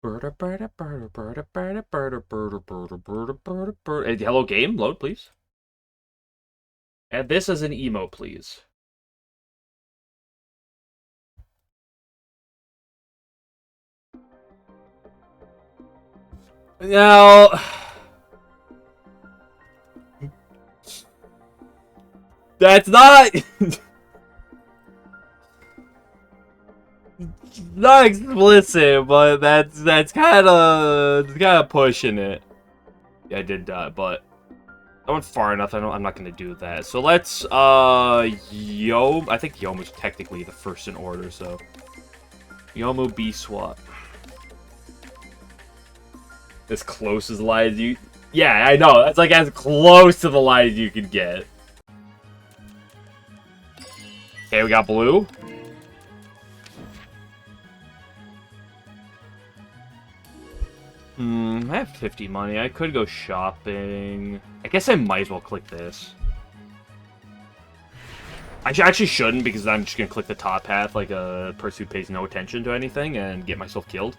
Hello game, load please. Add this as an emote, please. Now, that's not not explicit, but that's kind of pushing it. Yeah, I did die, but I went far enough. I'm not gonna do that. So let's Yo. I think Yomu's technically the first in order, so Yomu B swap. As close as the line as you. Yeah, I know. That's like as close to the line as you can get. Okay, we got blue. I have 50 money. I could go shopping. I guess I might as well click this. I actually shouldn't, because I'm just gonna click the top path like a person who pays no attention to anything and get myself killed.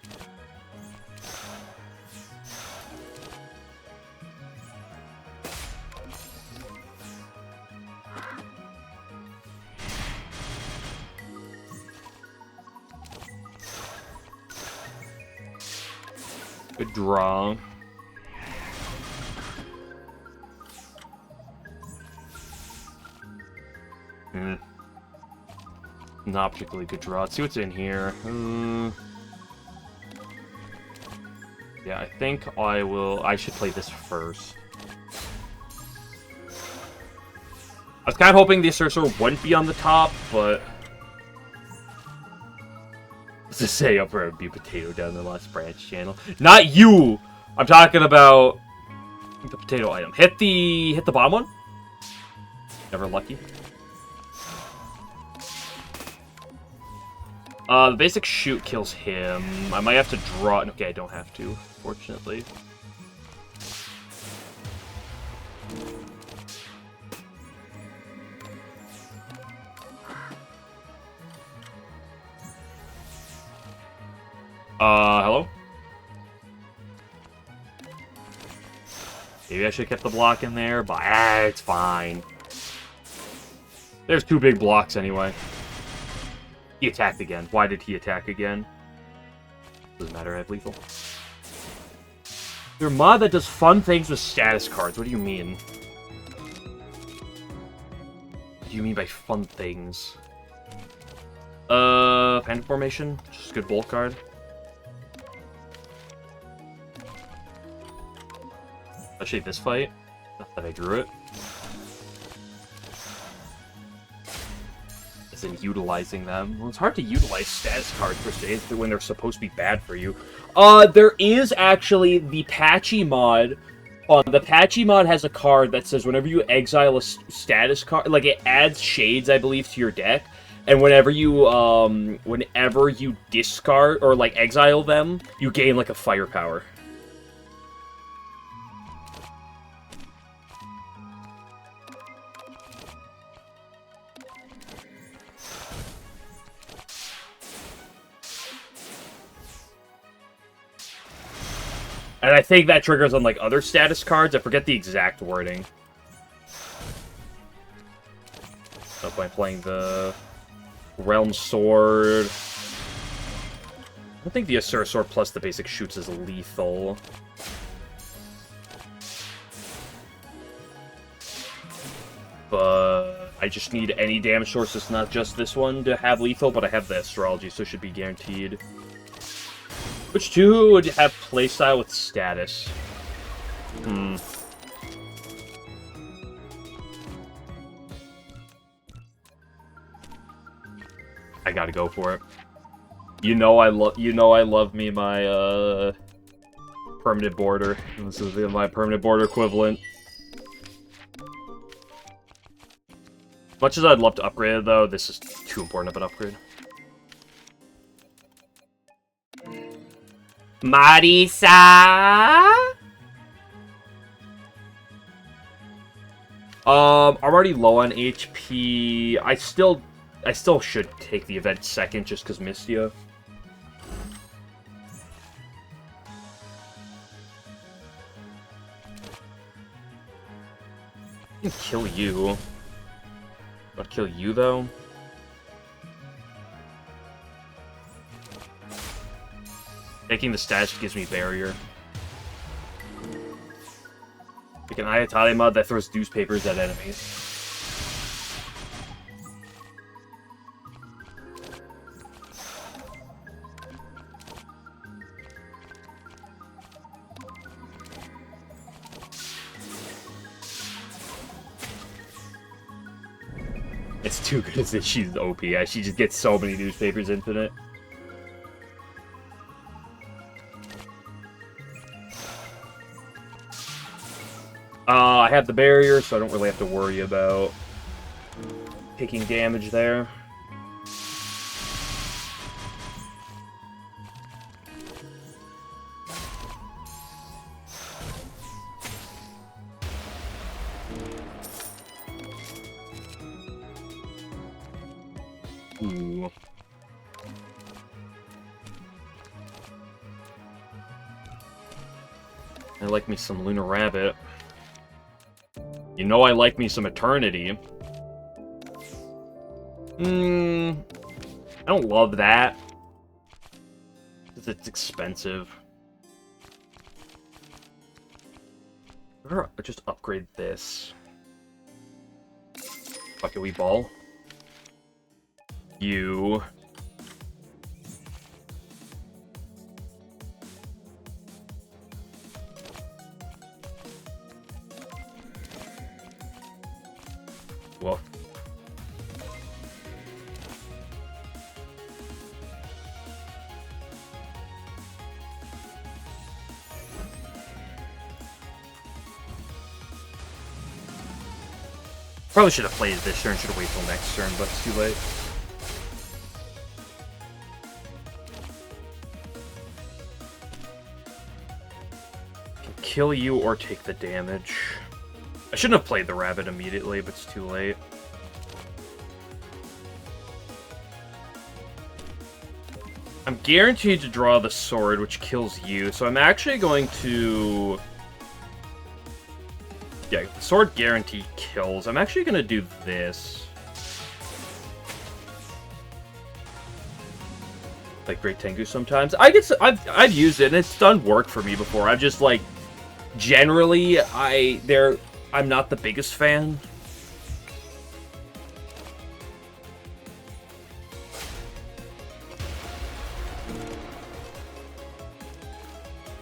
Good draw. Not particularly good draw. Let's see what's in here. Yeah, I think I should play this first. I was kind of hoping the Assessor wouldn't be on the top, but to say up for be potato down the last branch channel. Not you! I'm talking about the potato item. Hit the bottom one. Never lucky. The basic shoot kills him. I might have to draw. Okay, I don't have to, fortunately. Hello? Maybe I should have kept the block in there, but it's fine. There's two big blocks anyway. He attacked again. Why did he attack again? Doesn't matter, I have lethal. Your mod that does fun things with status cards. What do you mean? What do you mean by fun things? Panda Formation. Just a good bolt card. Especially this fight. Not that I drew it. As in utilizing them. Well, it's hard to utilize status cards per se when they're supposed to be bad for you. There is actually the Patchy mod. The Patchy mod has a card that says whenever you exile a status card, like it adds shades, I believe, to your deck. And whenever you discard or like exile them, you gain like a firepower. And I think that triggers on, like, other status cards. I forget the exact wording. No point playing the Realm Sword. I don't think the Asura Sword plus the basic shoots is lethal. But I just need any damage source. It's not just this one to have lethal, but I have the Astrology, so it should be guaranteed. Which two would have playstyle with status? I gotta go for it. You know I love me my permanent border. This is my permanent border equivalent. Much as I'd love to upgrade it, though, this is too important of an upgrade. Marisa! I'm already low on HP. I still should take the event second just because Mystia. can kill you. I'll kill you, though. Taking the stash gives me barrier. Like an Ayatollah mod that throws newspapers at enemies. It's too good as if she's OP. Yeah, she just gets so many newspapers infinite. I have the barrier, so I don't really have to worry about taking damage there. Ooh. I like me some Lunar Rabbit. You know I like me some Eternity. I don't love that. Because it's expensive. Or just upgrade this. Fuck it, we ball. You. Well. Probably should have played this turn, should have waited till next turn, but it's too late. Can kill you or take the damage. I shouldn't have played the rabbit immediately, but it's too late. I'm guaranteed to draw the sword, which kills you, so I'm actually going to... Yeah, sword guarantee kills. I'm actually going to do this. Like Great Tengu sometimes. I've used it, and it's done work for me before. I've just, like... Generally, I'm not the biggest fan.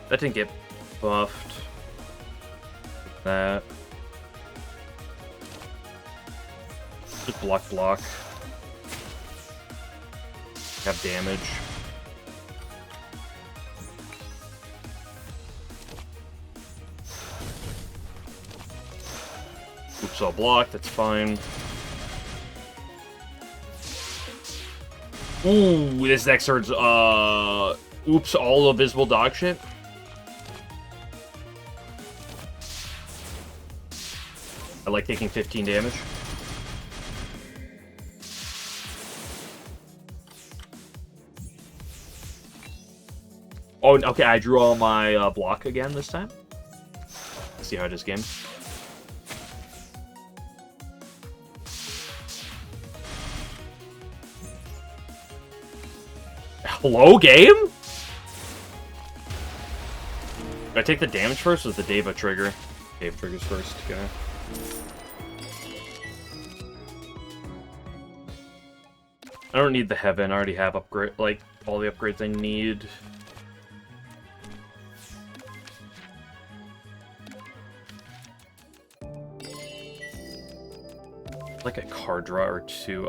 That didn't get buffed. That. Just block. Have damage. Oops, I'll block, that's fine. Ooh, this next turn's, oops, all invisible dog shit. I like taking 15 damage. Oh, okay, I drew all my block again this time. Let's see how it is, game. Hello, game? Do I take the damage first or the Deva trigger? Deva triggers first, okay. I don't need the heaven, I already have upgrade, like, all the upgrades I need. Like a card draw or two.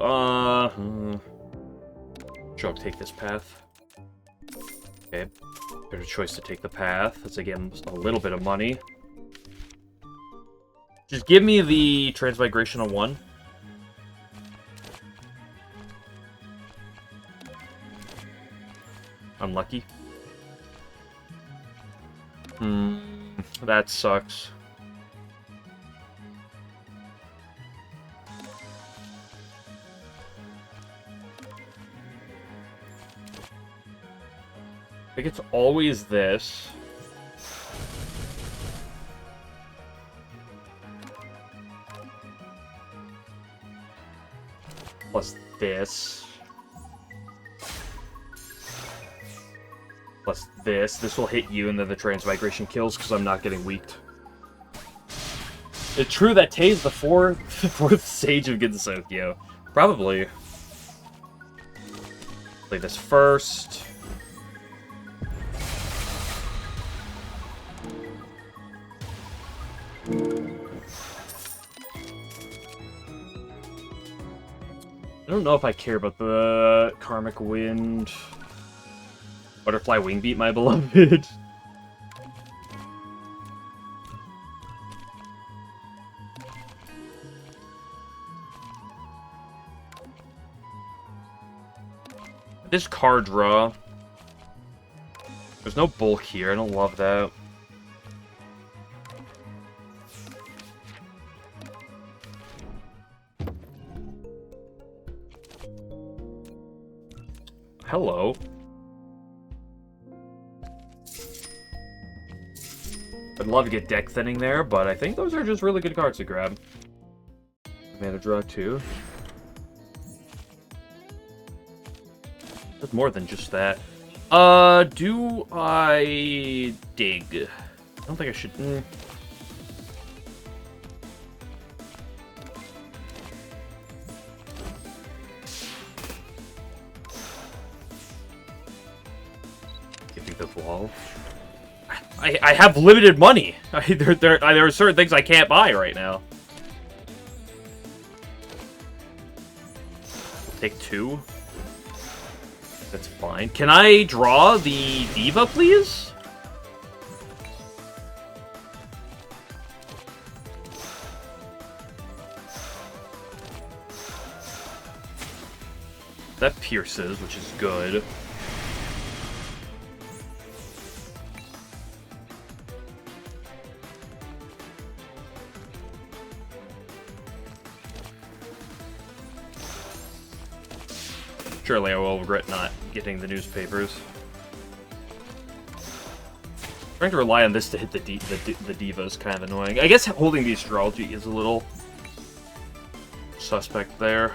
Sure, I'll take this path. Okay. Better choice to take the path. That's again a little bit of money. Just give me the Transmigration on 1. Unlucky. That sucks. I think it's always this. Plus this. Plus this. This will hit you, and then the transmigration kills, because I'm not getting weaked. It's true that Tay's the fourth sage of Gensokyo. Probably. Play this first. I don't know if I care about the Karmic Wind. Butterfly Wingbeat, my beloved. This card draw. There's no bulk here. I don't love that. Hello. I'd love to get deck thinning there, but I think those are just really good cards to grab. Mana draw 2. There's more than just that. Do I dig? I don't think I should. Give me the wall. I have limited money. There are certain things I can't buy right now. Take 2. That's fine. Can I draw the Diva, please? That pierces, which is good. Surely I will regret not getting the newspapers. Trying to rely on this to hit the Diva is kind of annoying. I guess holding the Astrology is a little suspect there.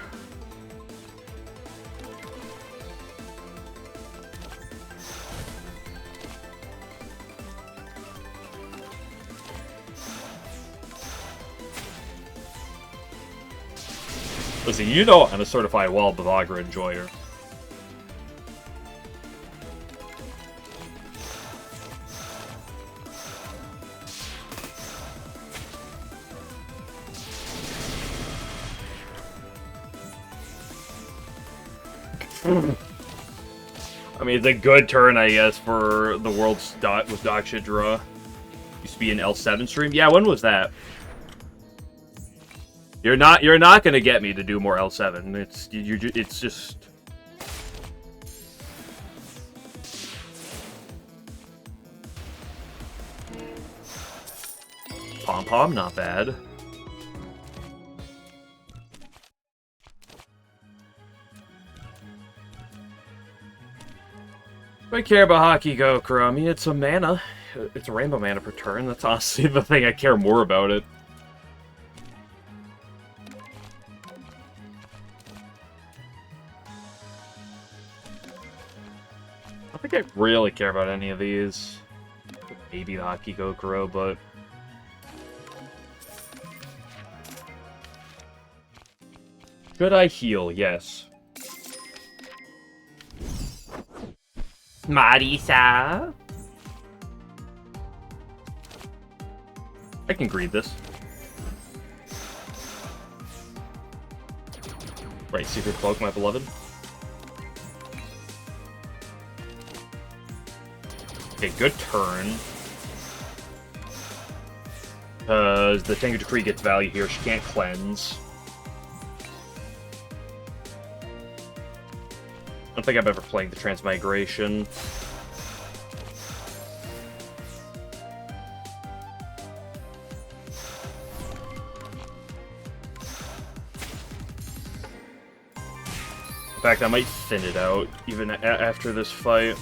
Listen, you know I'm a certified Wall Bavagra enjoyer. I mean, it's a good turn, I guess, for the world's dog shit draw. Used to be an L7 stream. Yeah, when was that? You're not gonna get me to do more L7. It's just. Pom Pom, not bad. I care about Hockey Goku. I mean, it's a mana. It's a rainbow mana per turn. That's honestly the thing I care more about it. I don't think I really care about any of these. Maybe the Hockey Goku, but... Should I heal? Yes. Marisa. I can greed this. Right, Secret Cloak, my beloved. Okay, good turn. Because the Tengu Decree gets value here, she can't cleanse. I don't think I'm ever playing the Transmigration. In fact, I might thin it out, even after this fight.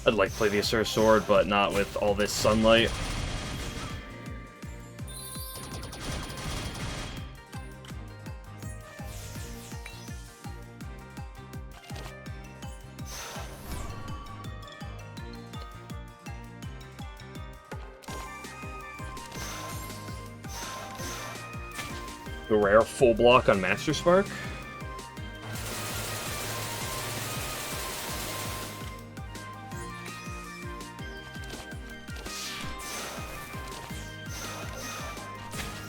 I'd like to play the Asura Sword, but not with all this sunlight. The rare full block on Master Spark.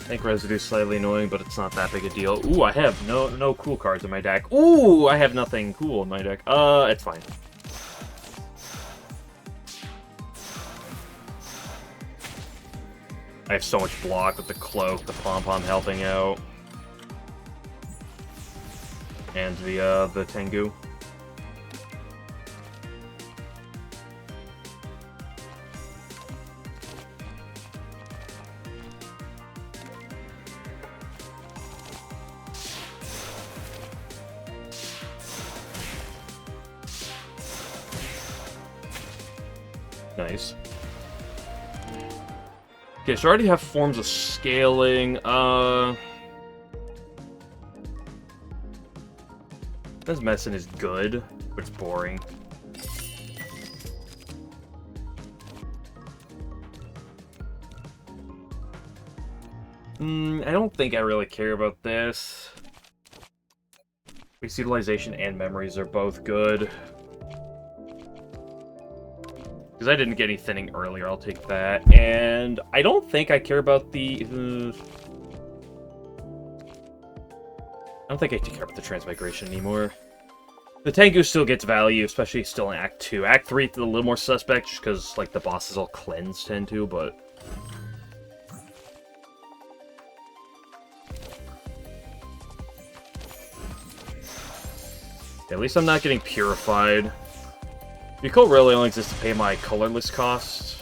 I think Residue's slightly annoying, but it's not that big a deal. Ooh, I have no cool cards in my deck. Ooh, I have nothing cool in my deck. It's fine. I have so much block with the Cloak, the Pom-Pom helping out. And the Tengu. Nice. Okay, so I already have forms of scaling. This medicine is good, but it's boring. I don't think I really care about this. Waste utilization and memories are both good. Because I didn't get any thinning earlier, I'll take that. And I don't think I care about the... I don't think I care about the transmigration anymore. The Tengu still gets value, especially still in Act 2. Act 3 is a little more suspect, just because, like, the bosses all cleanse tend to, but... At least I'm not getting purified. Recall really only exists to pay my colorless costs.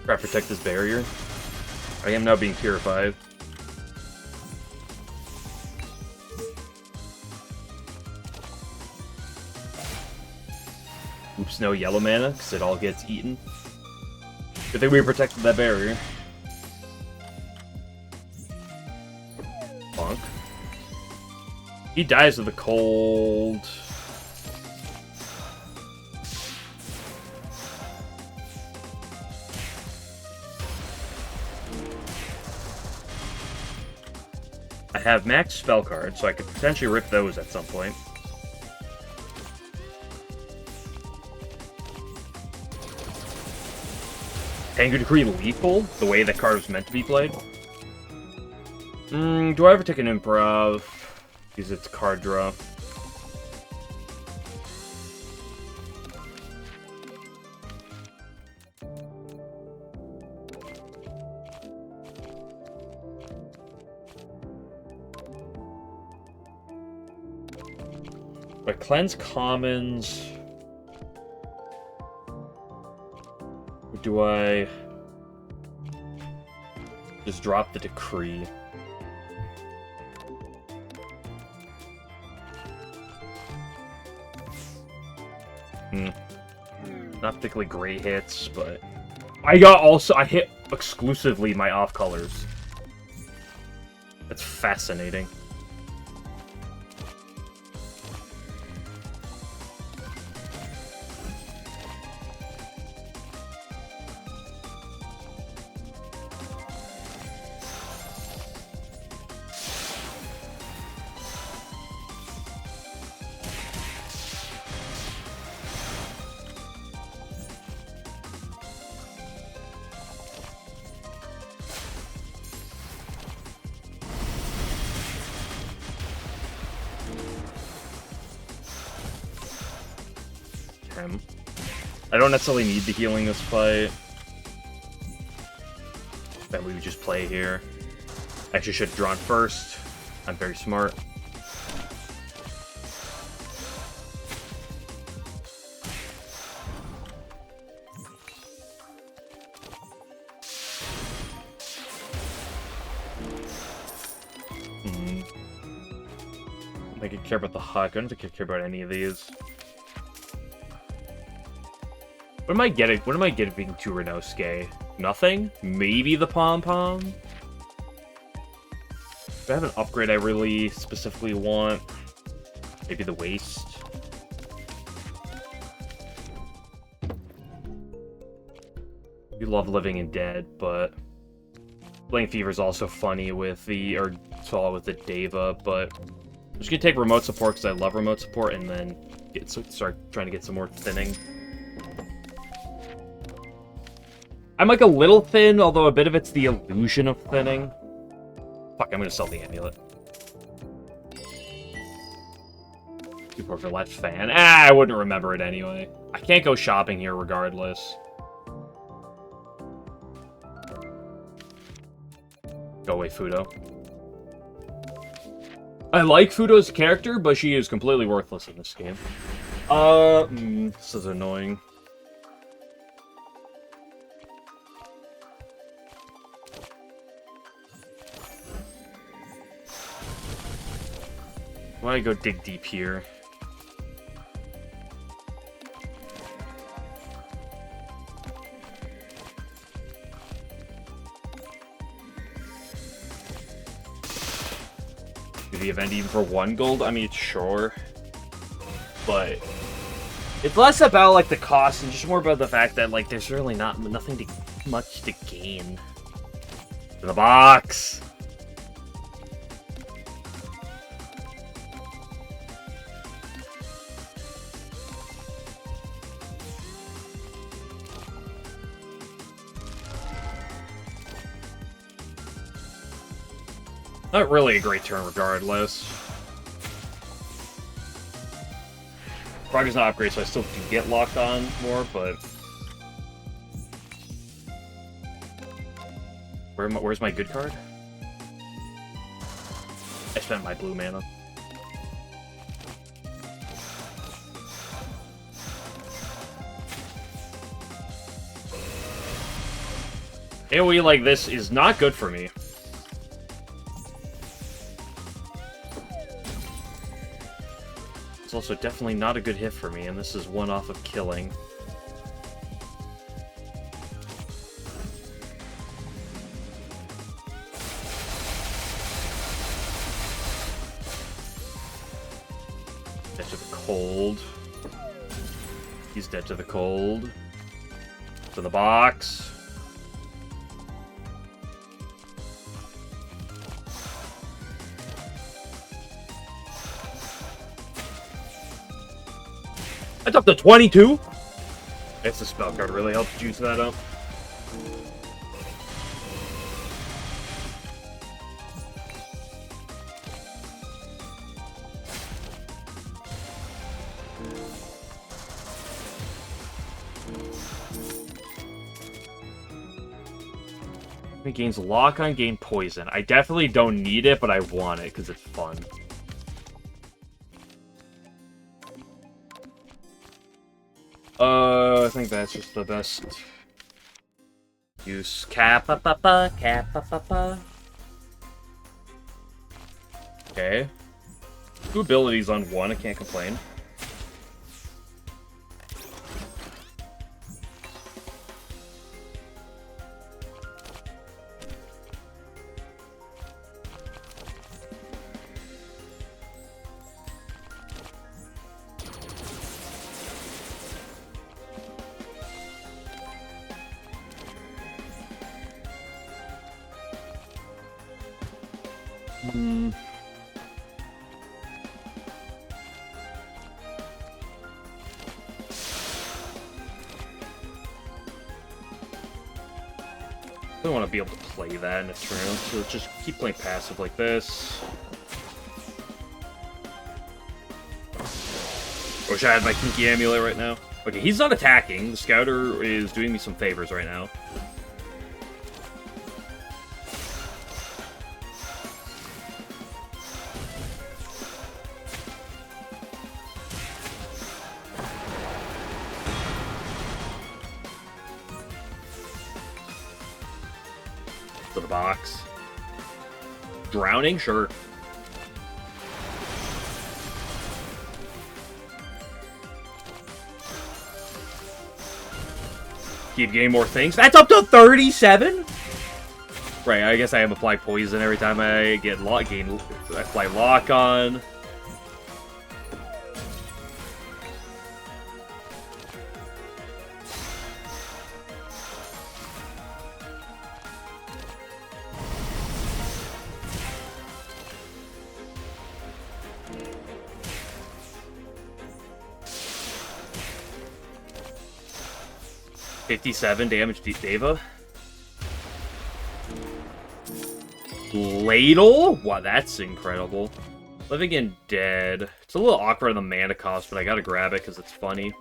Try to protect this barrier. I am now being purified. Oops, no yellow mana, because it all gets eaten. Good thing we protected that barrier. Bonk. He dies of the cold. I have max spell cards, so I could potentially rip those at some point. Tengu Decree lethal, the way that card was meant to be played. Do I ever take an improv? Because it's card draw. But cleanse commons. Or do I just drop the decree? Not particularly great hits, but I hit exclusively my off colors. That's fascinating. I don't necessarily need the healing this fight. Then we would just play here. Actually, should have drawn first. I'm very smart. I could care about the Huck. I don't think I care about any of these. What am I getting? What am I getting to Renosuke? Nothing? Maybe the pom-pom? Do I have an upgrade I really specifically want? Maybe the waist? We love Living and Dead, but Flame Fever is also funny with the, or tall with the Deva, but I'm just gonna take remote support because I love remote support, and then start trying to get some more thinning. I'm like a little thin, although a bit of it's the illusion of thinning. Fuck, I'm gonna sell the amulet. Super for left fan. Ah, I wouldn't remember it anyway. I can't go shopping here regardless. Go away, Fudo. I like Fudo's character, but she is completely worthless in this game. This is annoying. Why don't I go dig deep here? Do the event even for 1 gold? I mean, sure. But it's less about, like, the cost and just more about the fact that, like, there's really nothing much to gain. To the box! Not really a great turn regardless. Progress not upgrade, so I still do get locked on more, but... Where's my good card? I spent my blue mana. AoE like this is not good for me. It's also definitely not a good hit for me, and this is one off of killing. Dead to the cold. He's dead to the cold. To the box. That's up to 22? It's the spell card really helps juice that up. It gains lock on, gain poison. I definitely don't need it, but I want it because it's fun. I think that's just the best use. Kappa-pa-pa, kappa-pa-pa. Okay. 2 abilities on 1, I can't complain. I don't want to be able to play that in a turn, so let's just keep playing passive like this. Wish I had my Kinky Amulet right now. Okay, he's not attacking. The Scouter is doing me some favors right now. To the box. Drowning? Sure. Keep getting more things. That's up to 37? Right, I guess I have applied poison every time I get I apply lock on. $57 damage to Deva. Ladle? Wow, that's incredible. Living in Dead. It's a little awkward on the mana cost, but I gotta grab it because it's funny.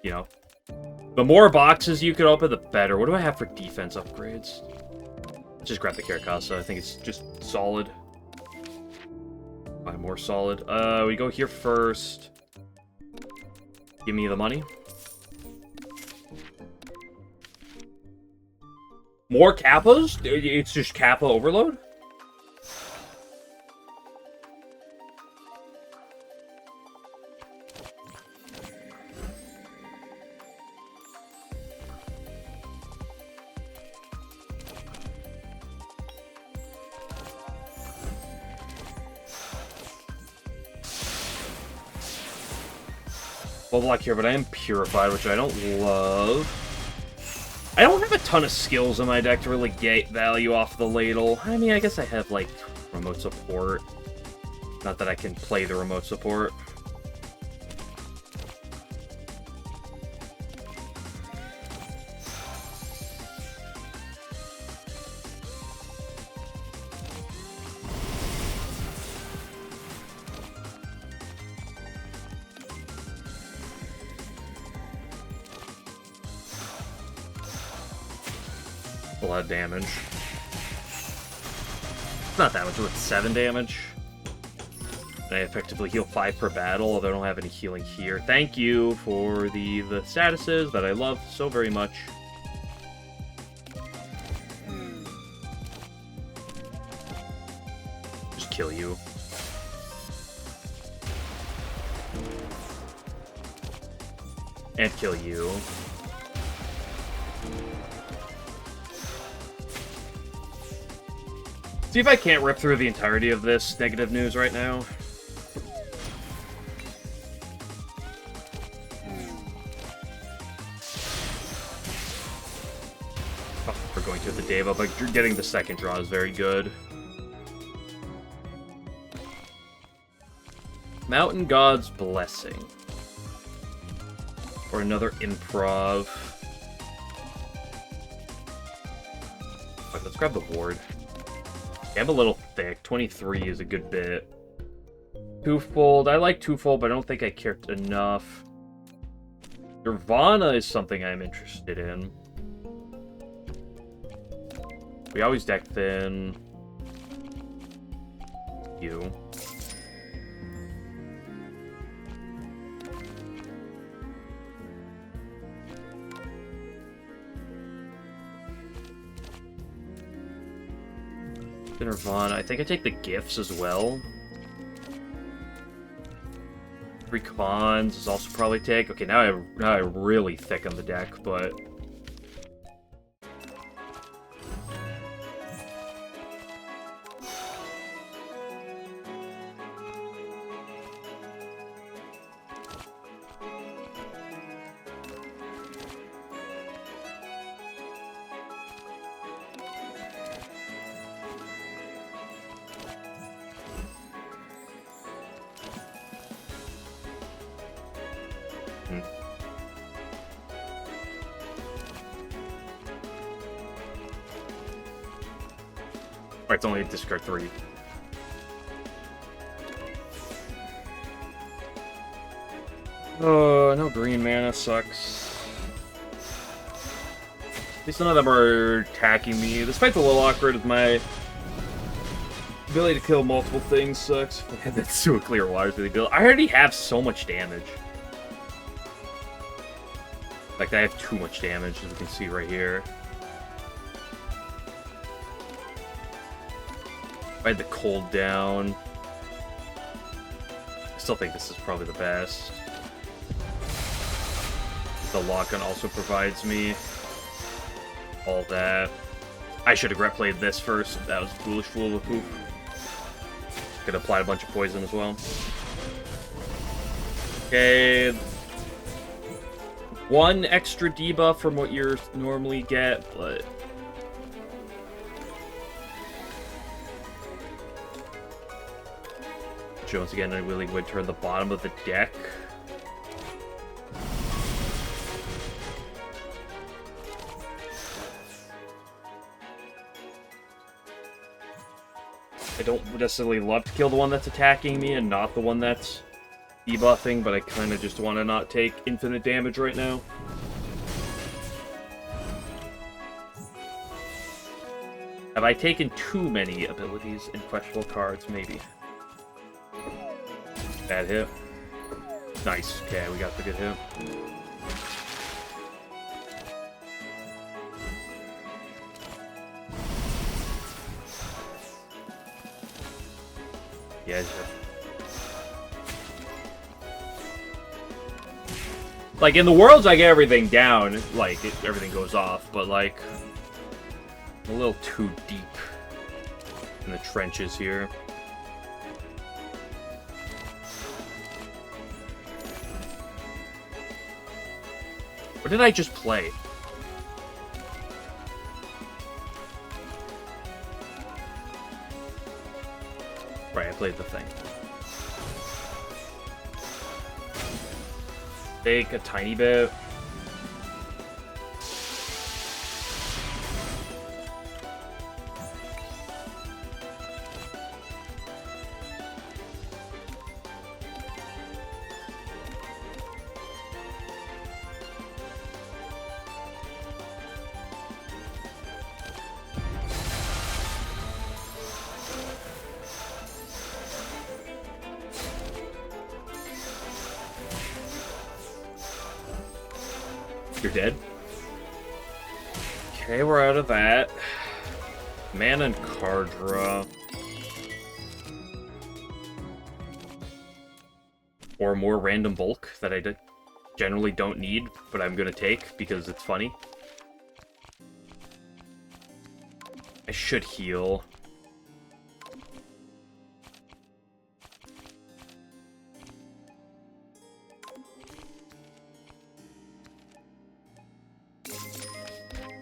You know. The more boxes you can open, the better. What do I have for defense upgrades? Just grab the Caracasa. I think it's just solid. Buy more solid. We go here first. Give me the money. More Kappas? It's just Kappa overload? Full block here, but I am Purified, which I don't love. I don't have a ton of skills in my deck to really get value off the ladle. I mean, I guess I have, like, remote support. Not that I can play the remote support. A lot of damage. It's not that much, with 7 damage. And I effectively heal 5 per battle, although I don't have any healing here. Thank you for the statuses that I love so very much. Just kill you. And kill you. See if I can't rip through the entirety of this negative news right now. Oh, we're going to the Deva, but getting the second draw is very good. Mountain God's Blessing. Or another improv. Right, let's grab the ward. I'm a little thick. 23 is a good bit. Twofold. I like twofold, but I don't think I cared enough. Nirvana is something I'm interested in. We always deck thin. You. Nirvana. I think I take the gifts as well. 3 cons is also probably take. Okay, now I really thicken the deck, but it's only discard 3. Oh, no green mana sucks. At least none of them are attacking me. This fight's a little awkward with my ability to kill multiple things sucks. That's too clear waters really build. I already have so much damage. In fact, I have too much damage, as you can see right here. I had the cold down. I still think this is probably the best. The lock-on also provides me all that. I should have played this first. That was foolish fool of a poop. Could apply a bunch of poison as well. Okay. One extra debuff from what you normally get, but... once again, I really would turn the bottom of the deck. I don't necessarily love to kill the one that's attacking me and not the one that's debuffing, but I kind of just want to not take infinite damage right now. Have I taken too many abilities in questionable cards? Maybe. Bad hit. Nice. Okay, we got the good hit. Yeah. Like, in the worlds, I get everything down. Like, everything goes off. But, like, a little too deep in the trenches here. What did I just play? Right, I played the thing. Take a tiny bit. You're dead. Okay, we're out of that. Mana and card draw. Or more random bulk that I generally don't need, but I'm gonna take because it's funny. I should heal.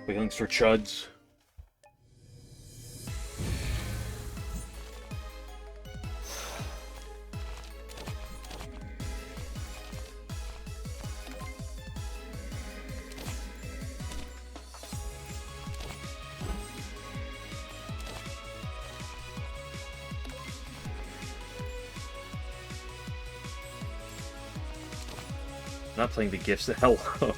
Thanks for chuds. Not playing the gifts the hell up.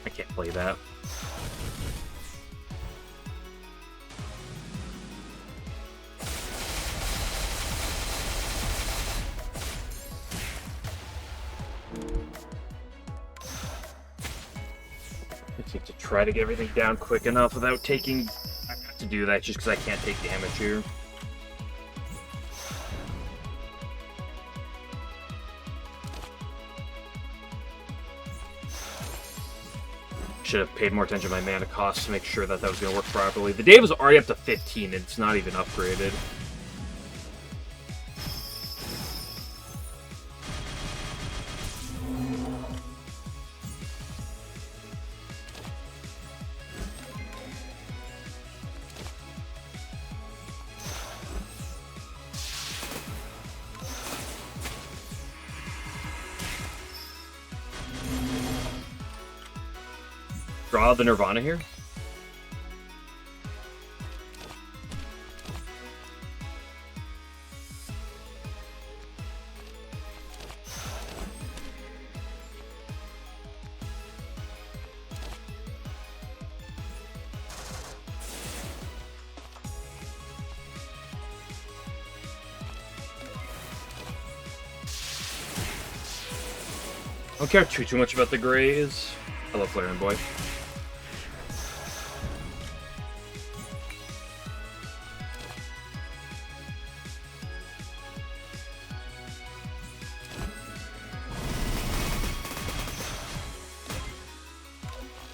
I can't play that. To try to get everything down quick enough without taking... I have to do that just because I can't take damage here. Should have paid more attention to my mana costs to make sure that that was going to work properly. The Dave was already up to 15 and it's not even upgraded. Draw the Nirvana here. Don't care too much about the Greys. Hello, Flaring Boy.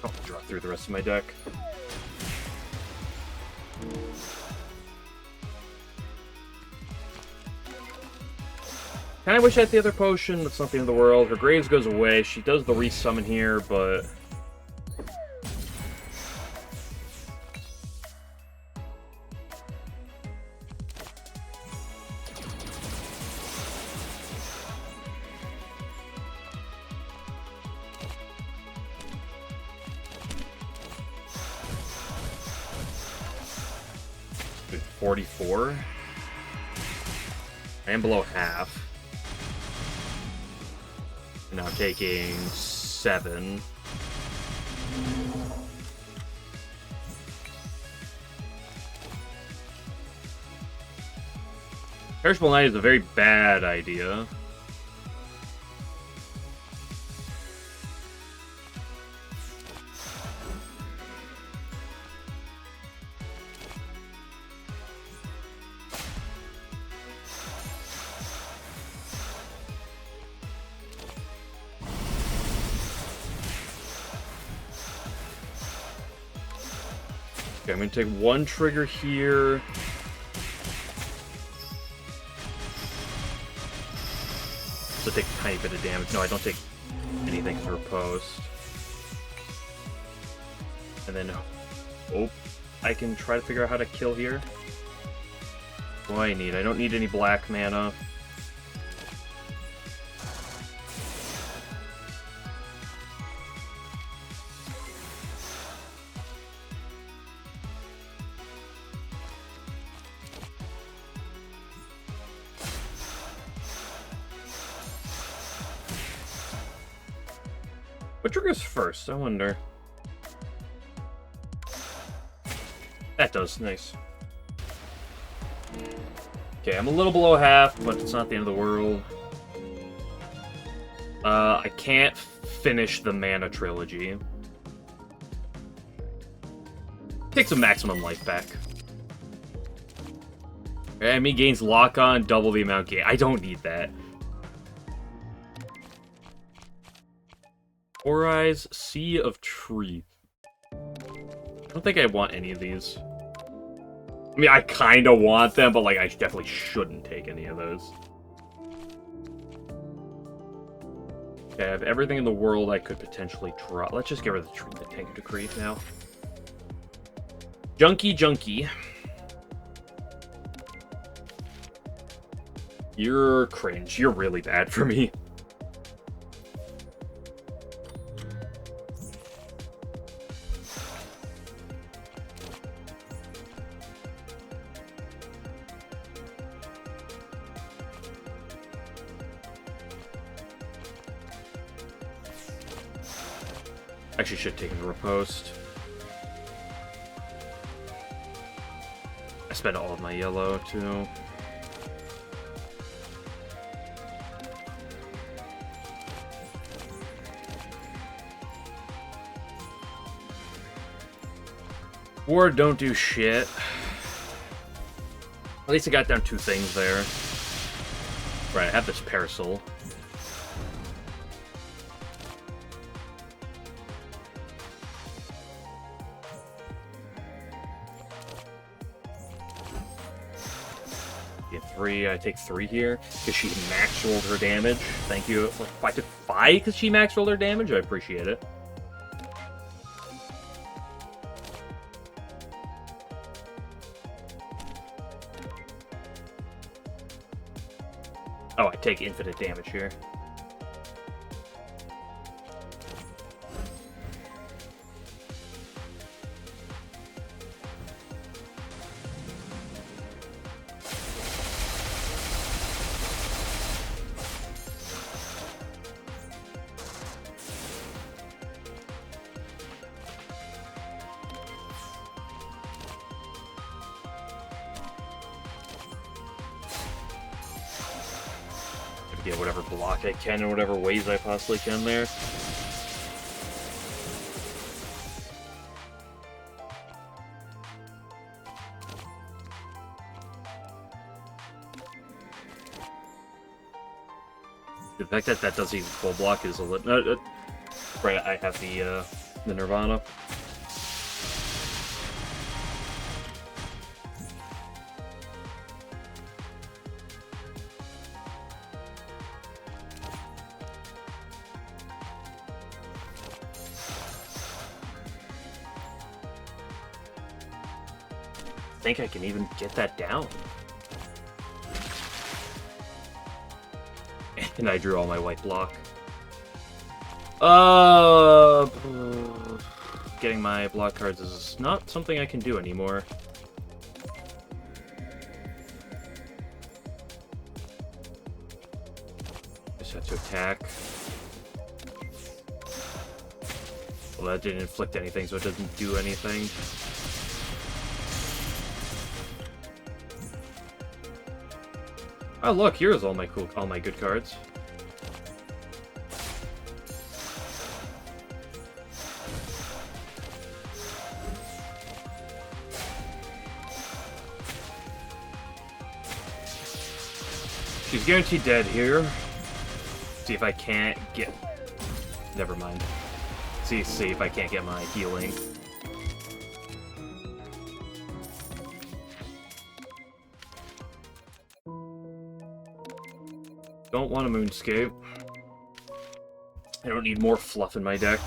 I'll draw through the rest of my deck. Kinda wish I had the other potion. That's not the end of the world. Her Graves goes away. She does the resummon here, but... Dude, 44? I am below half. Now taking 7. Perishable Knight is a very bad idea. Okay, I'm gonna take 1 trigger here. So take a tiny bit of damage. No, I don't take anything through post. And then, oh, I can try to figure out how to kill here. What do I need? I don't need any black mana. What triggers first? I wonder. That does. Nice. Okay, I'm a little below half, but it's not the end of the world. I can't finish the mana trilogy. Take some maximum life back. Enemy gains lock on, double the amount gain. I don't need that. Four Eyes, Sea of Truth. I don't think I want any of these. I mean, I kind of want them, but like, I definitely shouldn't take any of those. Okay, I have everything in the world I could potentially draw. Let's just get rid of the Tank Decree now. Junkie. You're cringe. You're really bad for me. Actually, should have taken the riposte. I spent all of my yellow, too. War don't do shit. At least I got down 2 things there. Right, I have this Parasol. Get 3, I take 3 here, because she max rolled her damage. Thank you. I took 5 because she max rolled her damage? I appreciate it. Oh, I take infinite damage here. Yeah, whatever block I can in whatever ways I possibly can there. The fact that that doesn't even full block is a little... right, I have the Nirvana. I think I can even get that down. And I drew all my white block. Getting my block cards is not something I can do anymore. Just have to attack. Well, that didn't inflict anything, so it doesn't do anything. Oh look, here's all my good cards. She's guaranteed dead here. See if I can't get... Never mind. See if I can't get my healing. Don't want a Moonscape. I don't need more fluff in my deck.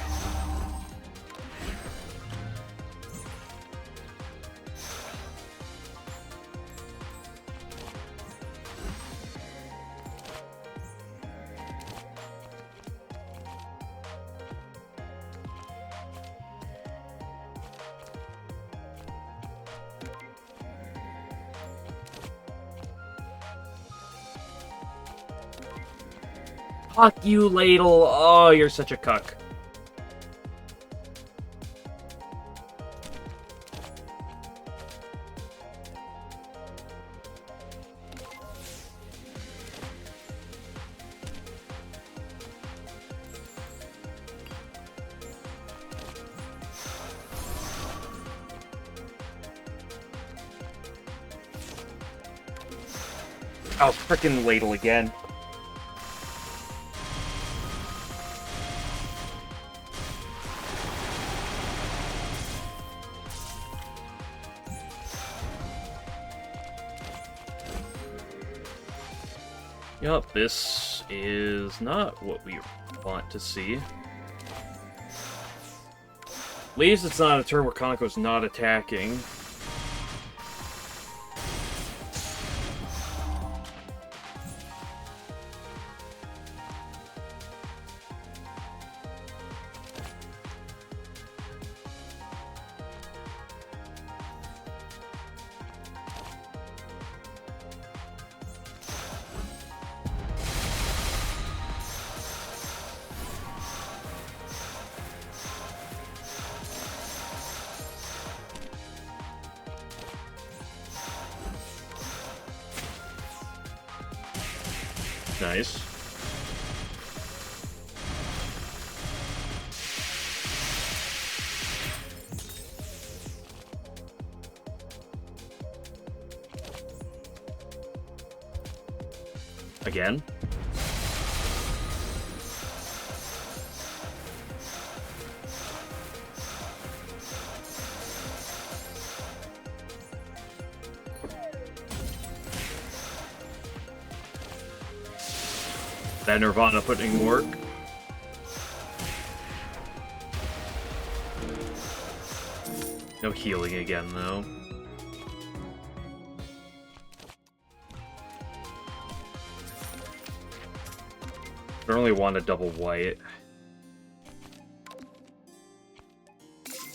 Fuck you, Ladle! Oh, you're such a cuck. Oh, frickin' Ladle again. Yup, this is not what we want to see. At least it's not a turn where Konako's not attacking. Nice. Again. That Nirvana putting work. No healing again, though. I only want a double white.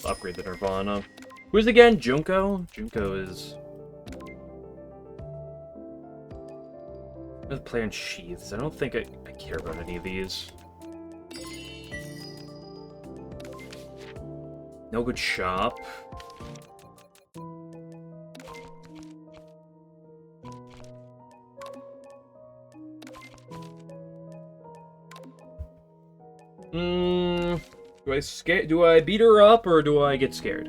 Upgrade the Nirvana. Who's again? Junko? Junko is... Let's play on Sheaths. I don't think I care about any of these. No good shop. Do I beat her up or do I get scared?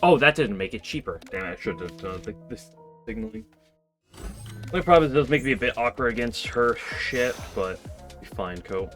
Oh, that didn't make it cheaper. Damn, I should have done this signaling. The problem is it does make me a bit awkward against her shit, but be fine, Cope.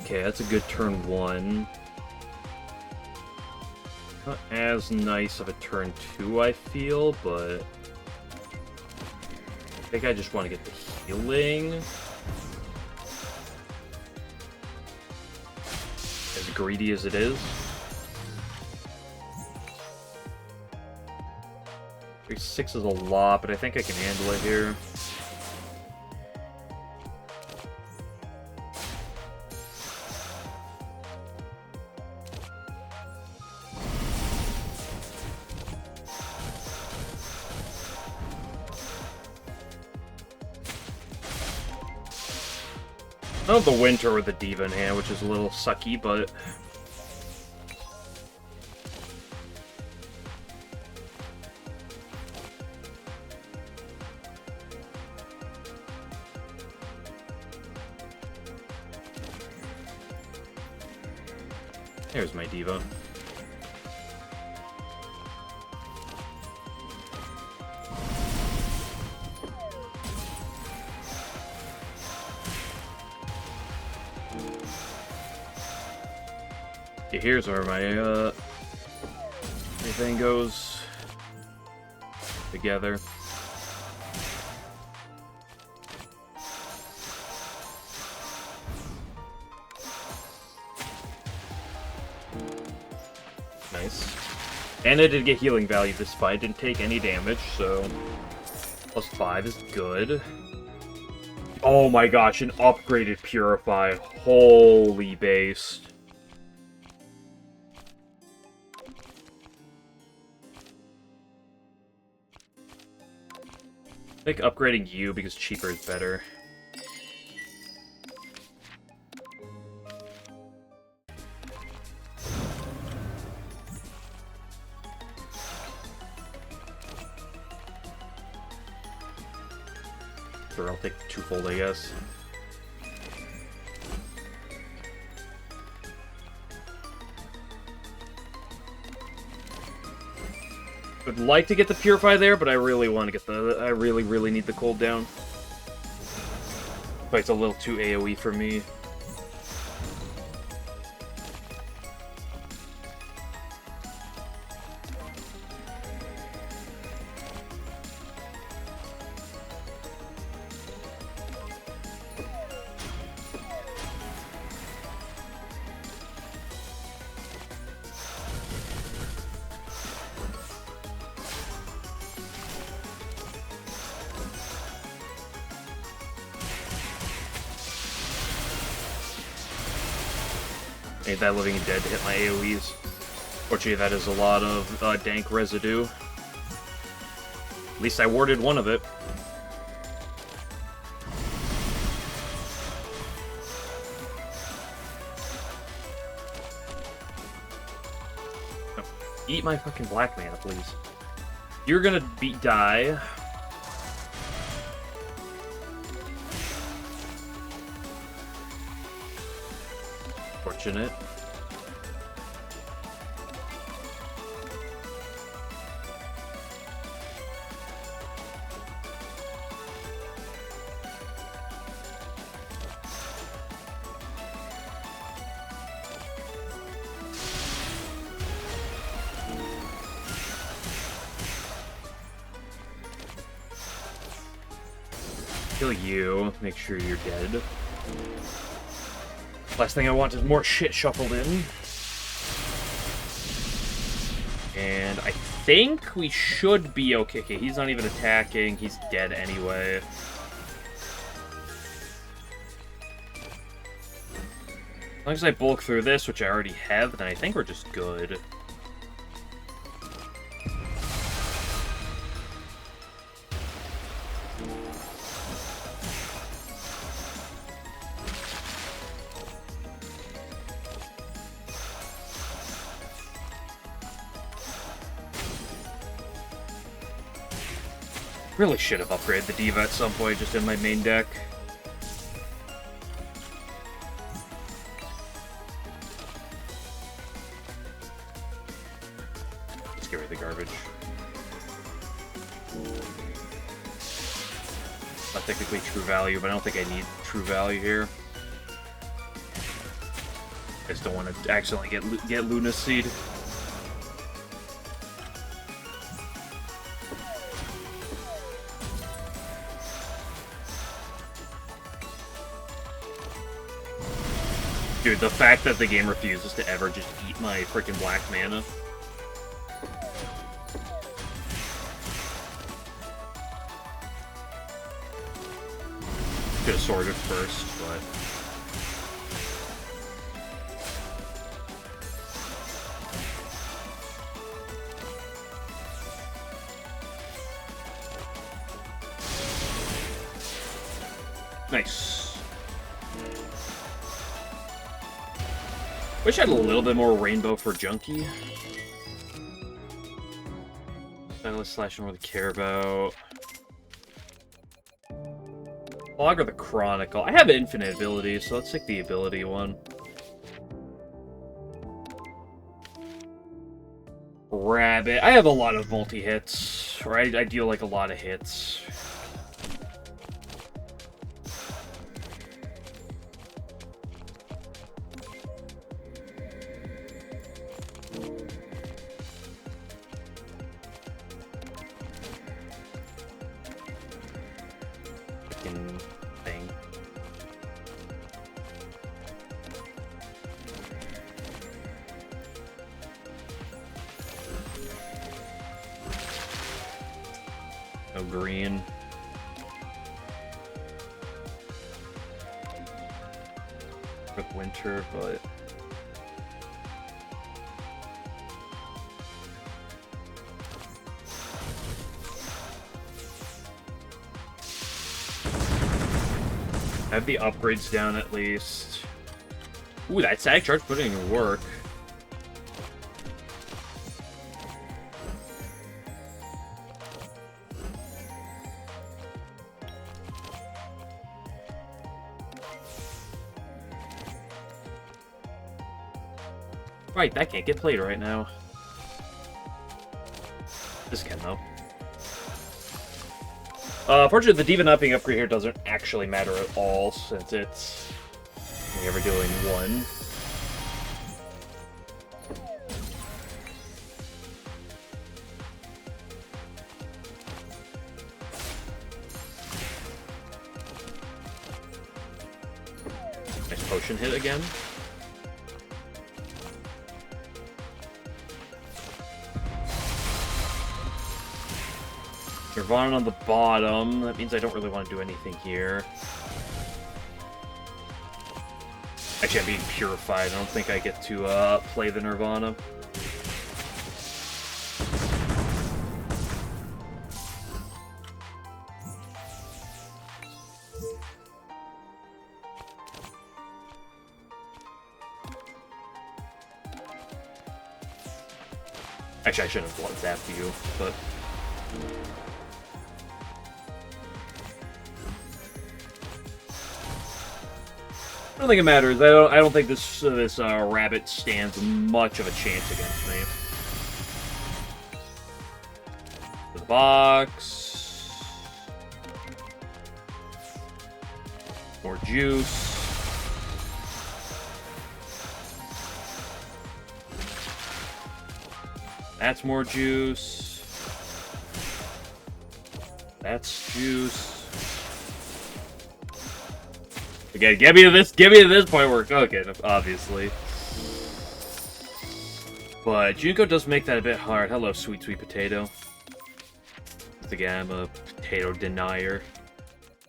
Okay, that's a good turn 1. Not as nice of a turn 2, I feel, but I think I just want to get the healing. As greedy as it is. 6 is a lot, but I think I can handle it here. I don't have the Winter or the Diva in hand, which is a little sucky, but... There's my Diva. Okay, here's where my everything goes together. Nice. And I did get healing value despite didn't take any damage, so +5 is good. Oh my gosh, an upgraded Purify. Holy based. I think upgrading you because cheaper is better. Sure, I'll take twofold, I guess. Would like to get the Purify there, but I really want to get the... I really need the cooldown. But it's a little too AoE for me. Ain't that living and dead to hit my AoEs. Fortunately, that is a lot of dank residue. At least I warded one of it. Oh, eat my fucking black mana, please. You're gonna die. Fortunate. Kill you. Make sure you're dead. Last thing I want is more shit shuffled in. And I think we should be okay. Okay, he's not even attacking. He's dead anyway. As long as I bulk through this, which I already have, then I think we're just good. Really should have upgraded the Diva at some point, just in my main deck. Let's get rid of the garbage. Not technically true value, but I don't think I need true value here. I just don't want to accidentally get Luna's Seed. Dude, the fact that the game refuses to ever just eat my freaking black mana. Could have sorted first, but... Nice. Wish I had a little bit more rainbow for Junkie. Stylus slash I don't really care about. Log or the Chronicle? I have infinite abilities, so let's take the ability one. Rabbit. I have a lot of multi-hits, right? I deal like a lot of hits. Thing. No green. With winter, but I have the upgrades down at least. Ooh, that sag charge putting in work. Right, that can't get played right now. This can, though. Fortunately, the Diva not being upgraded here doesn't actually matter at all, since it's only ever doing one. Nice potion hit again. Nirvana on the bottom. That means I don't really want to do anything here. Actually, I'm being purified. I don't think I get to play the Nirvana. Actually, I shouldn't have blood zapped you, but... I don't think it matters. I don't think this rabbit stands much of a chance against me. The box. More juice. That's more juice. That's juice. Again, get me to this point where we're cooking, obviously. But Junko does make that a bit hard. Hello, sweet, sweet potato. Again, I'm a potato denier.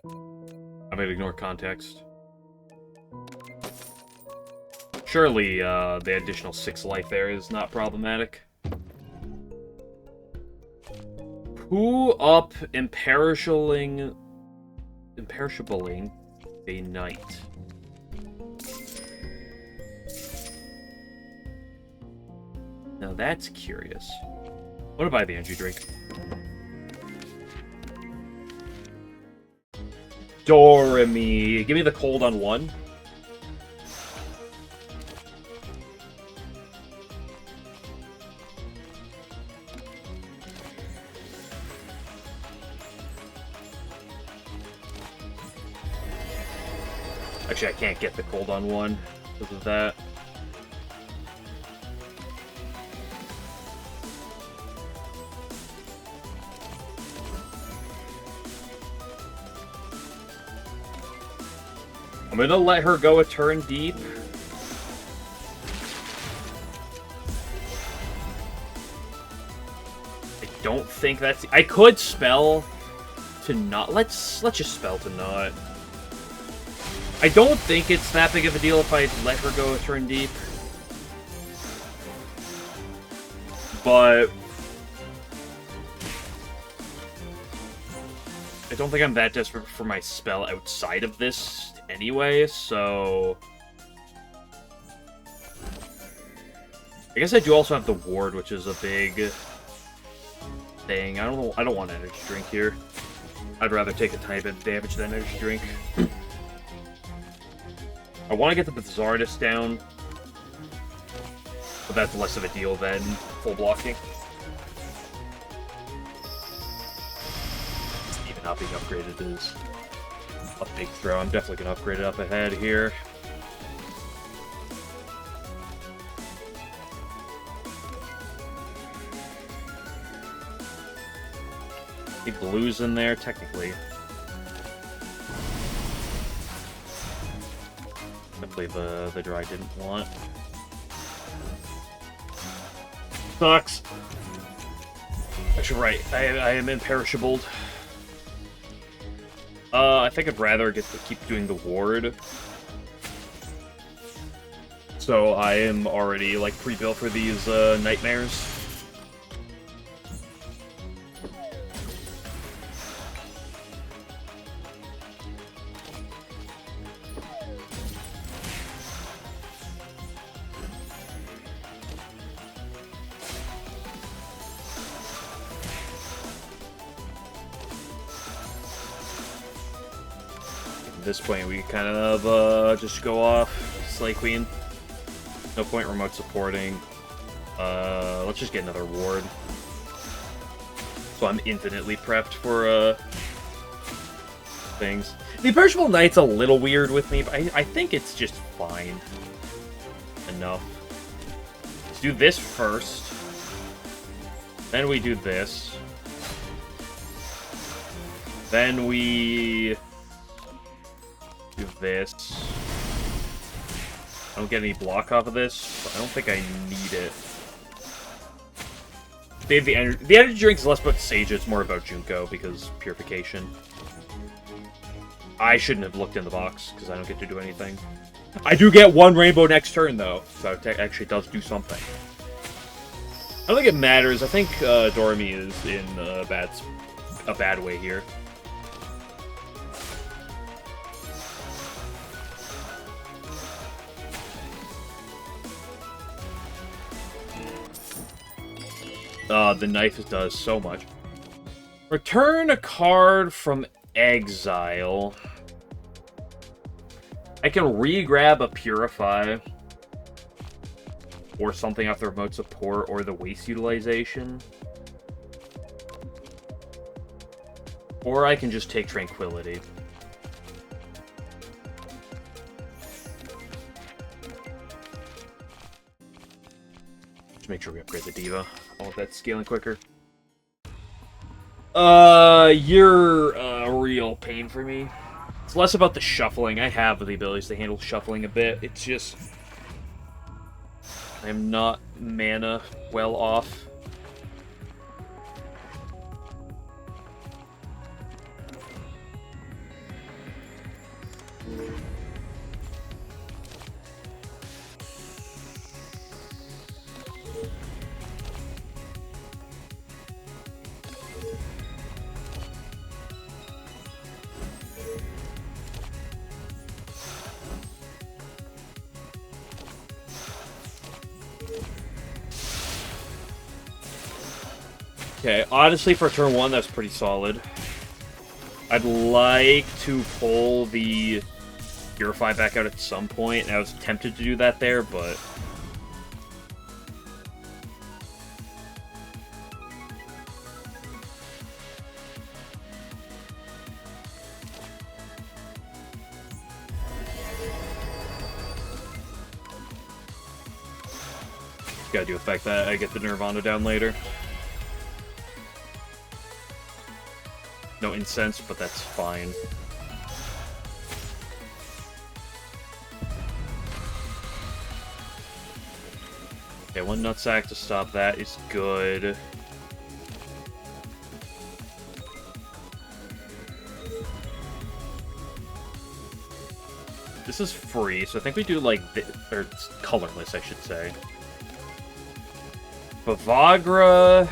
I'm gonna ignore context. Surely, the additional 6 life there is not problematic. Who up imperishabling a knight? Now that's curious. I'm gonna buy the energy drink. Doremi. Give me the cold on 1. Actually, I can't get the cold on 1 because of that. I'm gonna let her go a turn deep. I don't think that's... I could spell to not... Let's just spell to not. I don't think it's that big of a deal if I let her go a turn deep. But... I don't think I'm that desperate for my spell outside of this anyway, so... I guess I do also have the ward, which is a big thing. I don't want an energy drink here. I'd rather take a tiny bit of damage than an energy drink. I want to get the Bizarredest down, but that's less of a deal than full blocking. Even not being upgraded is a big throw. I'm definitely going to upgrade it up ahead here. The blue's in there, technically. Definitely the dry didn't want. Sucks. Actually, right. I am imperishable. I think I'd rather get to keep doing the ward. So I am already like pre-built for these nightmares. At this point, we kind of just go off Slay Queen. No point remote supporting. Let's just get another ward. So I'm infinitely prepped for things. The Imperishable Knight's a little weird with me, but I think it's just fine enough. Let's do this first. Then we do this. Then we do this. I don't get any block off of this, so I don't think I need it. They have the energy drink is less about Sage, it's more about Junko, because purification. I shouldn't have looked in the box, because I don't get to do anything. I do get 1 rainbow next turn, though, so it actually does do something. I don't think it matters. I think Doremi is in a bad way here. The knife does so much. Return a card from exile. I can re-grab a Purify. Or something off the remote support, or the waste utilization. Or I can just take Tranquility. Just make sure we upgrade the Diva. I want that scaling quicker. You're a real pain for me. It's less about the shuffling. I have the abilities to handle shuffling a bit. It's just... I'm not mana well off. Okay, honestly, for turn 1, that's pretty solid. I'd like to pull the Purify back out at some point. I was tempted to do that there, but... Gotta do effect that I get the Nirvana down later. No incense, but that's fine. Okay, one nutsack to stop that is good. This is free, so I think we do like, or it's colorless, I should say. Bavagra...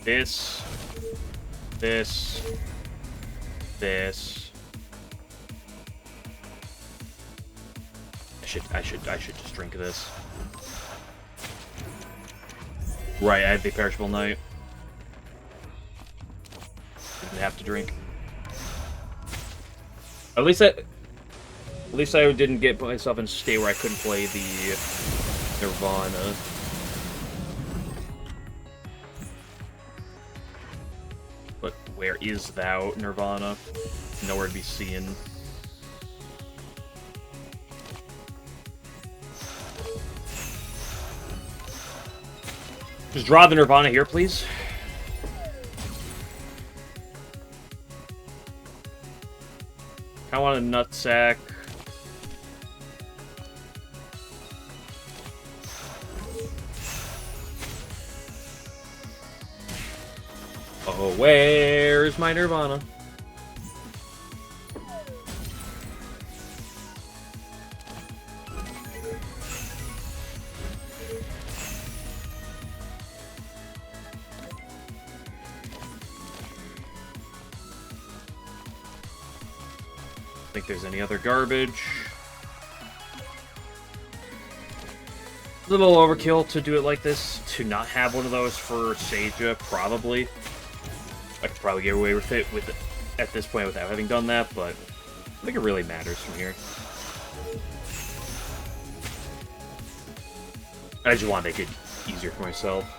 This. I should just drink this. Right, I have the Perishable Knight. Didn't have to drink. At least I didn't get myself in a state where I couldn't play the Nirvana. But where is thou, Nirvana? Nowhere to be seen. Just draw the Nirvana here, please. I want a nutsack. Oh, where's my Nirvana? Think there's any other garbage. A little overkill to do it like this, to not have one of those for Seija, probably. I could probably get away with it at this point without having done that, but I think it really matters from here. I just want to make it easier for myself.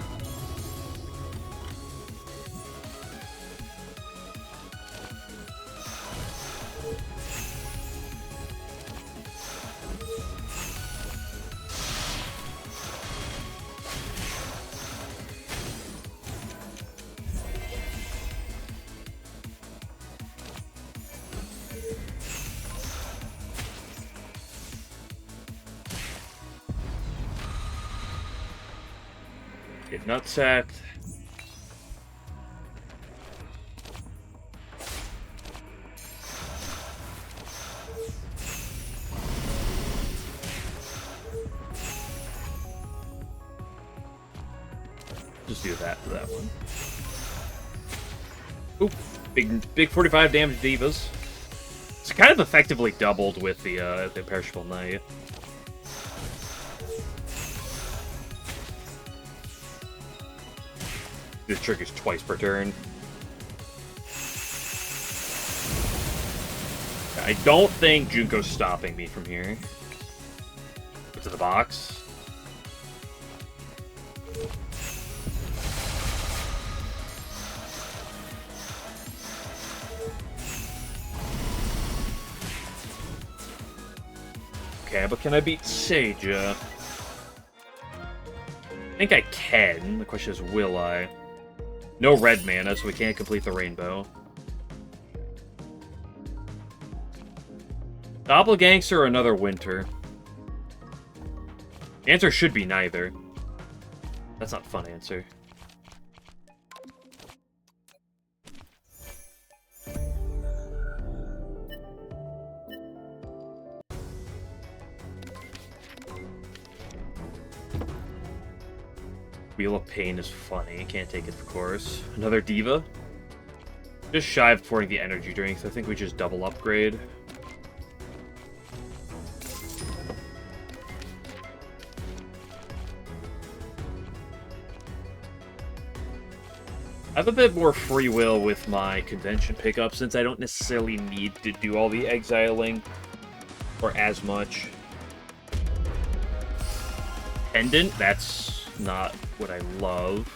Get nutsacked. Just do that for that one. Oop, big 45 damage divas. It's kind of effectively doubled with the Perishable Knight. This triggers twice per turn. I don't think Junko's stopping me from here. Get to the box. Okay, but can I beat Seija? think I can. The question is, will I? No red mana, so we can't complete the rainbow. Doppelgangster or another winter? The answer should be neither. That's not a fun answer. Wheel of Pain is funny. Can't take it, of course. Another Diva? Just shy of pouring the energy drink, so I think we just double upgrade. I have a bit more free will with my convention pickup, since I don't necessarily need to do all the exiling, or as much. Pendant? That's not what I love.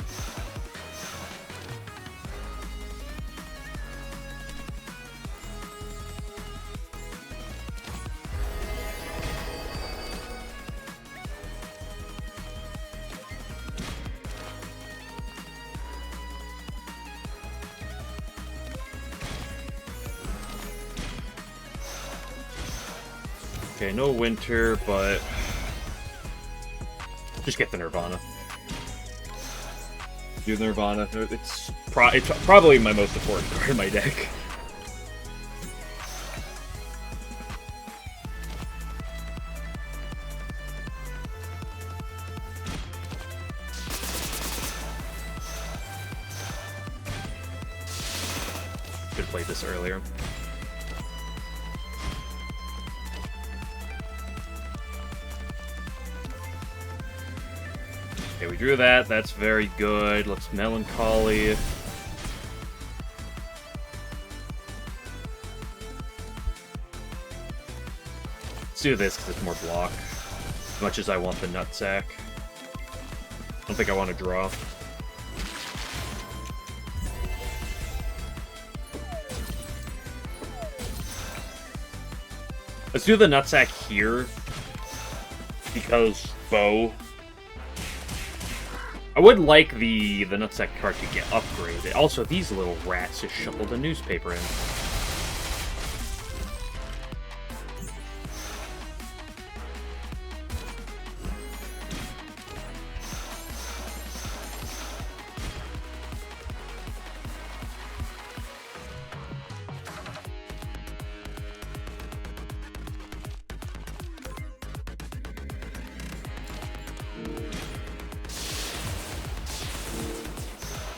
Okay, no winter, but just get the Nirvana. Do the Nirvana. It's probably my most important card in my deck. Could have played this earlier. Okay, we drew that. That's very good. Let's Melancholy. Let's do this because it's more block. As much as I want the Nutsack. I don't think I want to draw. Let's do the Nutsack here. Because bow. I would like the Nutsack card to get upgraded. Also, these little rats just shoveled the newspaper in.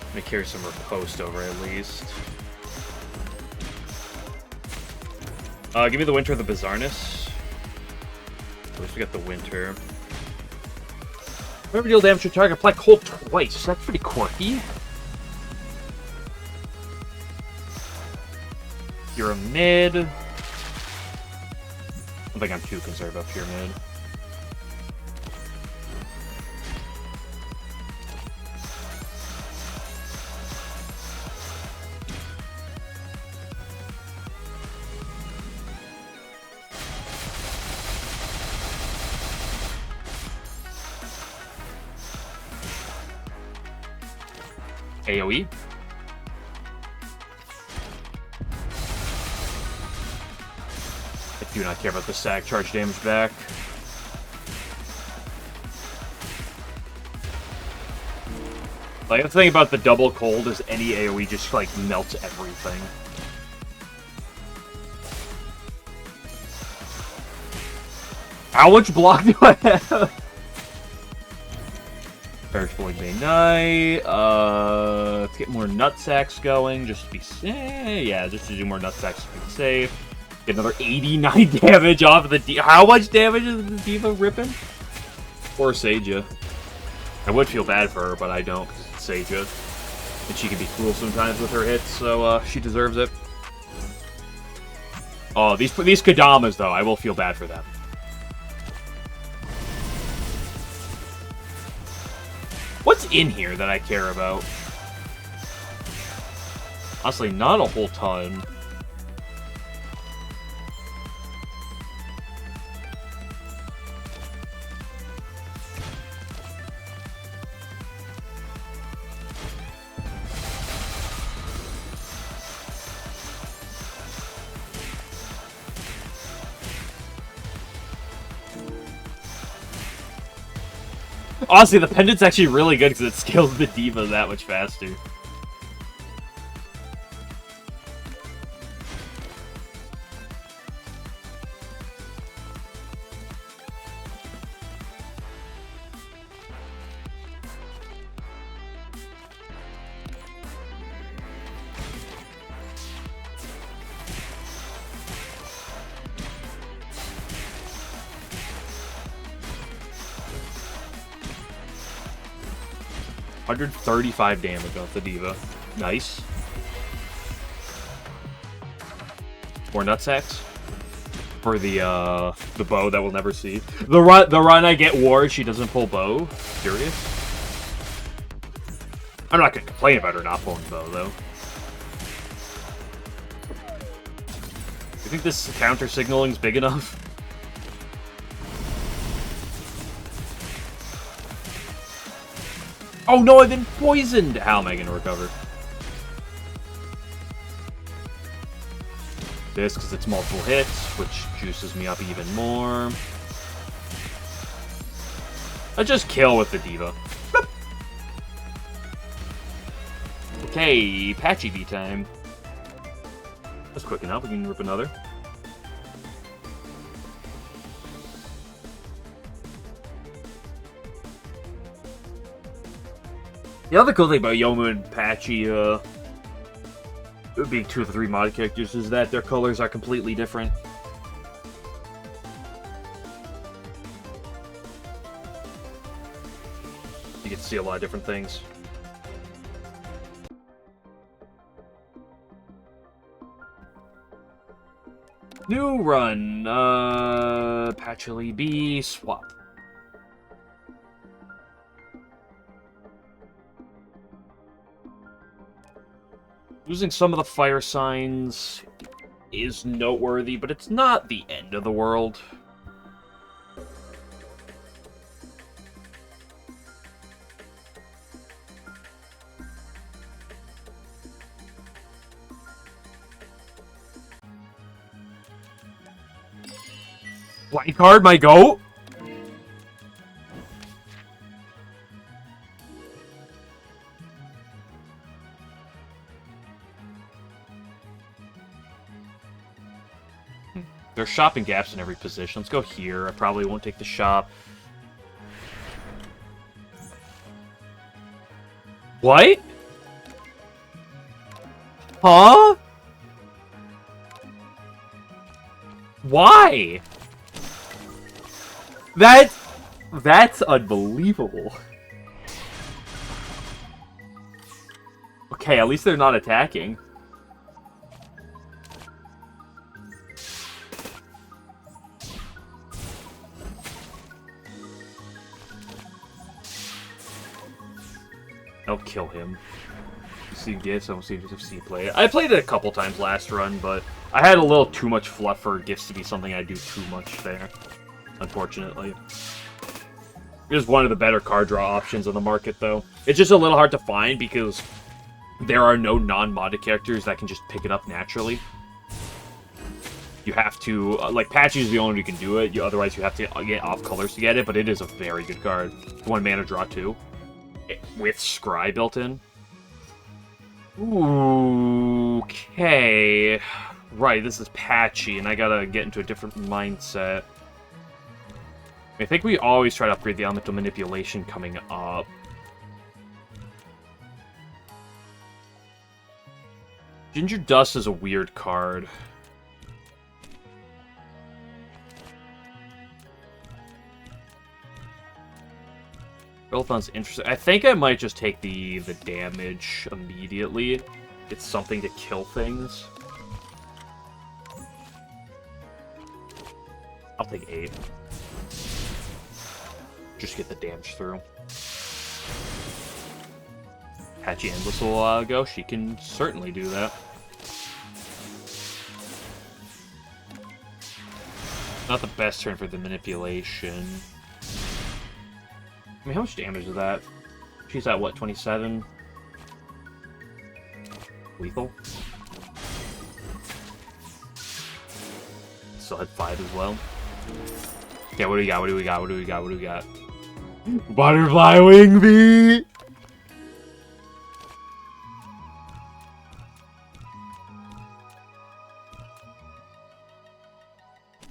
I'm gonna carry some Riposte over at least. Give me the Winter of the Bizarreness. At least we got the Winter. Whenever deal damage to target, apply cold twice. That's pretty quirky. You're a mid. I don't think I'm too concerned about pure mid. AoE. I do not care about the stack charge damage back. Like, the thing about the double cold is any AoE just, like, melts everything. How much block do I have? Perishable Bay Knight. Let's get more Nutsacks going, just to be safe. Yeah, just to do more Nutsacks to be safe. Get another 89 damage off of the Diva. How much damage is the Diva ripping? Or Seija. I would feel bad for her, but I don't, because it's Seija. And she can be cruel sometimes with her hits, so she deserves it. Oh, these Kadamas, though, I will feel bad for them. What's in here that I care about? Honestly, not a whole ton. Honestly, the pendant's actually really good because it scales the diva that much faster. $135 damage off the diva. Nice. More nutsacks for the bow that we'll never see. The run I get war, she doesn't pull bow. Curious. I'm not gonna complain about her not pulling bow though. You think this counter signaling's big enough? Oh no, I've been poisoned! How am I gonna recover? This, because it's multiple hits, which juices me up even more. I just kill with the diva. Boop. Okay, Patchy V time. That's quick enough, we can rip another. The other cool thing about Yomu and Patchy, being 2 of the 3 mod characters, is that their colors are completely different. You get to see a lot of different things. New run, Patchy B, swap. Losing some of the fire signs is noteworthy, but it's not the end of the world. Blind card, my goat! There's shopping gaps in every position. Let's go here. I probably won't take the shop. What? Huh? Why? That's unbelievable. Okay, at least they're not attacking. I'll kill him. See gifts, I don't see if see play. I played it a couple times last run, but I had a little too much fluff for gifts to be something I do too much there. Unfortunately. It is one of the better card draw options on the market, though. It's just a little hard to find because there are no non-modded characters that can just pick it up naturally. You have to, like, Patchy is the only one who can do it. Otherwise, you have to get off colors to get it, but it is a very good card. 1 mana draw 2. With Scry built in. Ooh, okay. Right, this is Patchy, and I gotta get into a different mindset. I think we always try to upgrade the elemental manipulation coming up. Ginger Dust is a weird card. Built-on's interesting. I think I might just take the damage immediately. It's something to kill things. I'll take 8. Just get the damage through. Patchy Endless a while ago. She can certainly do that. Not the best turn for the manipulation. I mean, how much damage is that? She's at, what, 27? Lethal? Still had 5 as well. Okay, what do we got? What do we got? What do we got? What do we got? Butterfly Wing Bee!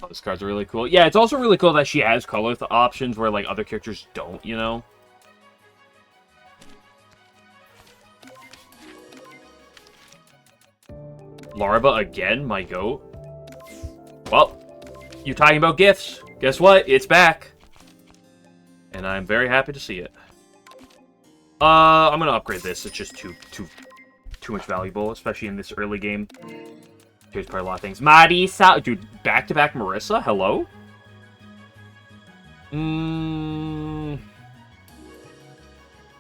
Oh, this card's really cool. Yeah, it's also really cool that she has color options where, like, other characters don't, you know? Larva again, my goat. Well, you're talking about gifts. Guess what? It's back. And I'm very happy to see it. I'm gonna upgrade this. It's just too much valuable, especially in this early game. Here's probably a lot of things. Marisa, dude, back-to-back Marissa. Hello. Do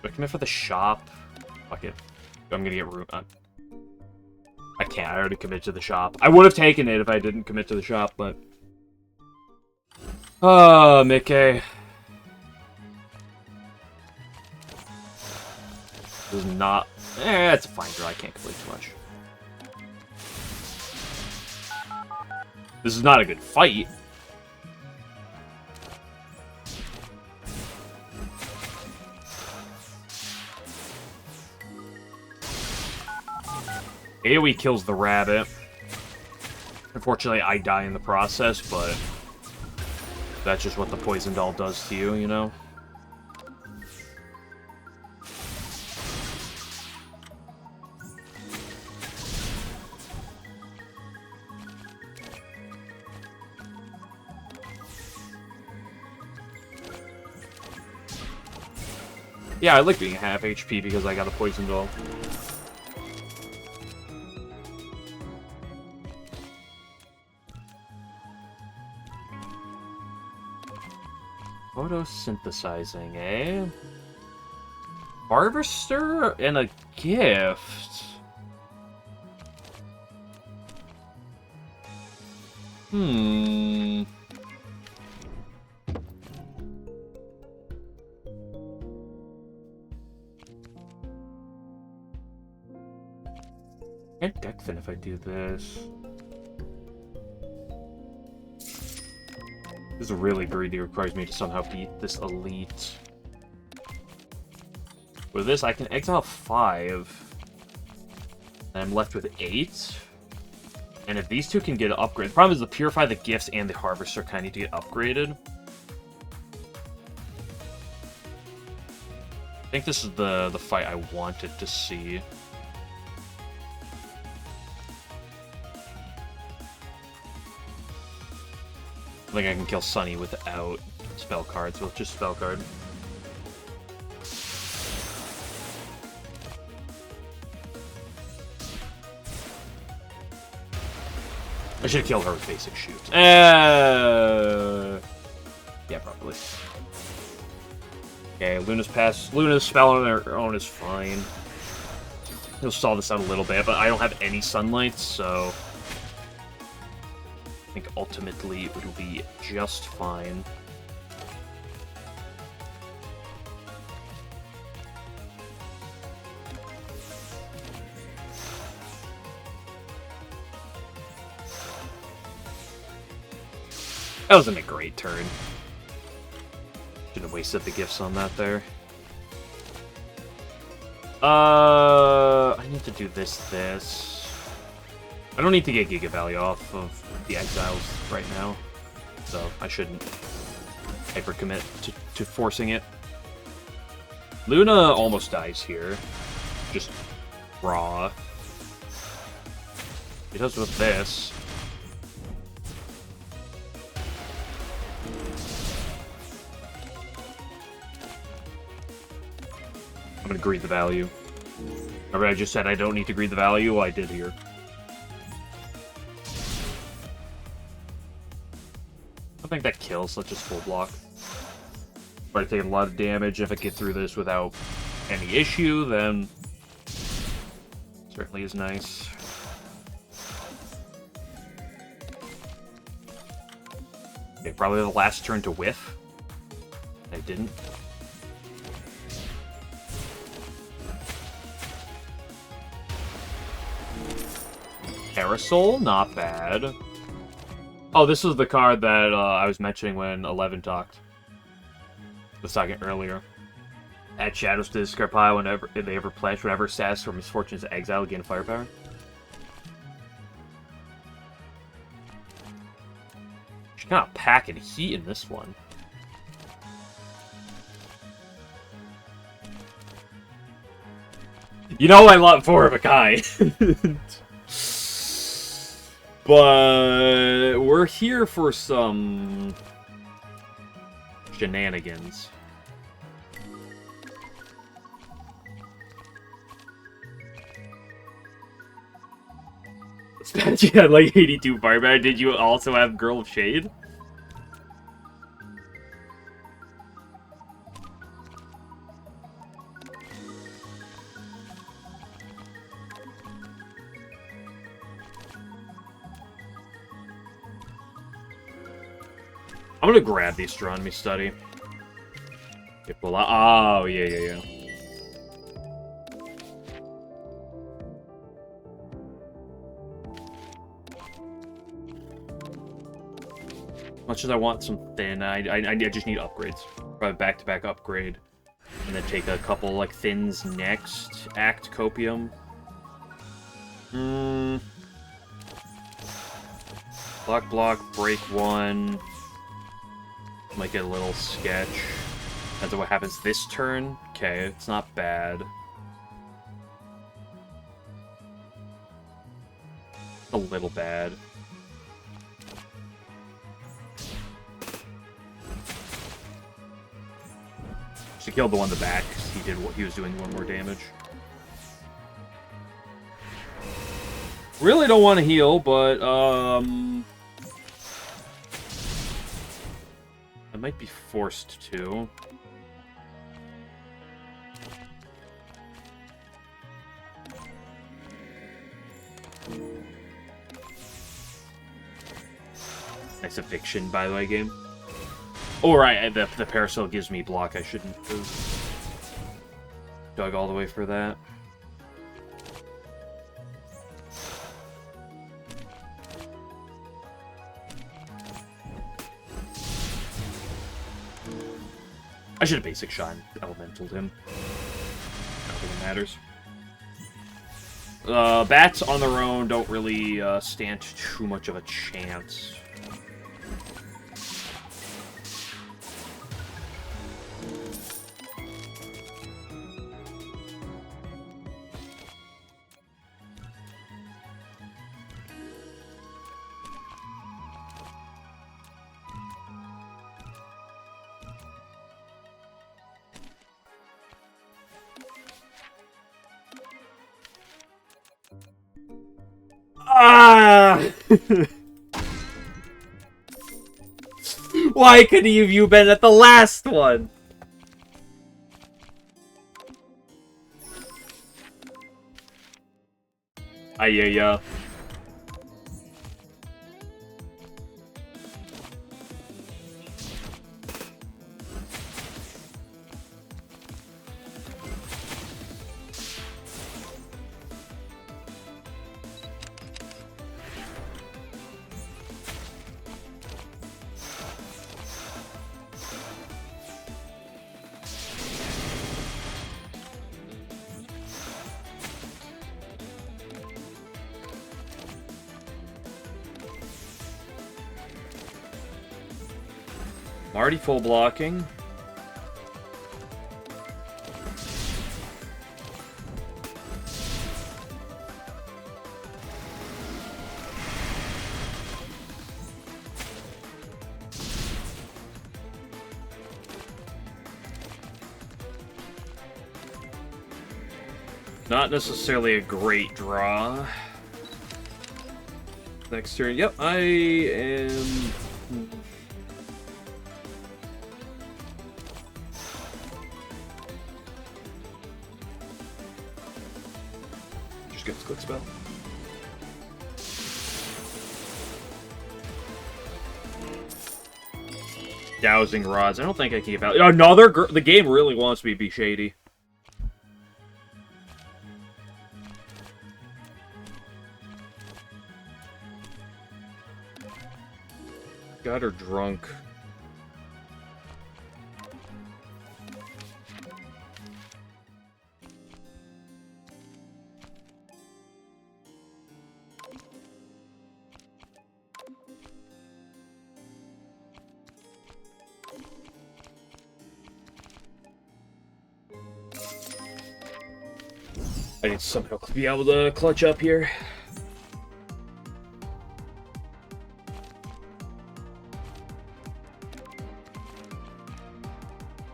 I commit for the shop? Fuck it. I'm gonna get room. I can't. I already committed to the shop. I would have taken it if I didn't commit to the shop, but. Oh, Mickey. This is not. It's a fine draw. I can't complain too much. This is not a good fight. AoE kills the rabbit. Unfortunately, I die in the process, but that's just what the poison doll does to you, you know? Yeah, I like being half HP because I got a poison doll. Photosynthesizing, eh? Harvester and a gift. Can't Deckfin if I do this. This is really greedy. It requires me to somehow beat this elite. With this, I can exile 5. And I'm left with 8. And if these two can get upgraded... The problem is the Purify, the Gifts, and the Harvester kind of need to get upgraded. I think this is the fight I wanted to see. I think I can kill Sunny without spell cards, with just spell card. I should have killed her with basic shoot. Yeah, probably. Okay, Luna's spell on her own is fine. He'll stall this out a little bit, but I don't have any sunlight, so I think ultimately it will be just fine. That wasn't a great turn. Should have wasted the gifts on that there. I need to do this. I don't need to get Giga Value off of the exiles right now, so I shouldn't hyper commit to forcing it. Luna almost dies here. Just raw. He does with this. I'm gonna greed the value. Remember I just said I don't need to greed the value? Well, I did here. I think that kills. Let's just full block. But I take a lot of damage. If I get through this without any issue, then certainly is nice. Okay, probably the last turn to whiff. I didn't. Parasol, not bad. Oh, this is the card that I was mentioning when 11 talked. was talking earlier. Add shadows to the discard pile whenever they ever replenish. Whenever status or misfortunes exile, gain firepower. She's kind of packing heat in this one. You know I love four of a kind. But we're here for some shenanigans. You had like 82 firepower. Did you also have Girl of Shade? I'm gonna grab the astronomy study. Oh, yeah. Much as I want something, I just need upgrades. Probably back-to-back upgrade. And then take a couple, like, thins next. Act Copium. Block, break one. Might get a little sketch. Depends on what happens this turn. Okay, it's not bad. A little bad. She killed the one in the back. He was doing one more damage. Really don't want to heal, but I might be forced to. Nice eviction, by the way, game. Oh, right, the Parasol gives me block. I shouldn't have dug all the way for that. I should have basic shine elementaled him. I don't think it matters. Bats on their own don't really stand too much of a chance. Ah! Why couldn't you been at the last one? Yeah. I'm already full blocking. Not necessarily a great draw. Next turn. Yep, I am... Just get this quick spell. Dowsing rods. I don't think I can give out. Another the game really wants me to be shady. Got her drunk. I need somehow to be able to clutch up here.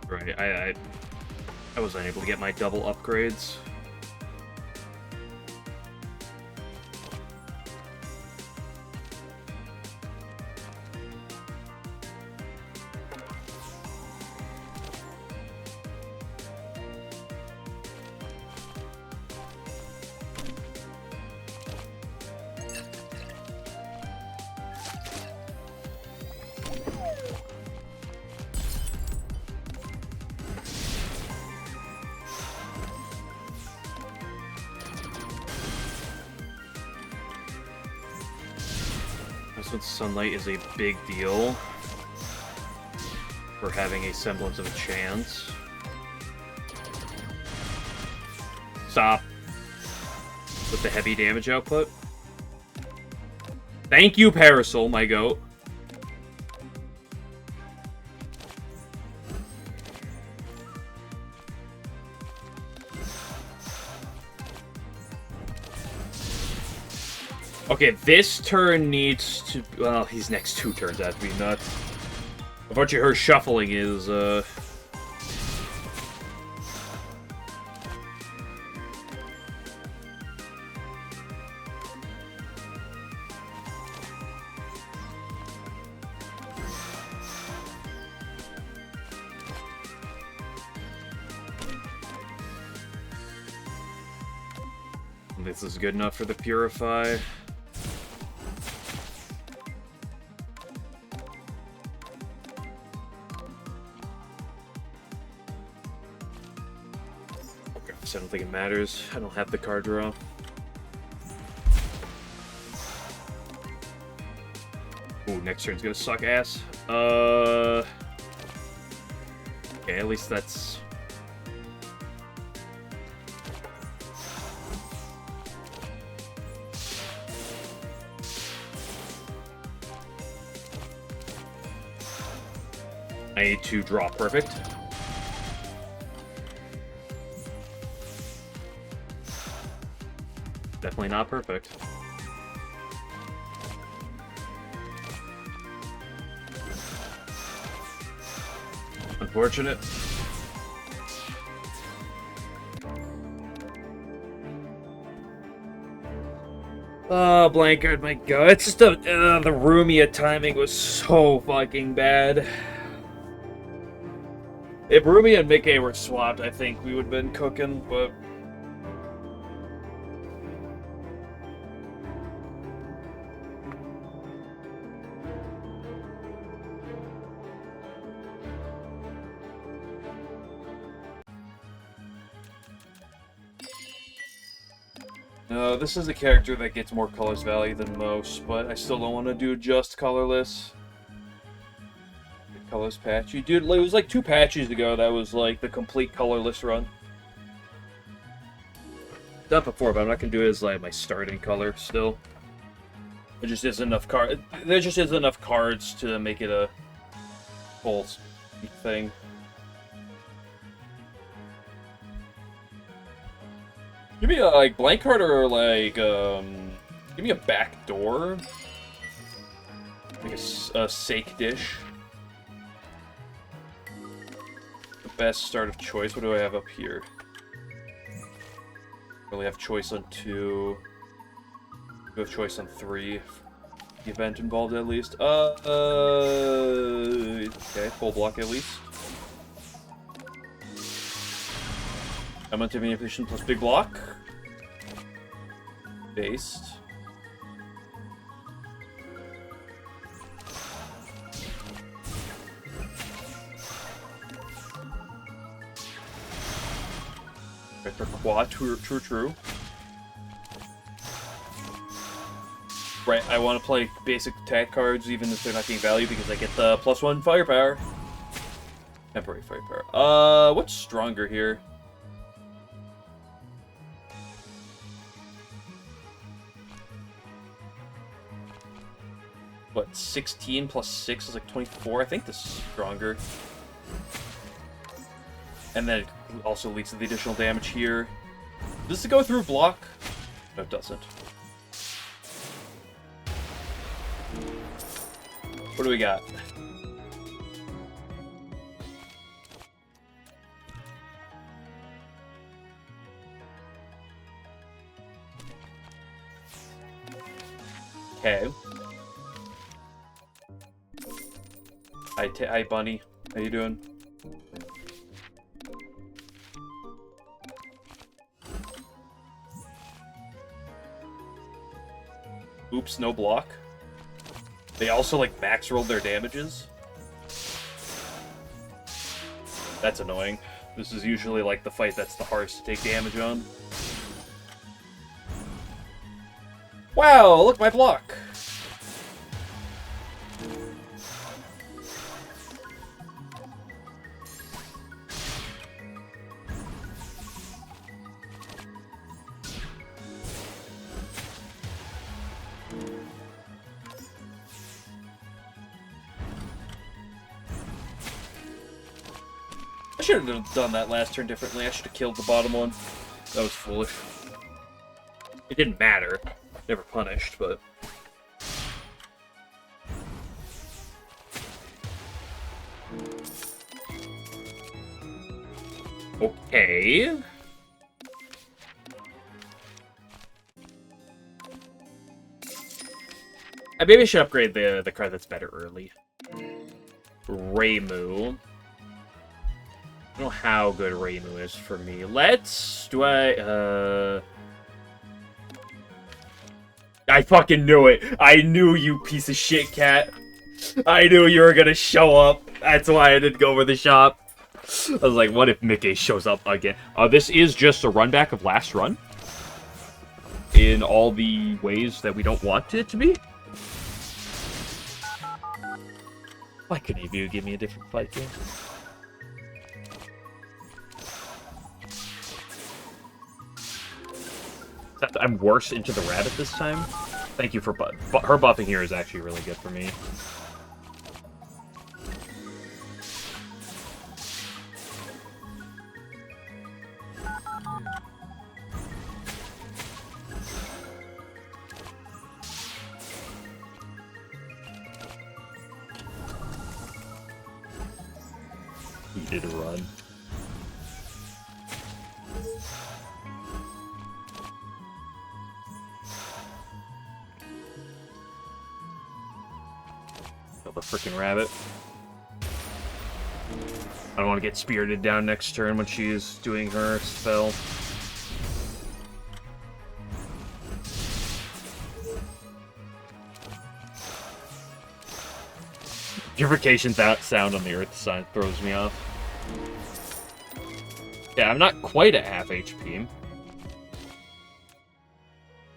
Right, I was unable to get my double upgrades. With sunlight is a big deal for having a semblance of a chance. Stop with the heavy damage output. Thank you, Parasol, my goat. Okay, this turn needs to... Well, these next 2 turns have to be nuts. What you heard shuffling is, This is good enough for the Purify. I don't think it matters. I don't have the card draw. Ooh, next turn's gonna suck ass. Okay, at least that's... I need to draw perfect. Definitely not perfect. Unfortunate. Oh, Blankard, my god. It's just the Rumia timing was so fucking bad. If Rumia and Mickey were swapped, I think we would have been cooking, but... this is a character that gets more colors value than most, but I still don't want to do just colorless. The colors patchy. Dude, it was like 2 patches ago that was like the complete colorless run. Done before, but I'm not going to do it as like my starting color still. There just isn't enough there just isn't enough cards to make it a full thing. Give me a, like, blank card or, like, give me a back door. Like a sake dish. The best start of choice. What do I have up here? Really have choice on 2. You have choice on 3. The event involved at least. Okay, full block at least. I'm on manipulation plus big block. Based. Right for quad, true. Right, I want to play basic attack cards even if they're not getting value because I get the +1 firepower. Temporary firepower. What's stronger here? What, 16 plus 6 is like 24? I think this is stronger. And then it also leads to the additional damage here. Does it go through block? No, it doesn't. What do we got? Okay. Hi, Bunny. How you doing? Oops, no block. They also, like, max rolled their damages. That's annoying. This is usually, like, the fight that's the hardest to take damage on. Wow, look, my block! I should have done that last turn differently. I should have killed the bottom one. That was foolish. It didn't matter. Never punished, but... Okay... Maybe I should upgrade the card that's better early. Reimu. I don't know how good Reimu is for me. I fucking knew it. I knew, you piece of shit, cat. I knew you were gonna show up. That's why I didn't go over the shop. I was like, what if Mickey shows up again? This is just a run back of last run. In all the ways that we don't want it to be. Why couldn't you give me a different fight game? I'm worse into the rabbit this time. Thank you for her buffing here is actually really good for me. He did a run. The freaking rabbit. I don't want to get spirited down next turn when she's doing her spell. Purification sound on the earth sign throws me off. Yeah, I'm not quite at half HP.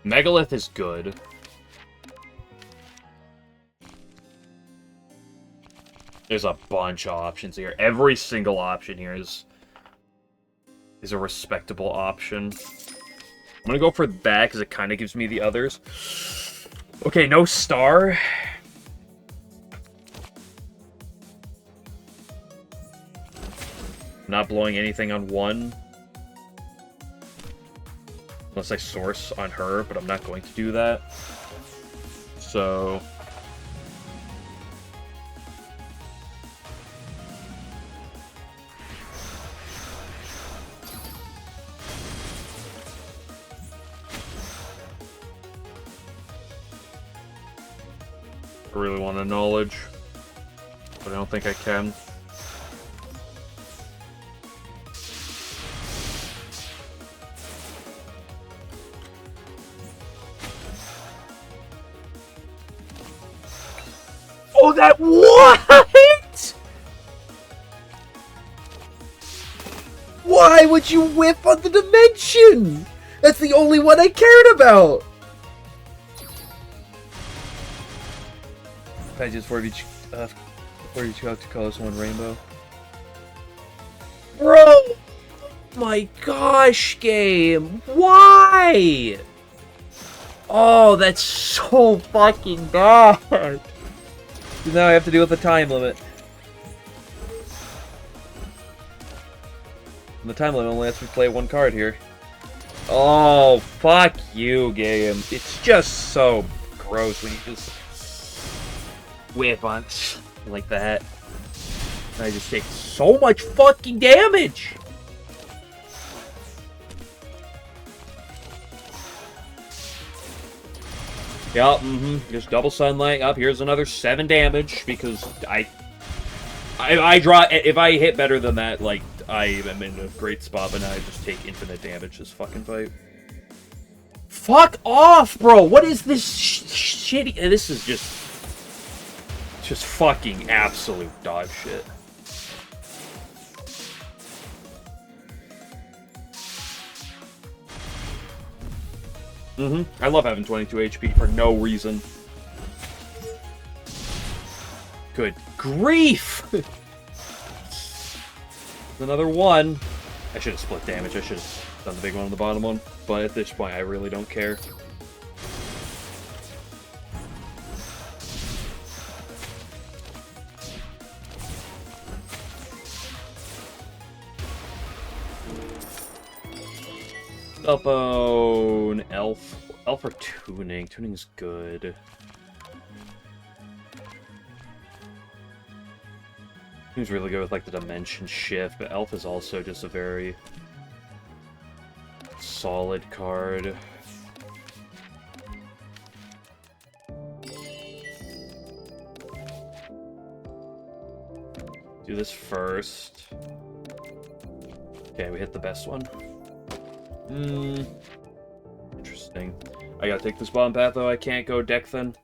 Megalith is good. There's a bunch of options here. Every single option here is a respectable option. I'm gonna go for that because it kind of gives me the others. Okay, no star. Not blowing anything on one. Unless I source on her, but I'm not going to do that. So... I really want a knowledge, but I don't think I can. Oh, that what? Why would you whiff on the dimension? That's the only one I cared about. I just for each out to colors one rainbow. Bro! My gosh, game! Why? Oh, that's so fucking bad. Now I have to deal with the time limit. And the time limit only lets me play one card here. Oh, fuck you, game. It's just so gross when you just whip on like that. And I just take so much fucking damage. Yup, just double sunlight. Up here's another 7 damage because I draw. If I hit better than that, like I am in a great spot. But now I just take infinite damage this fucking fight. Fuck off, bro! What is this shitty? This is just fucking absolute dog shit. I love having 22 HP for no reason. Good grief! Another one. I should have split damage. I should have done the big one on the bottom one. But at this point, I really don't care. Cellphone, Elf. Elf or Tuning. Tuning's good. Tuning's really good with like the dimension shift, but Elf is also just a very solid card. Do this first. Okay, we hit the best one. Interesting. I gotta take this bottom path though, I can't go deck then.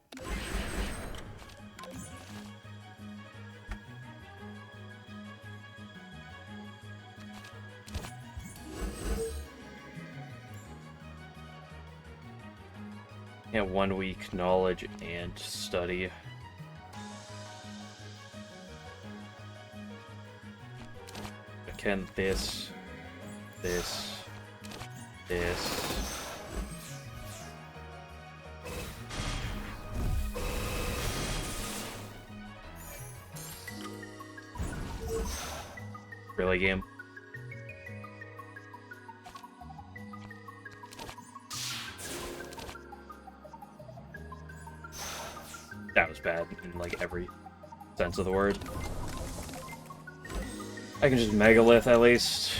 Yeah, 1 week knowledge and study. Can this. Really, game? That was bad in like every sense of the word. I can just Megalith at least.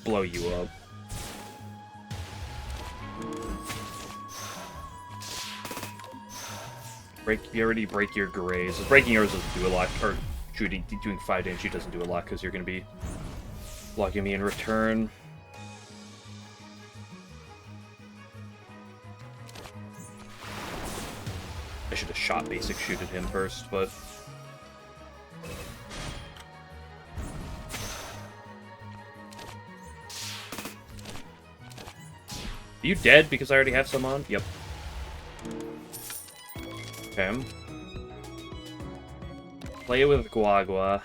Blow you up. You already break your grays. Breaking yours doesn't do a lot, or shooting, doing 5 damage doesn't do a lot because you're going to be blocking me in return. I should have shot basic shoot at him first, but... Are you dead because I already have some on? Yep. Okay. Play with Guagua.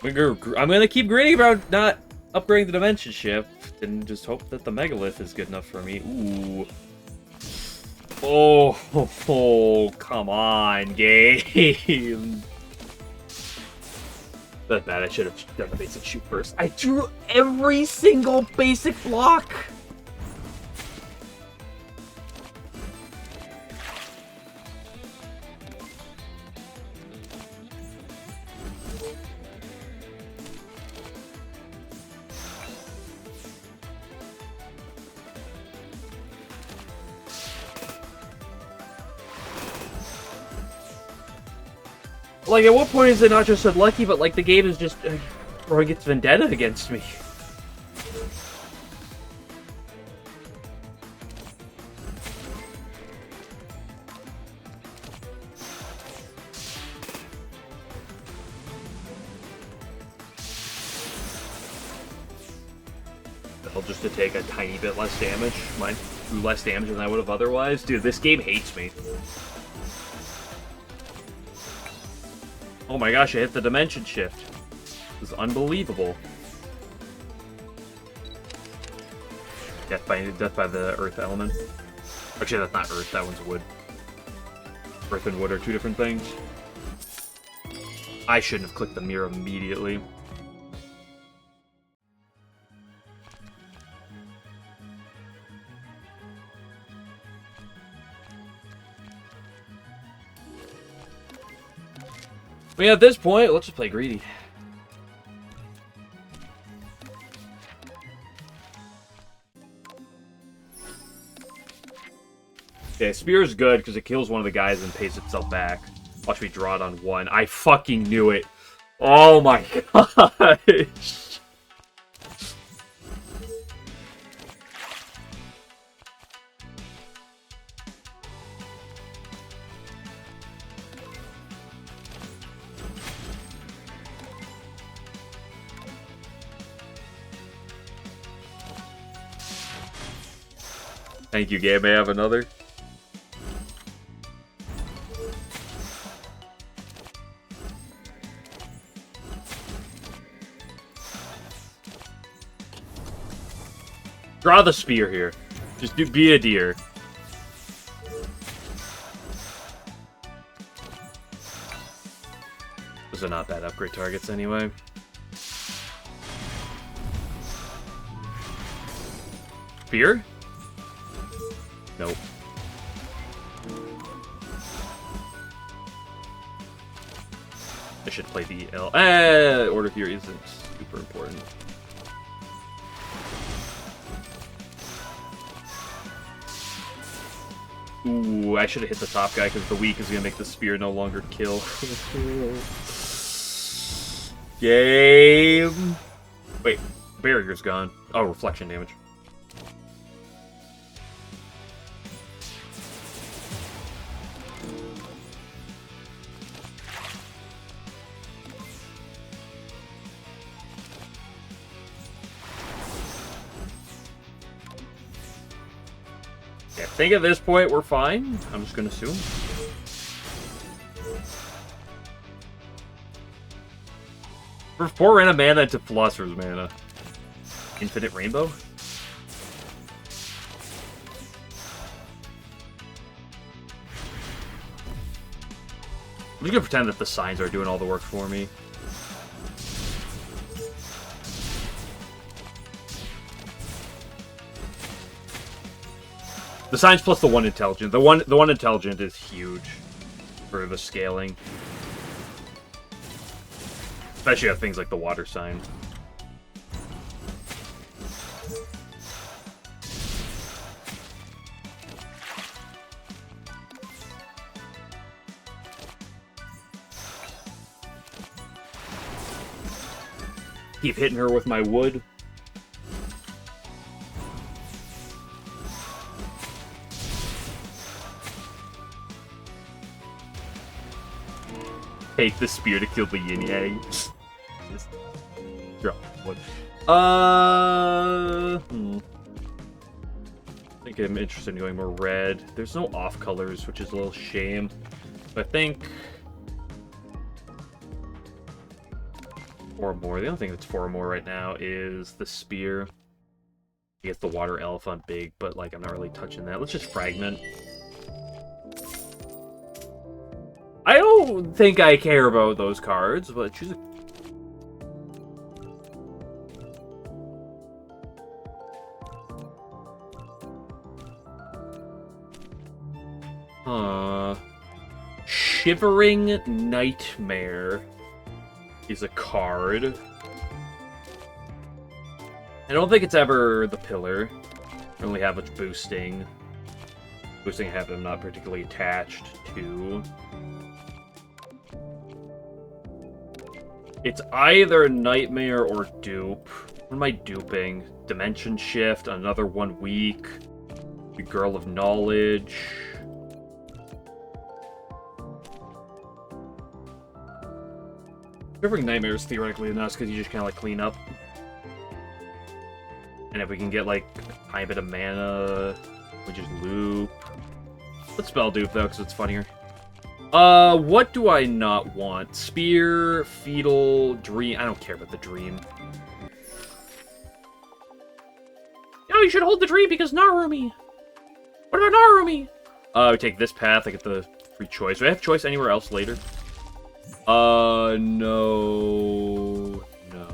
I'm gonna keep grinning about not upgrading the dimension shift and just hope that the Megalith is good enough for me. Ooh. Oh, come on, game. That's bad. I should have done the basic shoot first. I drew every single basic block. Like, at what point is it not just unlucky, but like the game is just throwing its vendetta against me? Just to take a tiny bit less damage. less damage than I would have otherwise. Dude, this game hates me. Oh my gosh, I hit the dimension shift. This is unbelievable. Death by the earth element. Actually, that's not earth, that one's wood. Earth and wood are two different things. I shouldn't have clicked the mirror immediately. But yeah, at this point, let's just play greedy. Okay, Spear's good because it kills one of the guys and pays itself back. Watch me draw it on one. I fucking knew it. Oh my gosh. Thank you, Gabe. May I have another? Draw the spear here. Just be a deer. Those are not bad upgrade targets anyway. Spear? Nope. I should play the L. Order here isn't super important. Ooh, I should have hit the top guy because the weak is going to make the spear no longer kill. Game! Wait, barrier's gone. Oh, reflection damage. I think at this point we're fine. I'm just gonna assume. For 4 random mana to Philosopher's Mana. Infinite Rainbow? I'm just gonna pretend that the signs are doing all the work for me. The signs plus the one intelligent. The one intelligent is huge for the scaling. Especially on things like the water sign. Keep hitting her with my wood. Take the spear to kill the yin yang. Just drop one. I think I'm interested in going more red. There's no off colors, which is a little shame. But I think 4 or more. The only thing that's 4 or more right now is the spear. I guess the water elephant big, but like I'm not really touching that. Let's just fragment. I don't think I care about those cards, but choose a... Shivering Nightmare is a card. I don't think it's ever the pillar. I don't really have much boosting. Boosting I have I'm not particularly attached to. It's either Nightmare or Dupe. What am I duping? Dimension Shift, another 1 week. The Girl of Knowledge. Shivering Nightmare is theoretically enough because you just kind of like clean up. And if we can get like a tiny bit of mana, We just loop. Let's spell dupe though, because it's funnier. What do I not want? Spear, fetal, dream. I don't care about the dream. No, you should hold the dream because Narumi. What about Narumi? We take this path. I get the free choice. Do I have choice anywhere else later? No. No.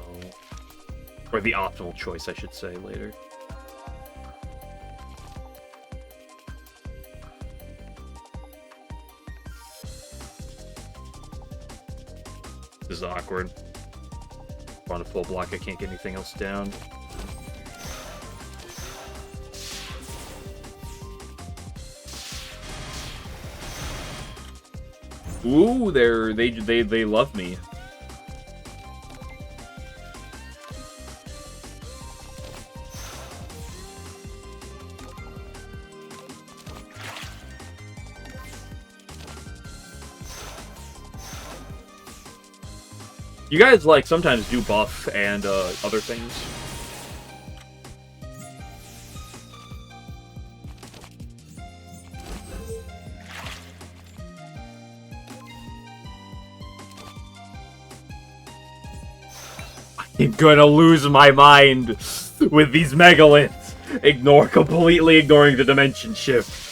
Or the optimal choice, I should say, later. This is awkward. On a full block, I can't get anything else down. Ooh, they love me. You guys, like, sometimes do buff and, other things. I'm gonna lose my mind with these megaliths. Completely ignoring the dimension shift.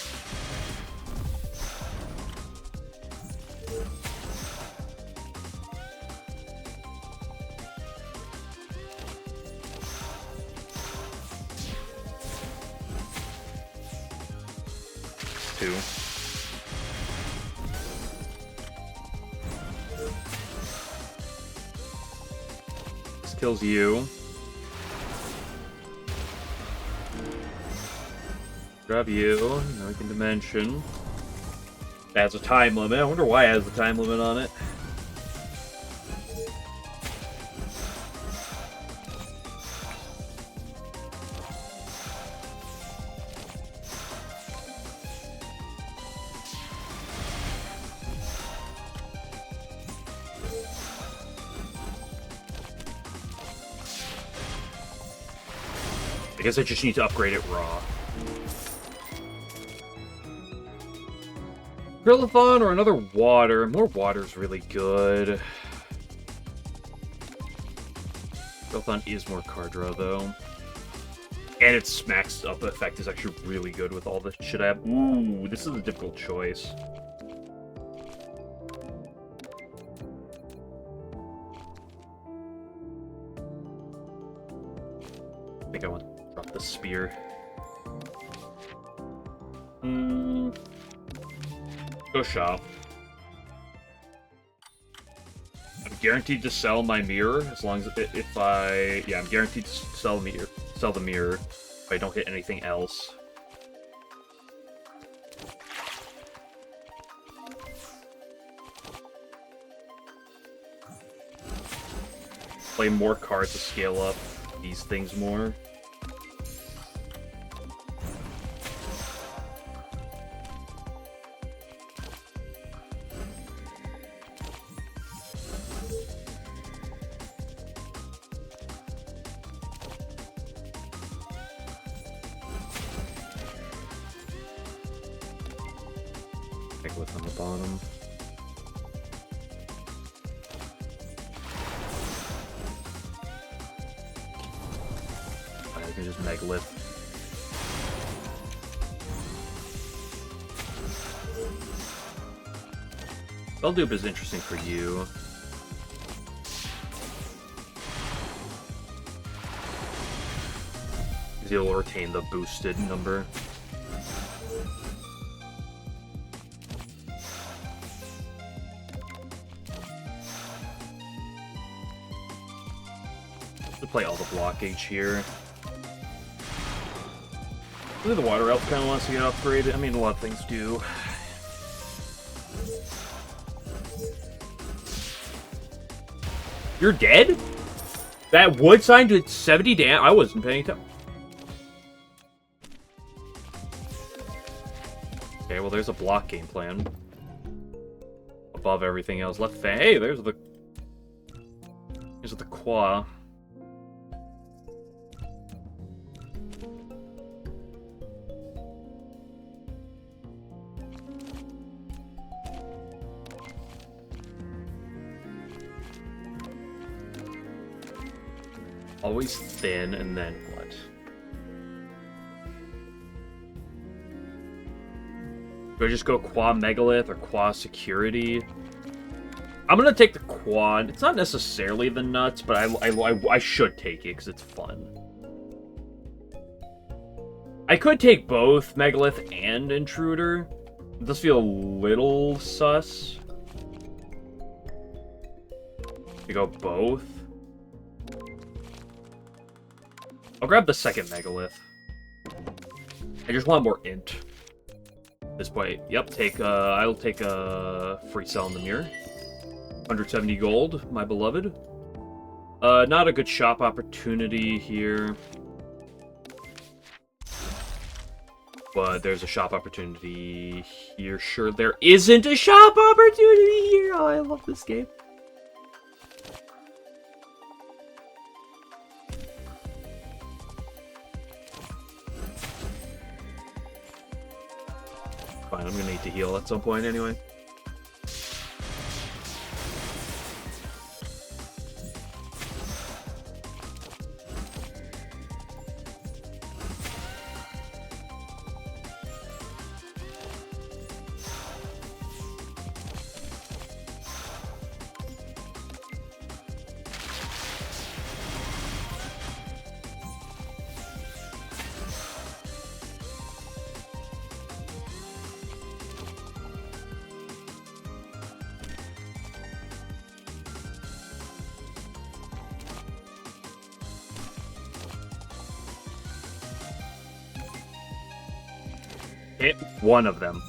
Two. This kills you. Grab you. Now we can dimension. It has a time limit. I wonder why it has a time limit on it. I guess I just need to upgrade it raw. Grillathon or another water. More water's really good. Grillathon is more card draw, though. And its maxed up effect is actually really good with all the shit I have. Ooh, this is a difficult choice. I think I want to drop the spear. Go shop. I'm guaranteed to sell my mirror as long as I'm guaranteed to sell the mirror if I don't hit anything else. Play more cards to scale up these things more. Megalith on the bottom. I can just Megalith. Spelldupe is interesting for you. Because you'll retain the boosted number. Play all the blockage here. Really, the Water Elf kind of wants to get upgraded. I mean, a lot of things do. You're dead? That wood sign did 70 damage. I wasn't paying attention. Okay, well, there's a block game plan. Above everything else. Left fan. Hey, there's the Qua. Always thin, and then what? Do I just go Qua Megalith or Qua Security? I'm gonna take the Quad. It's not necessarily the nuts, but I should take it because it's fun. I could take both Megalith and Intruder. It does feel a little sus. To go both. I'll grab the second Megalith. I just want more int. At this point, yep. I'll take a free sell in the mirror. 170 gold, my beloved. Not a good shop opportunity here. But there's a shop opportunity here. Sure, there isn't a shop opportunity here. Oh, I love this game. Fine, I'm gonna need to heal at some point anyway. Hit one of them.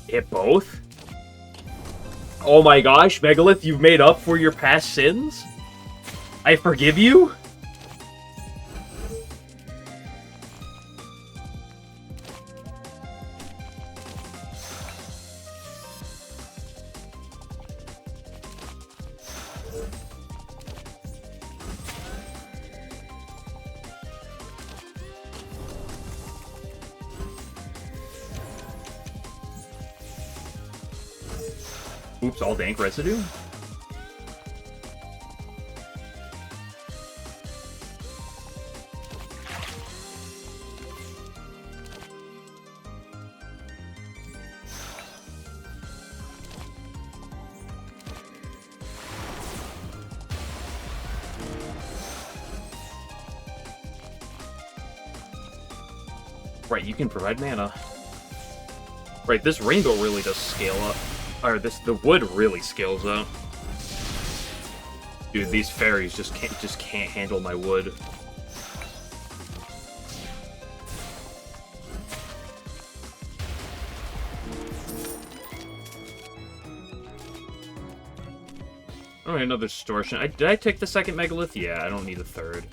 Hit both? Oh my gosh, Megalith, you've made up for your past sins? I forgive you? Oops, all dank residue? Right, you can provide mana. Right, this rainbow really does scale up. Or the wood really scales up. Dude, these fairies just can't handle my wood. Alright, another distortion. Did I take the second Megalith? Yeah, I don't need a third.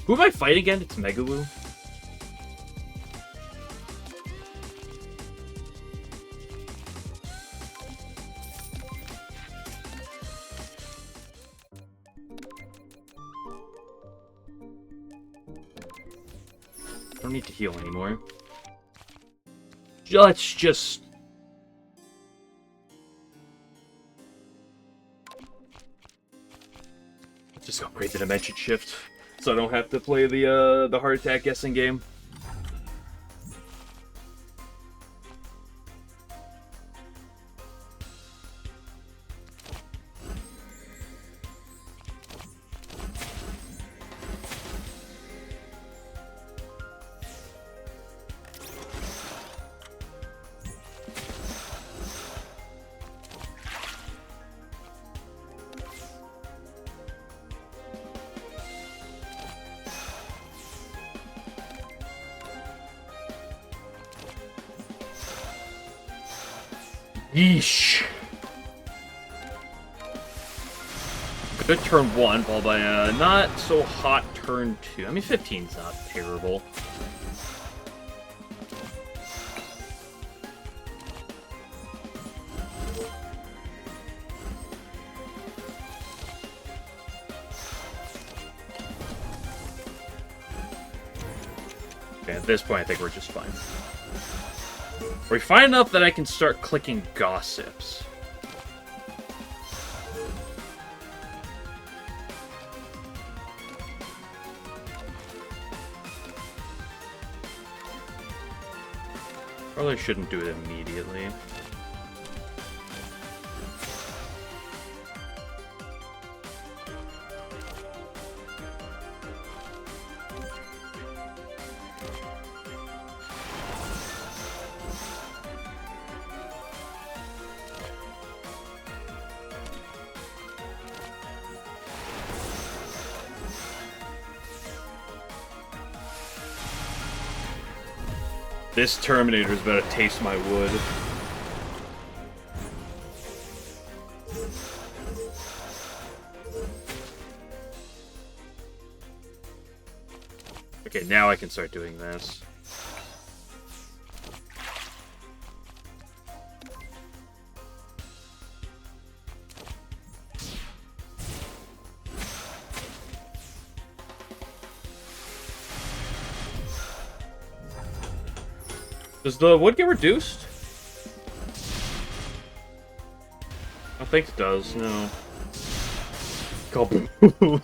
Who am I fighting again? It's Megaloo. I don't need to heal anymore. Let's just... upgrade the Dimension Shift, so I don't have to play the heart attack guessing game. Yeesh. Good turn 1, followed by a not so hot turn 2. I mean, 15's not terrible. Okay, at this point, I think we're just fine. We're fine enough that I can start clicking gossips. Probably shouldn't do it immediately. This Terminator's about to taste my wood. Okay, now I can start doing this. Does the wood get reduced? I don't think it does, no. Kaboom.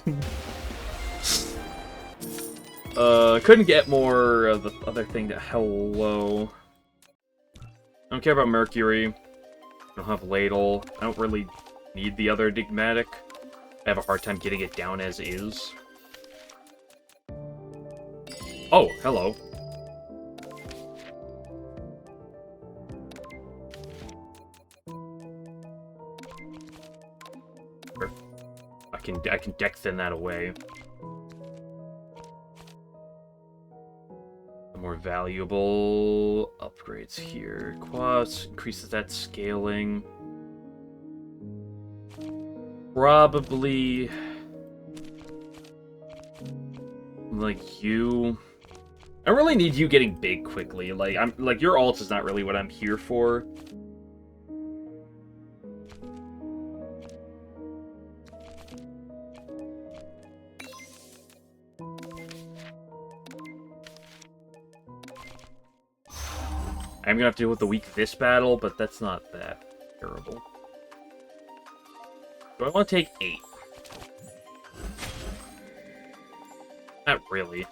Couldn't get more of the other thing that hello. I don't care about Mercury. I don't have Ladle. I don't really need the other Enigmatic. I have a hard time getting it down as is. Oh, hello. I can deck thin that away. The more valuable upgrades here. Quas increases that scaling. Probably like you. I don't really need you getting big quickly. Like your ult is not really what I'm here for. I'm gonna have to deal with the weak this battle, but that's not that terrible. Do I want to take 8? Not really.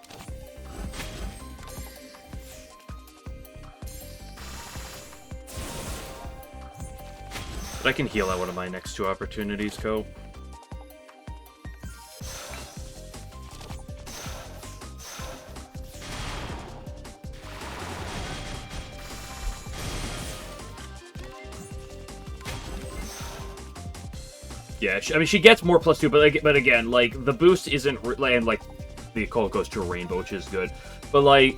But I can heal at one of my next 2 opportunities, Cope. Yeah, I mean, she gets more +2, but again, like, the boost isn't, and, like, the call goes to a rainbow, which is good. But, like,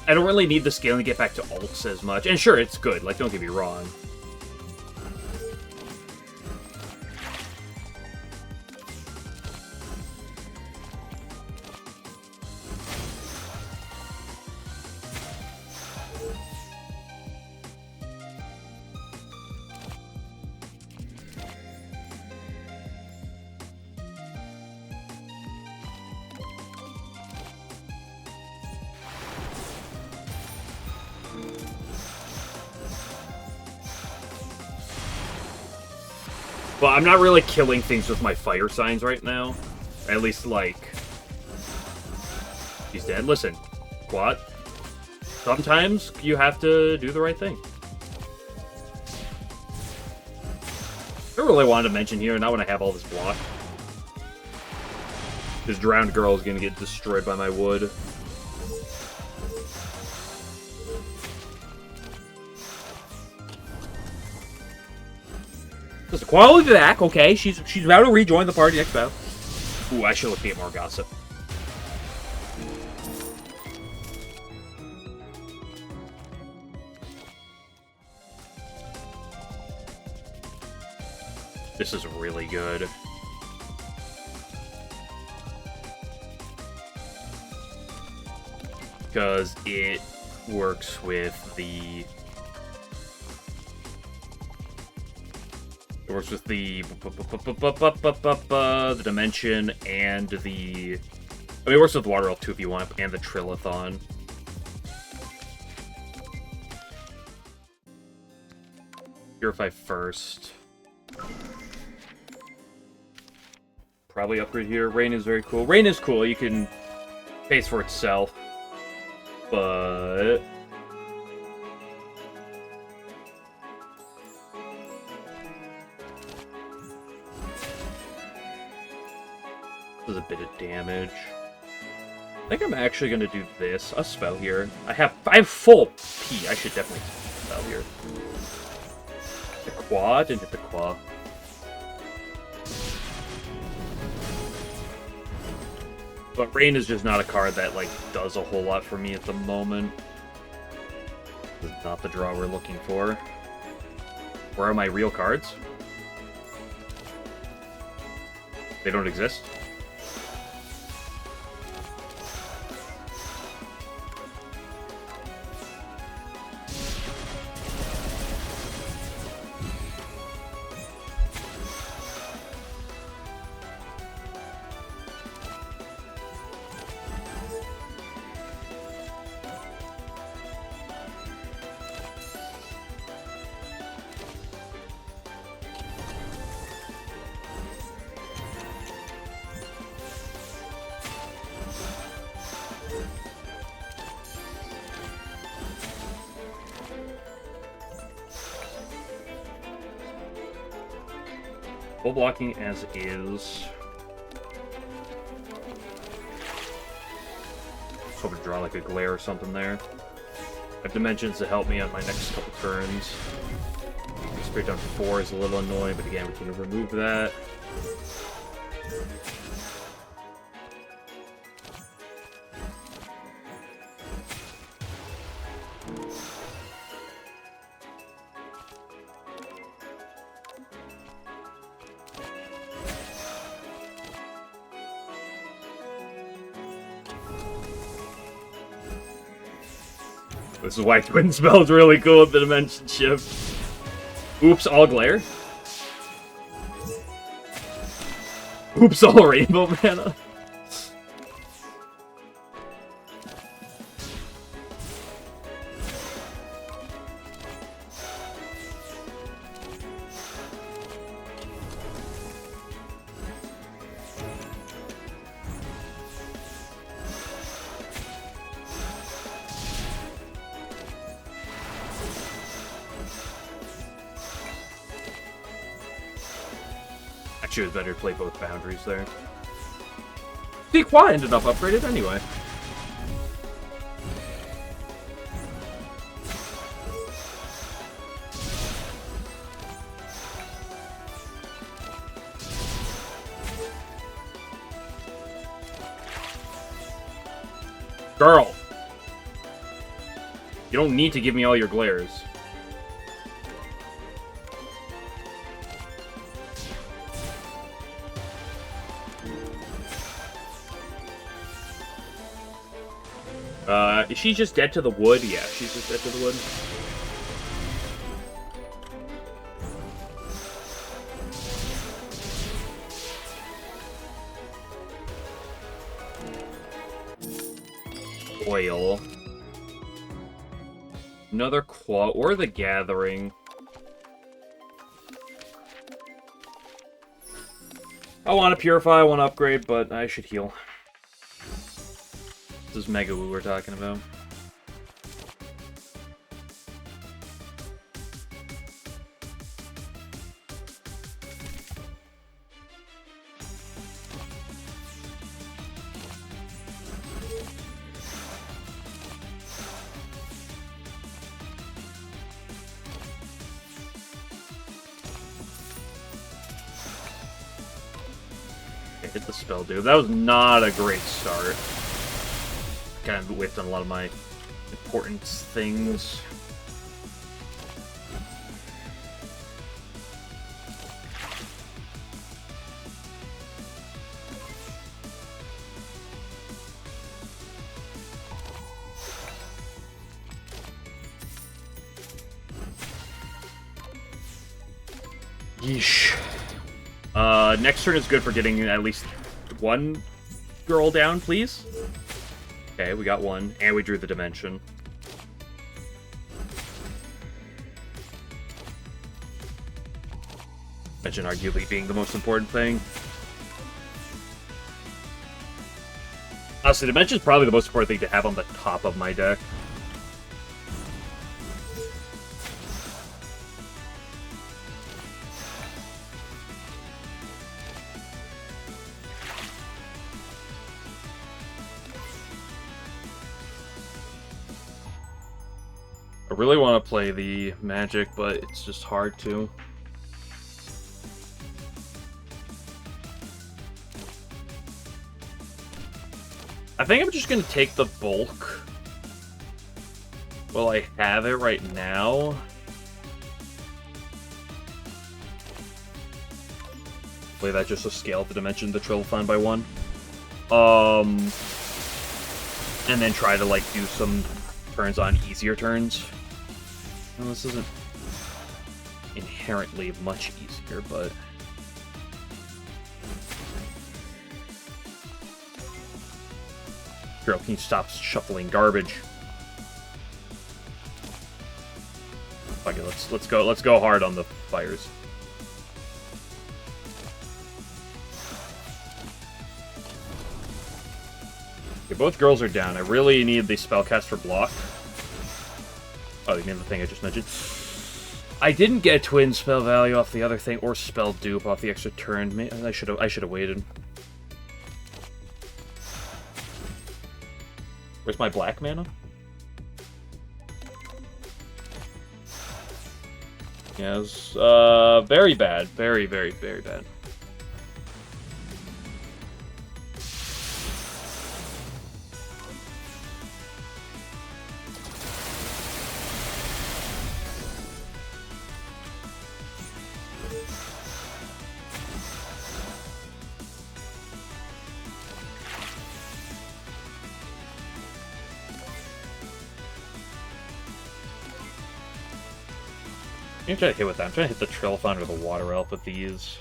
I don't really need the scaling to get back to ults as much. And sure, it's good, like, don't get me wrong. But I'm not really killing things with my fire signs right now. At least, like... He's dead. Listen, Quad. Sometimes you have to do the right thing. I really wanted to mention here, not when I have all this block. This drowned girl is going to get destroyed by my wood. There's a quality back, okay. She's about to rejoin the party next battle. Ooh, I should look at more gossip. This is really good. Because it works with the... It works with the dimension and the... I mean, it works with Water Elf too if you want, and the Trillathon. Purify first. Probably upgrade here. Rain is very cool. Rain is cool. You can pays for itself. But... Does a bit of damage. I think I'm actually gonna do this. A spell here. I have full P. I should definitely spell here. The quad and hit the quad. But Rain is just not a card that, like, does a whole lot for me at the moment. This is not the draw we're looking for. Where are my real cards? They don't exist? Full blocking as is. Hope to draw like a glare or something there. I have dimensions to help me on my next couple turns. Straight down to 4 is a little annoying, but again, we can remove that. This is why Twin Spell is really cool with the Dimension Shift. Oops, all glare. Oops, all rainbow mana. Actually, it was better to play both boundaries there. The Qua ended up upgraded anyway. Girl! You don't need to give me all your glares. Is she just dead to the wood? Yeah, she's just dead to the wood. Oil. Another Qua, or the Gathering. I want to purify, I want to upgrade, but I should heal. This is Mega Woo we're talking about. Hit the spell, dude. That was not a great start. Kind of whiffed on a lot of my important things. Yeesh. Next turn is good for getting at least one girl down, please. Okay, we got one, and we drew the dimension. Dimension arguably being the most important thing. Honestly, dimension is probably the most important thing to have on the top of my deck. I really want to play the magic, but it's just hard to. I think I'm just going to take the bulk. Well, I have it right now. Play that just to scale the dimension of the Trilithon by 1. And then try to, like, do some turns on easier turns. Well, this isn't inherently much easier, but... Girl, can you stop shuffling garbage? Okay, let's go hard on the fires. Okay, both girls are down. I really need the spellcaster block. Oh, you mean the thing I just mentioned? I didn't get twin spell value off the other thing, or spell dupe off the extra turn. I should have waited. Where's my black mana? Yes, very bad. Very, very, very bad. I'm trying to hit with that. I'm trying to hit the Trilithon or the Water Elf with these.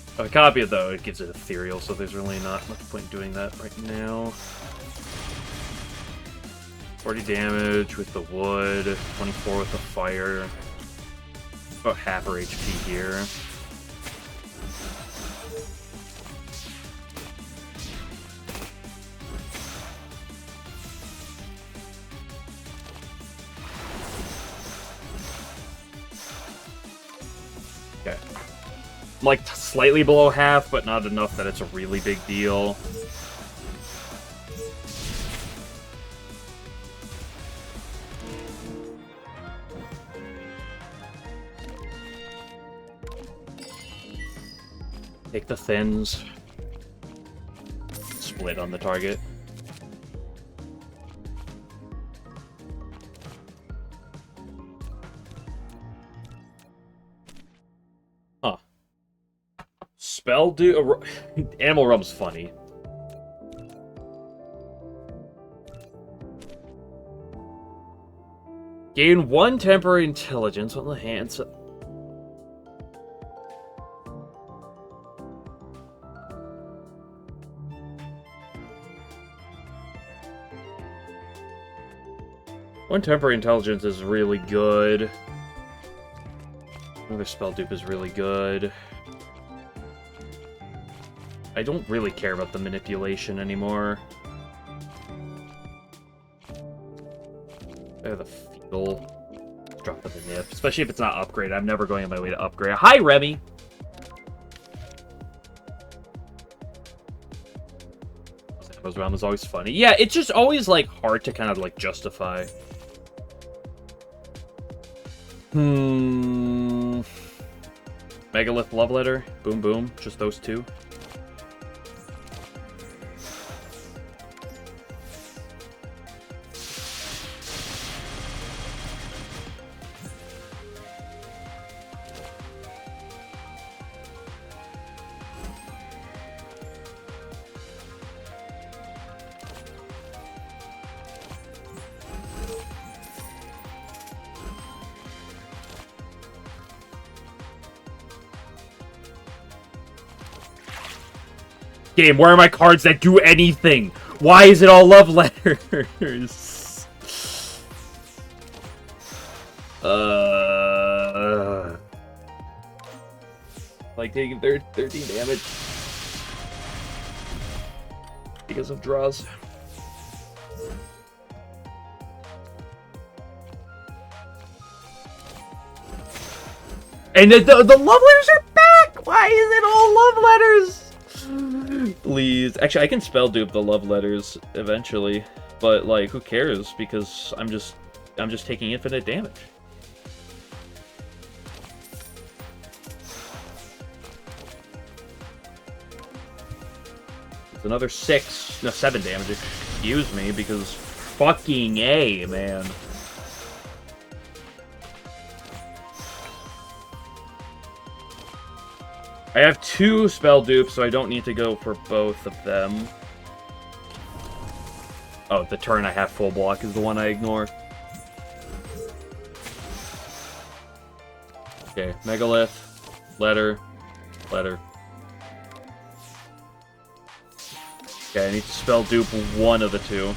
If I copy it, though, it gives it ethereal, so there's really not much point in doing that right now. 40 damage with the wood, 24 with the fire. About half her HP here. Okay. I'm like slightly below half, but not enough that it's a really big deal. Take the thins. Split on the target. Huh. Spell do Animal Realm's funny. Gain 1 temporary intelligence on the hands. One temporary intelligence is really good. Another spell dupe is really good. I don't really care about the manipulation anymore. The fetal. Drop of the nip. Especially if it's not upgraded. I'm never going on my way to upgrade. Hi, Remy! Rose Realm is always funny. Yeah, it's just always, like, hard to kind of, like, justify. Megalith Love Letter. Boom, boom. Just those two. Game, where are my cards that do anything? Why is it all love letters? Like taking 13 damage because of draws. And the love letters are back! Why is it all love letters? Please. Actually, I can spell dupe the love letters eventually. But, like, who cares? Because I'm just taking infinite damage. It's another 7 damage. Excuse me, because fucking A, man. I have 2 spell dupes, so I don't need to go for both of them. Oh, the turn I have full block is the one I ignore. Okay, Megalith, letter. Okay, I need to spell dupe one of the 2.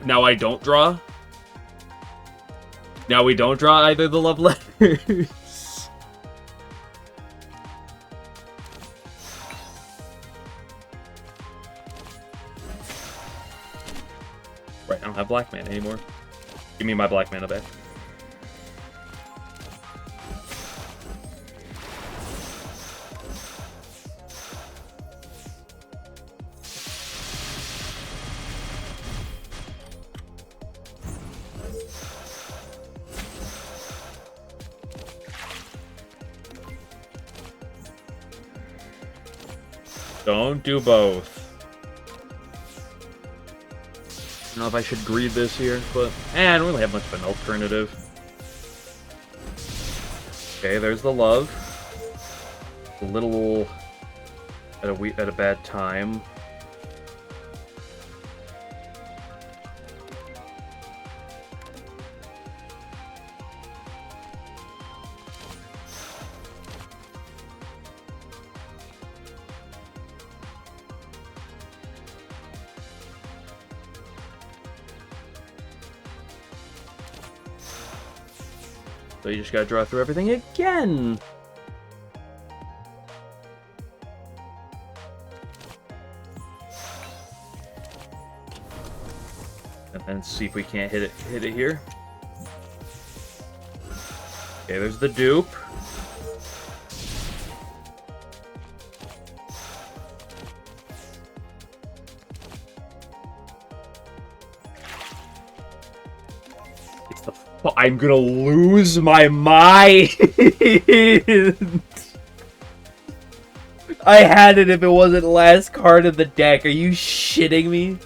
Now I don't draw? Now we don't draw either the love letters. Right, I don't have black mana anymore. Give me my black mana back. Don't do both. I don't know if I should greed this here, but I don't really have much of an alternative. Okay, there's the love. A little at a bad time. So you just gotta draw through everything again! And then see if we can't hit it here. Okay, there's the dupe. I'm gonna lose my mind! I had it if it wasn't last card of the deck. Are you shitting me?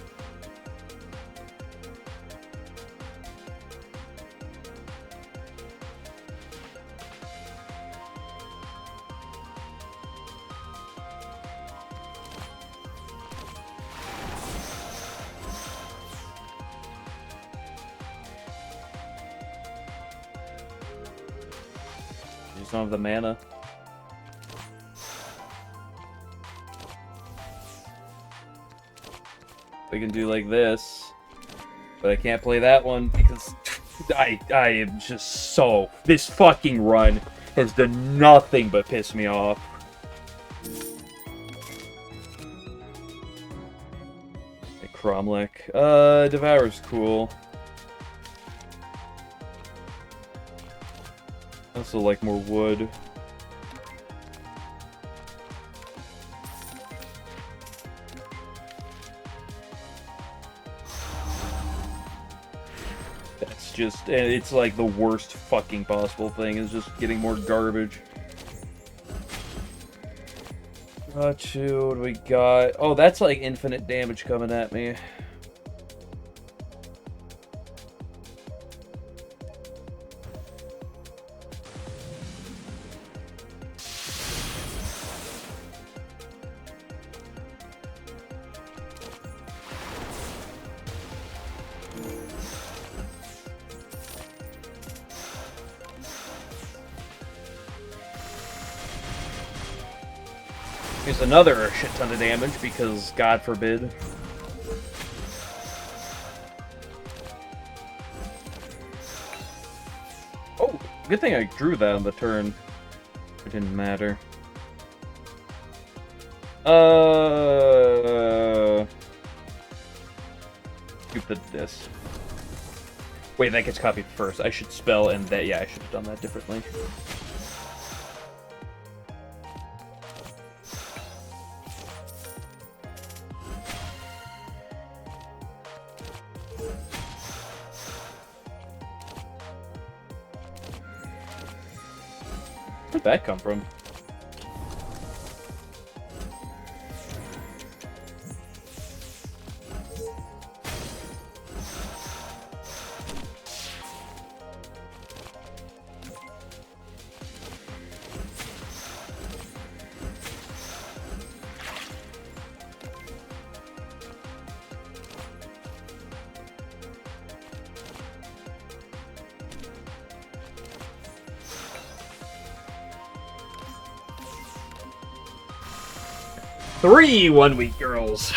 Just don't have the mana. We can do like this, but I can't play that one because I am just so... This fucking run has done nothing but piss me off. Cromlech. Devour's cool. I also like more wood. That's just... It's like the worst fucking possible thing, is just getting more garbage. What do we got? Oh, that's like infinite damage coming at me. Here's another shit ton of damage, because God forbid. Oh, good thing I drew that on the turn. It didn't matter. Stupid this. Wait, that gets copied first. I should spell and that. Yeah, I should have done that differently. Where'd that come from? Three 1 week girls.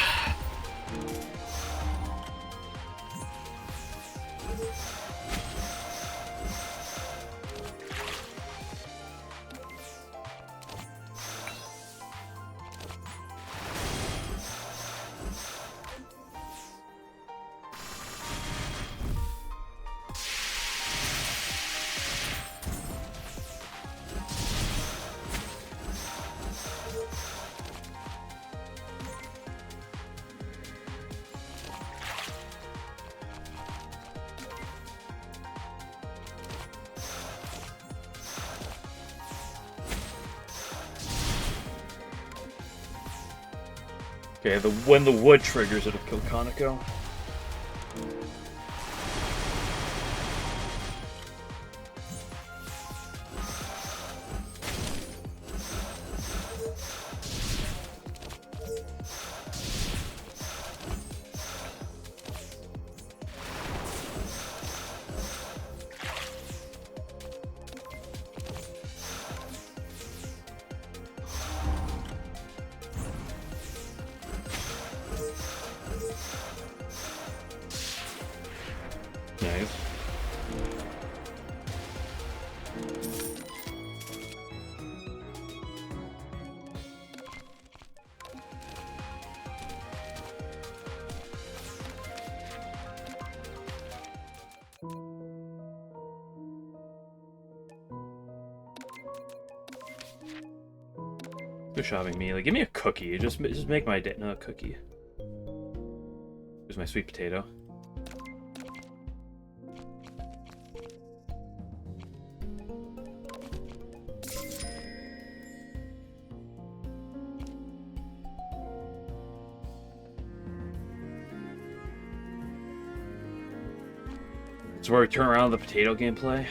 Okay, when the wood triggers, it'll kill Kaneko. Nice. Go shopping me. Like, give me a cookie. Just make my day. No, a cookie. Here's my sweet potato. It's where we turn around the potato gameplay.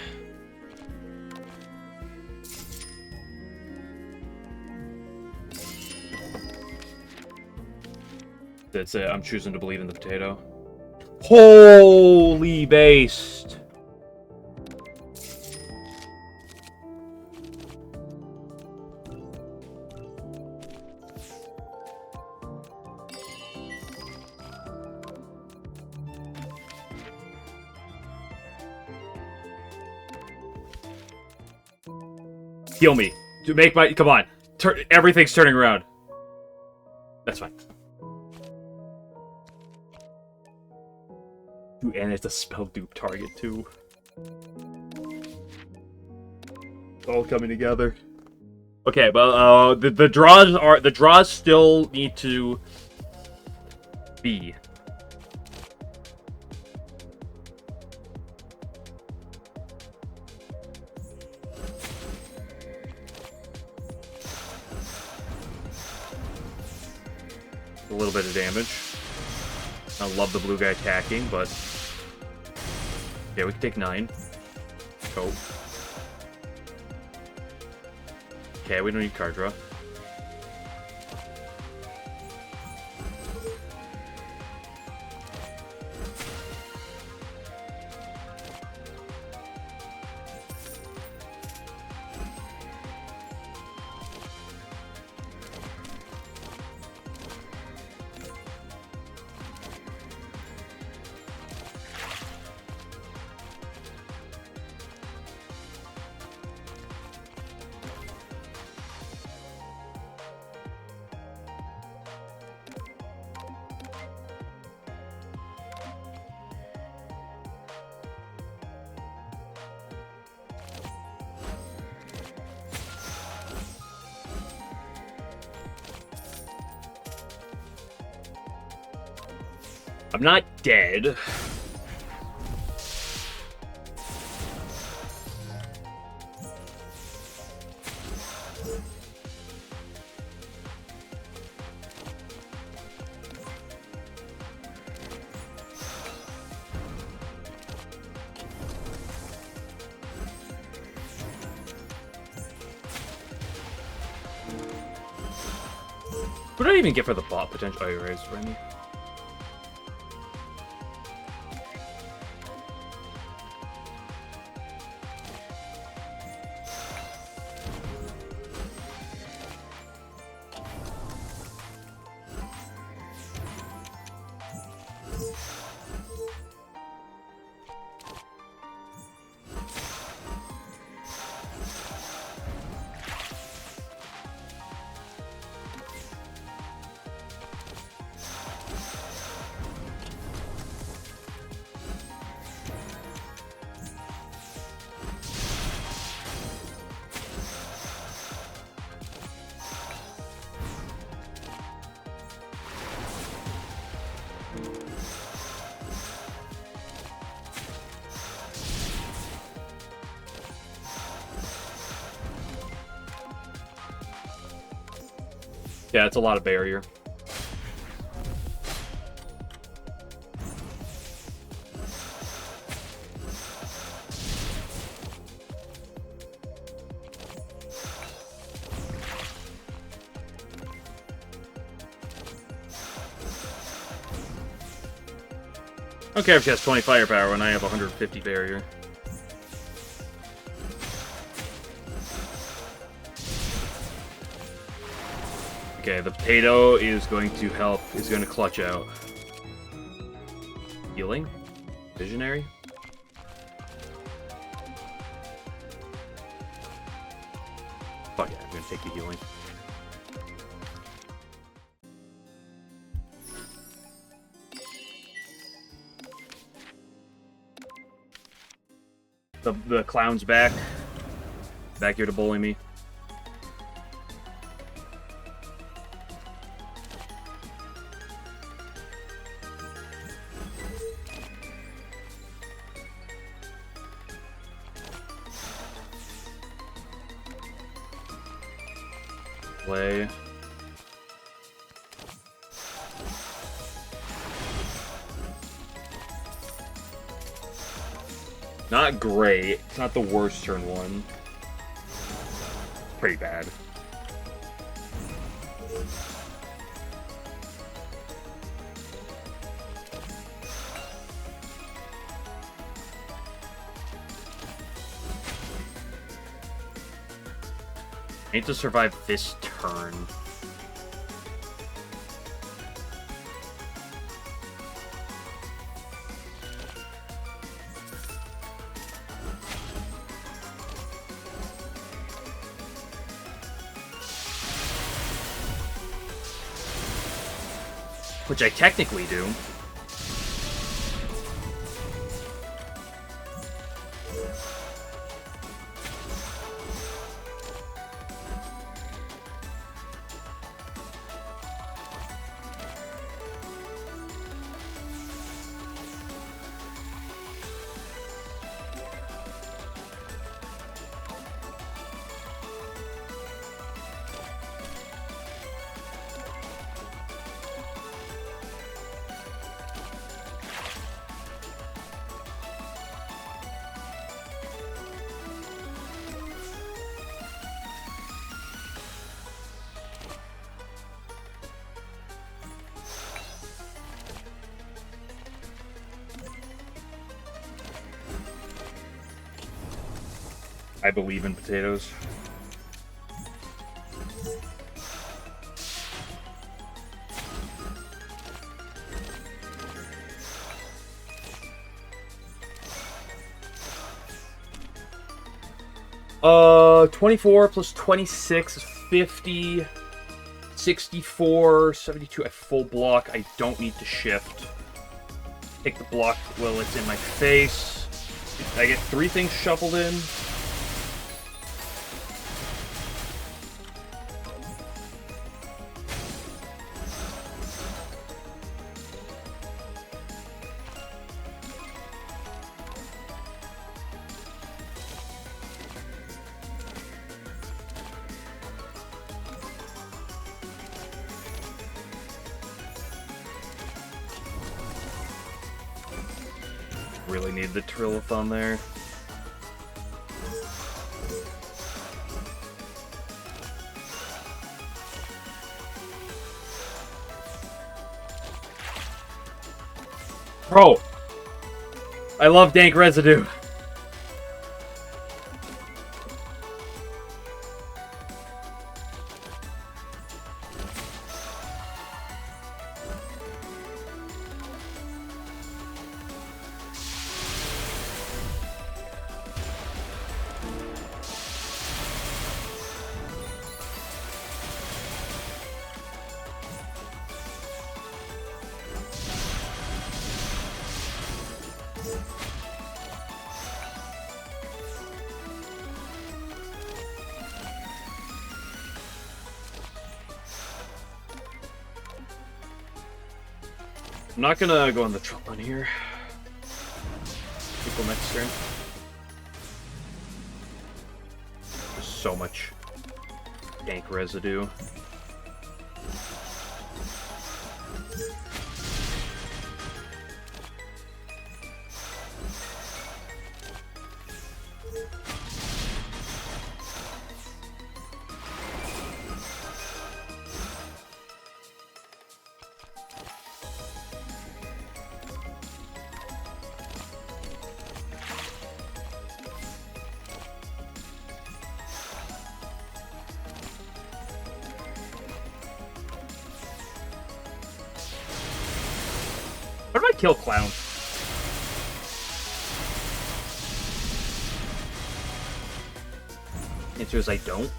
That's it. I'm choosing to believe in the potato. Holy based! Heal me. To make my... Come on. Everything's turning around. That's fine. Dude, and it's a spell dupe target, too. It's all coming together. Okay, well, the draws are... The draws still need to be... a little bit of damage. I love the blue guy attacking, but... Yeah, we can take 9. Go. Okay, we don't need card draw. I'm not dead. What did I even get for the bot potential? Oh, you're right, Randy. Yeah, it's a lot of barrier. I don't care if she has 20 firepower when I have 150 barrier. Okay, the potato is going to help, is going to clutch out. Healing? Visionary? Fuck yeah, I'm going to take the healing. The clown's back. Back here to bully me. Play. Not great. It's not the worst turn one. Pretty bad. I need to survive this turn. Which I technically do. I believe in potatoes. Uh, 24 plus 26 is 50, 64, 72 at full block. I don't need to shift. Take the block while it's in my face. I get 3 things shuffled in. really need the Trilithon there. Bro! I love dank residue. I'm not gonna go on the trip on here. People next turn. There's so much dank residue. How do I kill Clown? Answer is I don't.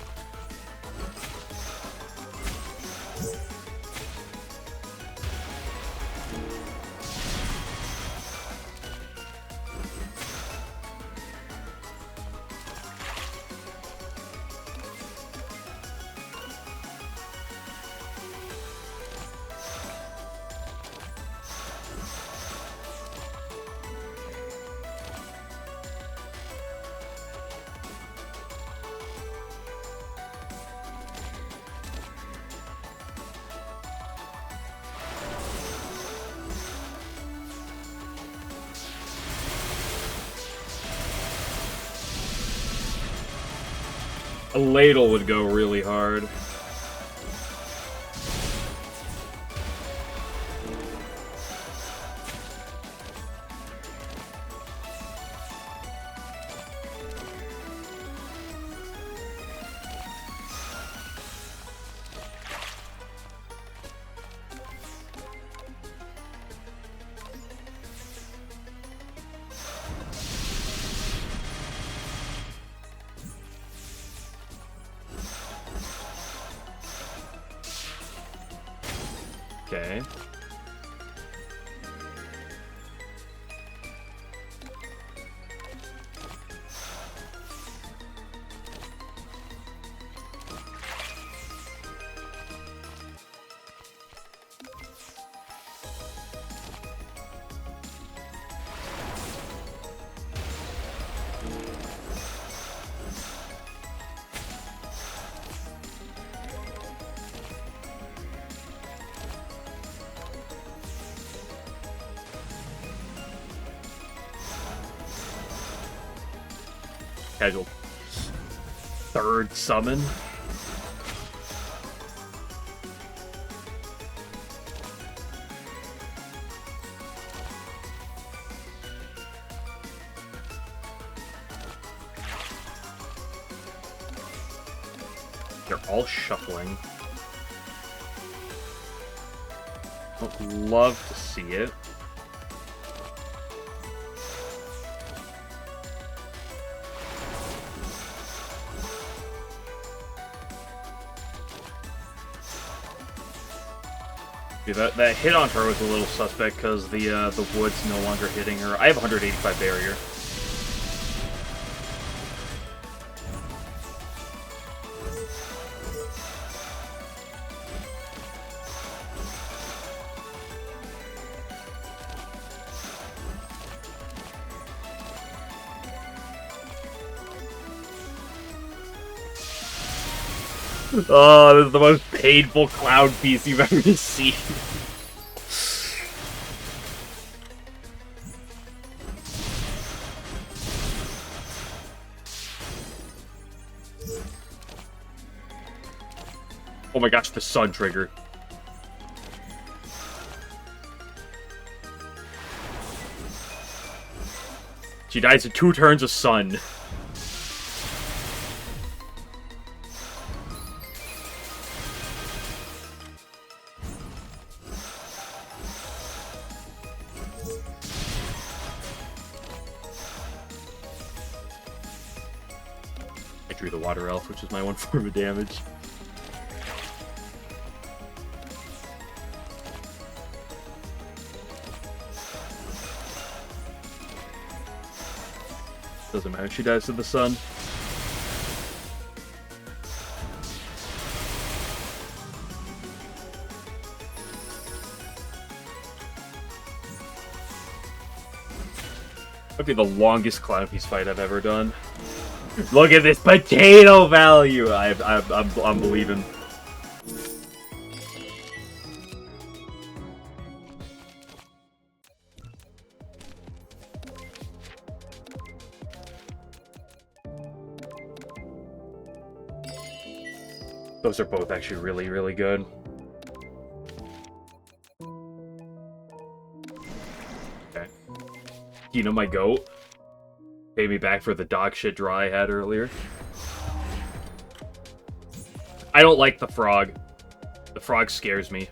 A ladle would go really hard. Okay. Casual. Third summon. They're all shuffling. Would love to see it. Dude, that hit on her was a little suspect because the wood's no longer hitting her. I have 185 barrier. Oh, this is the most painful cloud piece you've ever seen. Oh my gosh, the sun trigger. She dies in 2 turns of sun. I drew the water elf, which is my 1 form of damage. Doesn't matter, she dies to the sun. Might be the longest Clown Piece fight I've ever done. Look at this potato value! I'm believing. Those are both actually really, really good. Okay. You know my goat? Pay me back for the dog shit draw I had earlier. I don't like the frog. The frog scares me.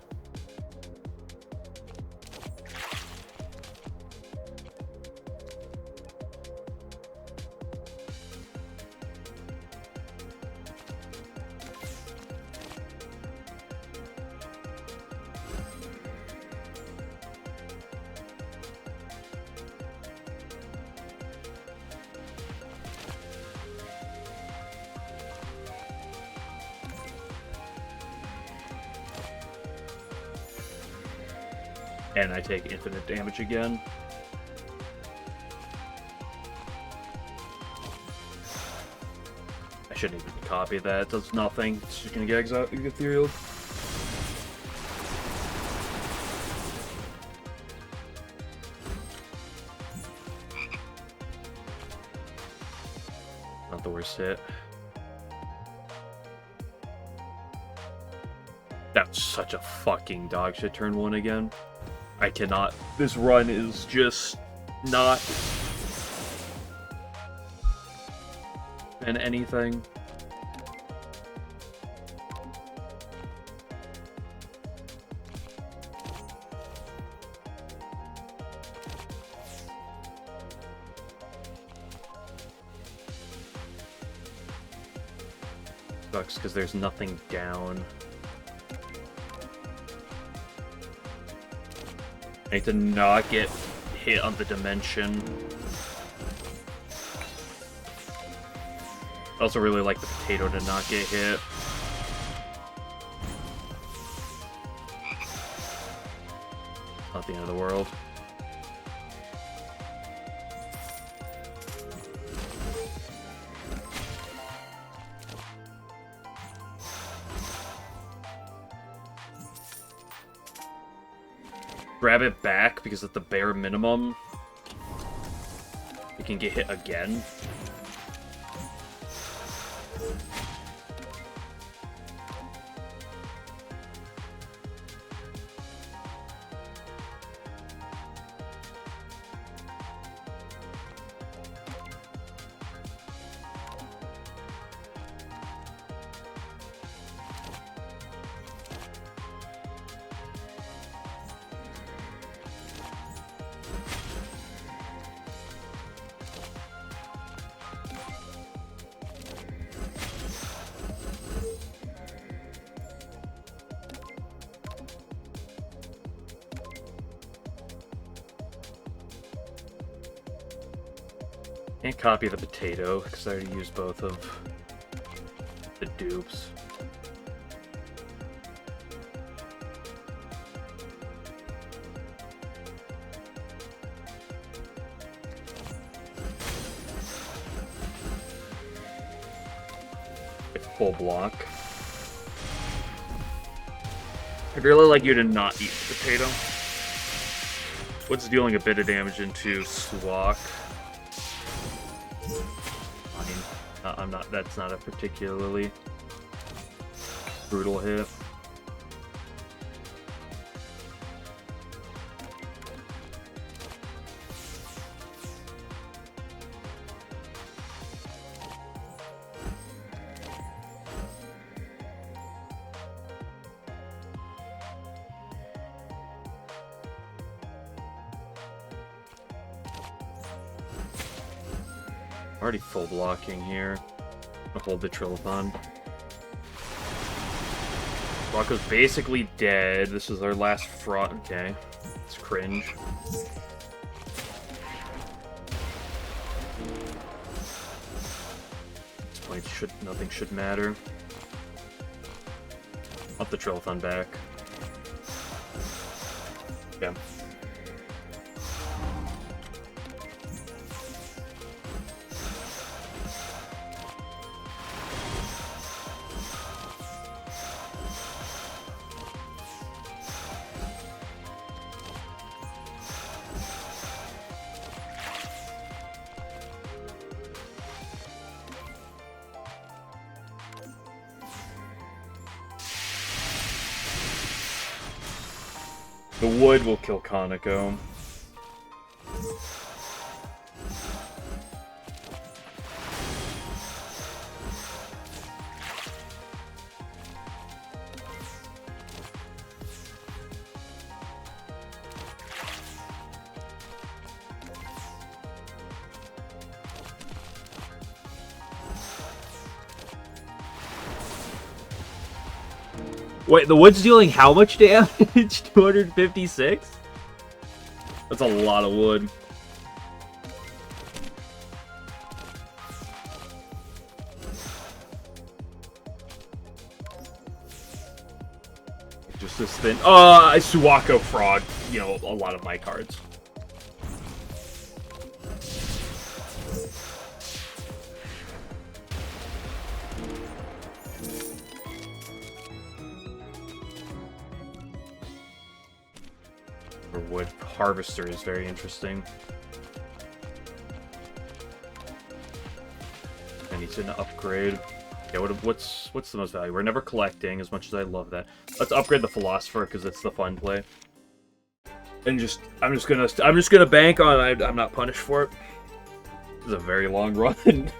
And I take infinite damage again. I shouldn't even copy that. It does nothing. It's just gonna get ethereal. Not the worst hit. That's such a fucking dog shit turn 1 again. I cannot. This run is just not in anything. Sucks because there's nothing down. I need to not get hit on the dimension. I also really like the potato to not get hit. Not the end of the world. Grab it back, because at the bare minimum, it can get hit again. Can't copy the potato, because I already used both of the dupes. Full block. I'd really like you to not eat the potato. What's dealing a bit of damage into Swak? I'm not, that's not a particularly Brutal hit. Already full blocking here. I'll hold the Trilithon. Rocco's basically dead. This is our last fraud. Okay. It's cringe. At this point, nothing should matter. Up the Trilithon back. Yeah. The wood will kill Kaneko. Wait, the wood's dealing how much damage? 256? That's a lot of wood. Just this thin. Suwako Frog, you know, a lot of my cards. Wood Harvester is very interesting. I need to upgrade. Okay, what's the most value? We're never collecting, as much as I love that. Let's upgrade the Philosopher because it's the fun play. And I'm just gonna bank on I'm not punished for it. This is a very long run.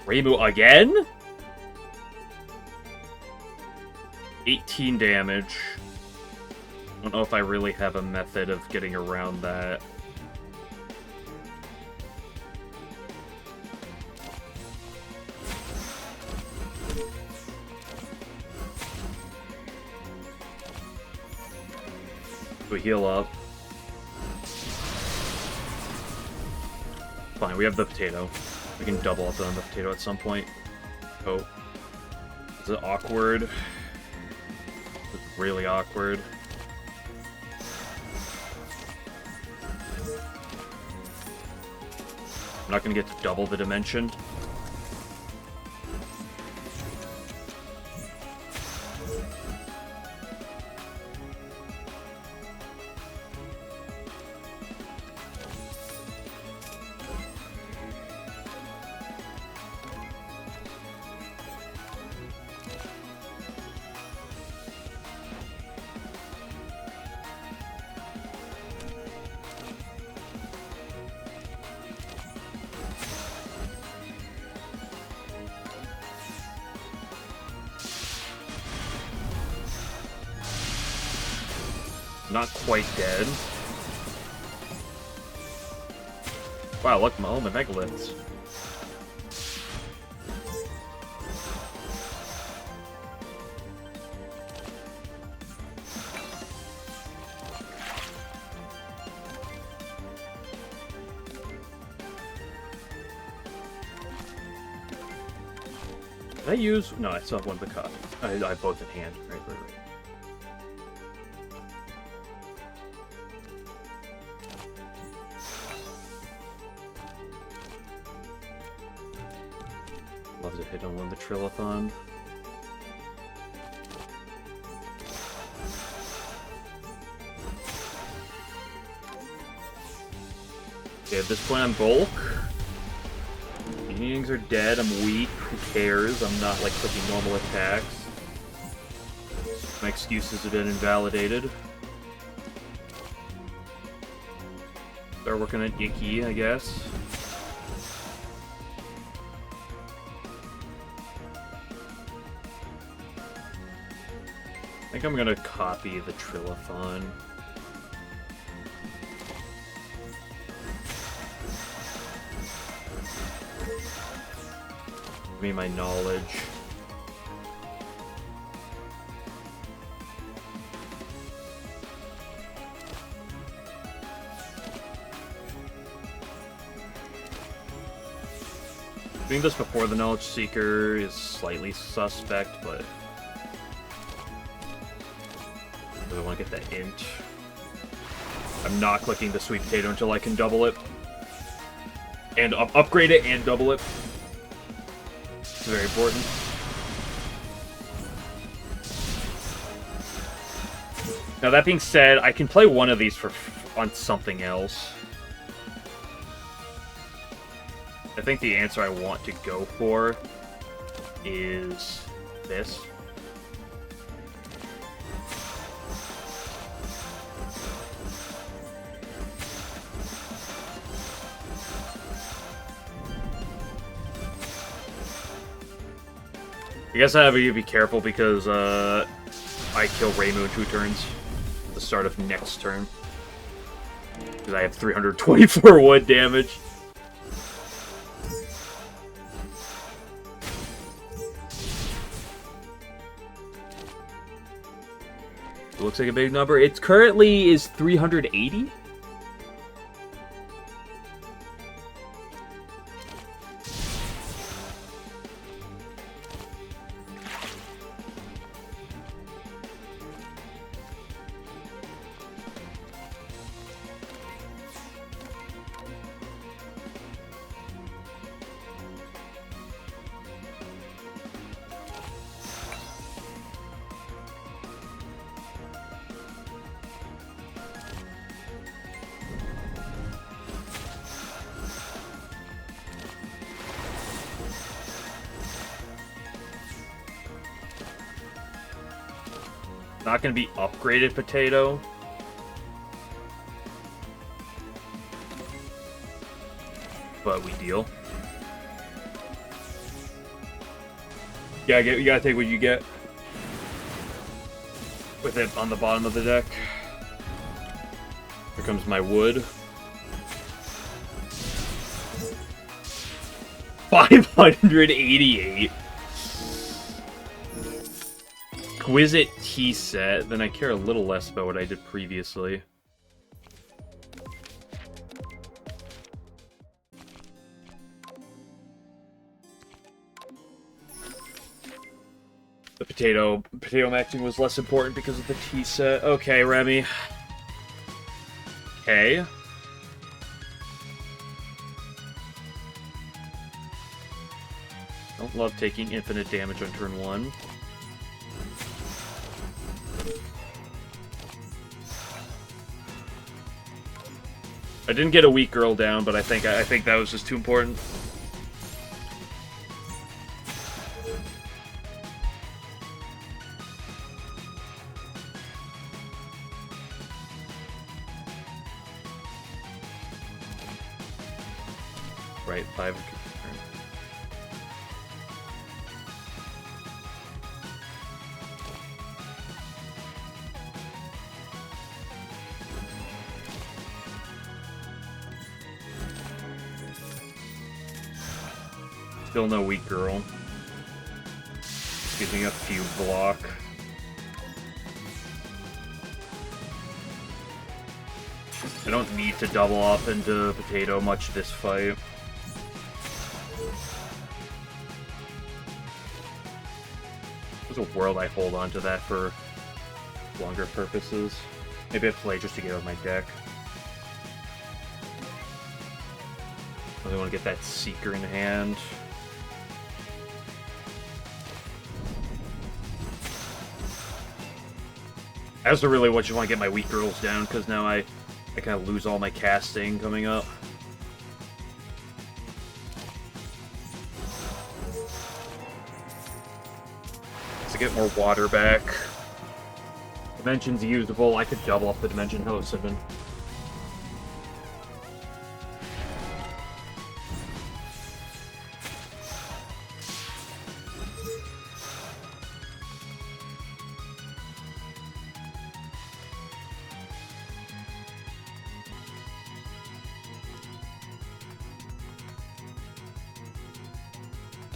Reimu again? 18 damage. I don't know if I really have a method of getting around that. We heal up. Fine, we have the potato. We can double up on the potato at some point. Oh. Is it awkward? It's really awkward. I'm not gonna get to double the dimension. Not quite dead. Wow, look, all my megaliths. Did I use? No, I still have one of the cup. I have both in hand. Right. Love to hit on one of the Trilithon. Okay, at this point I'm bulk. Yings are dead, I'm weak, who cares? I'm not, like, clicking normal attacks. My excuses have been invalidated. Start working at Yiki, I guess. I think I'm gonna copy the Trilithon. Give me my knowledge. Doing this before the Knowledge Seeker is slightly suspect, but I really want to get that int. I'm not clicking the Sweet Potato until I can double it. And upgrade it and double it. It's very important. Now that being said, I can play one of these on something else. I think the answer I want to go for is this. I guess I have to be careful because I kill Reimu in 2 turns at the start of next turn. Because I have 324 wood damage. It looks like a big number. It currently is 380. Not going to be upgraded potato. But we deal. Yeah, you gotta take what you get. With it on the bottom of the deck. Here comes my wood. 588. Exquisite tea set, then I care a little less about what I did previously. The potato matching was less important because of the tea set. Okay, Remy. Okay. Don't love taking infinite damage on turn 1. I didn't get a weak girl down, but I think that was just too important. Right, 5. Still no weak girl. Gives me a few block. I don't need to double off into potato much this fight. There's a world I hold on to that for longer purposes. Maybe I play just to get out of my deck. I really want to get that Seeker in hand. I also really just want to get my weak girls down, because now I kind of lose all my casting coming up. to get more water back. Dimension's usable. I could double up the dimension. Hello, Sibin.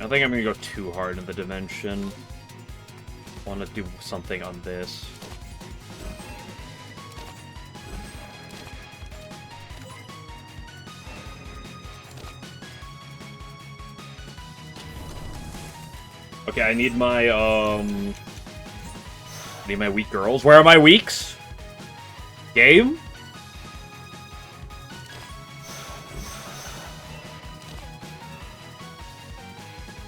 I think I'm gonna go too hard in the dimension. I want to do something on this. Okay, I need my weak girls. Where are my weaks? Game?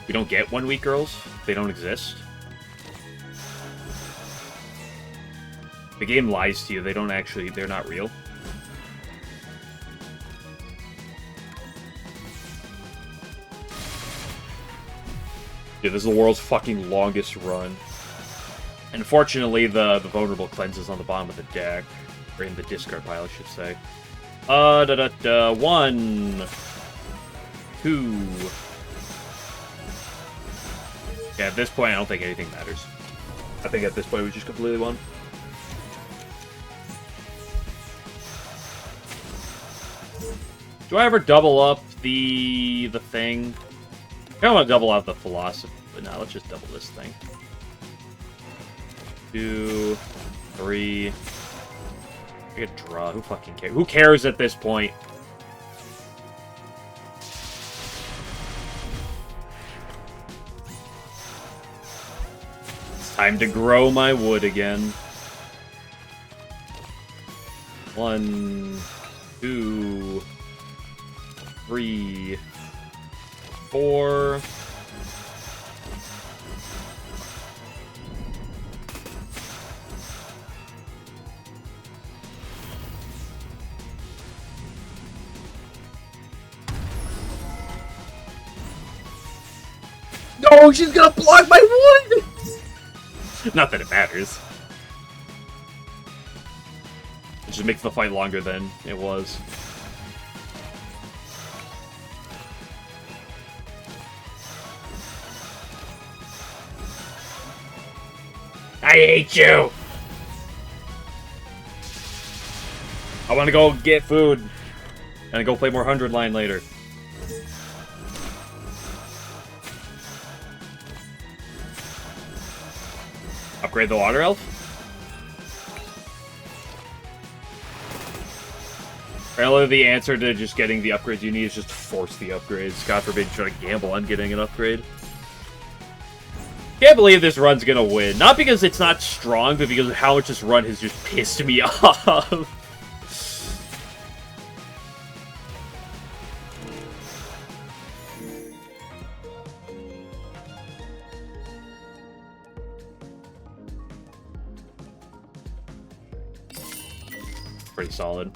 We don't get 1 weak girls? They don't exist? The game lies to you. They don't actually... They're not real. Yeah, this is the world's fucking longest run. And unfortunately, the vulnerable cleanse is on the bottom of the deck. Or in the discard pile, I should say. 1... 2... Yeah, at this point, I don't think anything matters. I think at this point, we just completely won. Do I ever double up the thing? I kind of want to double out the philosophy, but now let's just double this thing. 2, 3. I get draw. Who fucking cares? Who cares at this point? Time to grow my wood again. 1, 2, 3, 4. No, she's gonna block my wood! Not that it matters. It just makes the fight longer than it was. I hate you! I want to go get food. And go play more 100 line later. Upgrade the water elf? Apparently the answer to just getting the upgrades you need is just force the upgrades. God forbid you try to gamble on getting an upgrade. Can't believe this run's gonna win. Not because it's not strong, but because of how much this run has just pissed me off. Pretty solid.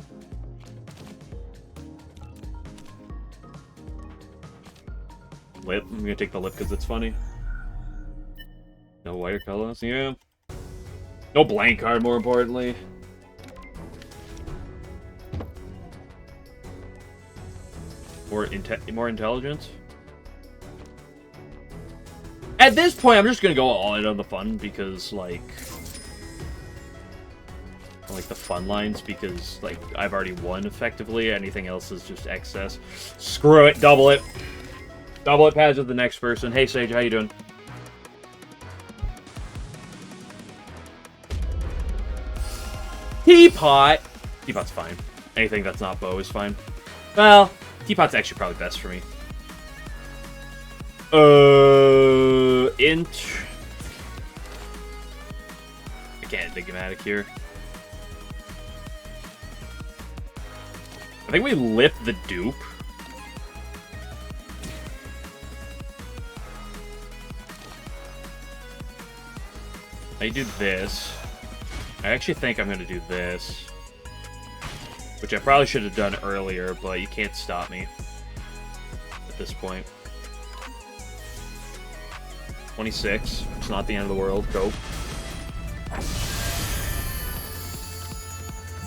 Lip. I'm gonna take the lip because it's funny. No whiter colors, yeah. No blank card, more importantly. More intelligence. At this point, I'm just gonna go all in on the fun because, like the fun lines, because, like, I've already won effectively. Anything else is just excess. Screw it, double it. Double it, pass with the next person. Hey, Sage, how you doing? Teapot! Teapot's fine. Anything that's not bow is fine. Well, Teapot's actually probably best for me. Int. I can't enigmatic here. I think we lip the dupe. I do this. I actually think I'm going to do this. Which I probably should have done earlier, but you can't stop me at this point. 26. It's not the end of the world. Go.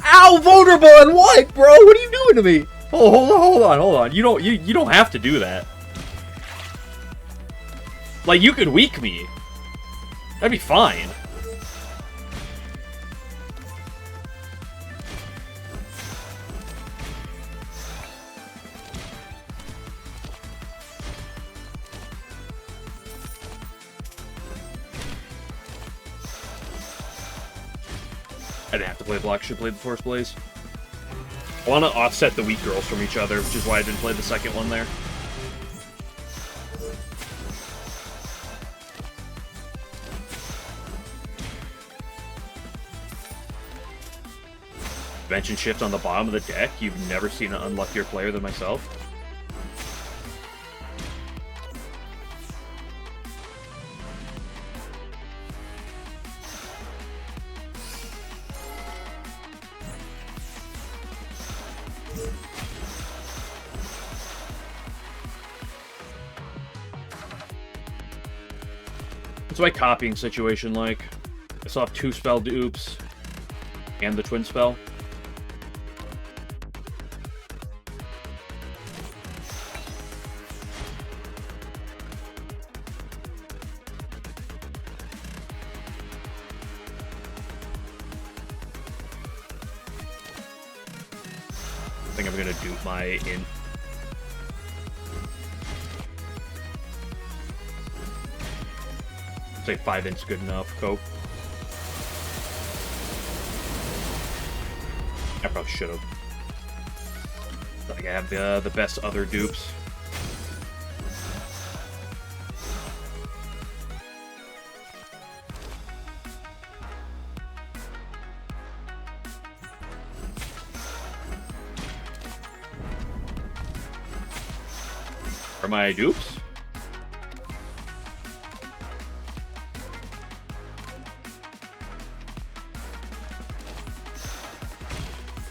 Ow! Vulnerable and what, bro? What are you doing to me? Oh, hold on. You don't have to do that. Like, you could weak me. That'd be fine. I didn't have to play block, should play the Force Blaze. I want to offset the weak girls from each other, which is why I didn't play the second one there. Dimension shift on the bottom of the deck. You've never seen an unluckier player than myself. What's my copying situation like? I still have 2 spell dupes and the twin spell. I think I'm gonna dupe my int. Say 5 int's good enough. Go. I probably should have. I think I have the best other dupes. Are my dupes?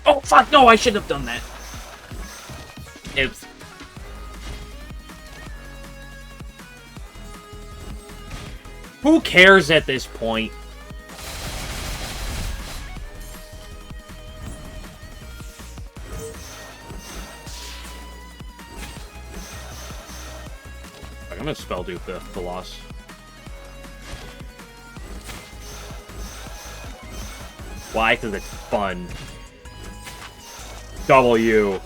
Oh, fuck, no, I should have done that. Oops. Who cares at this point? I'm gonna spell dupe the loss. Why? Because it's fun. W. I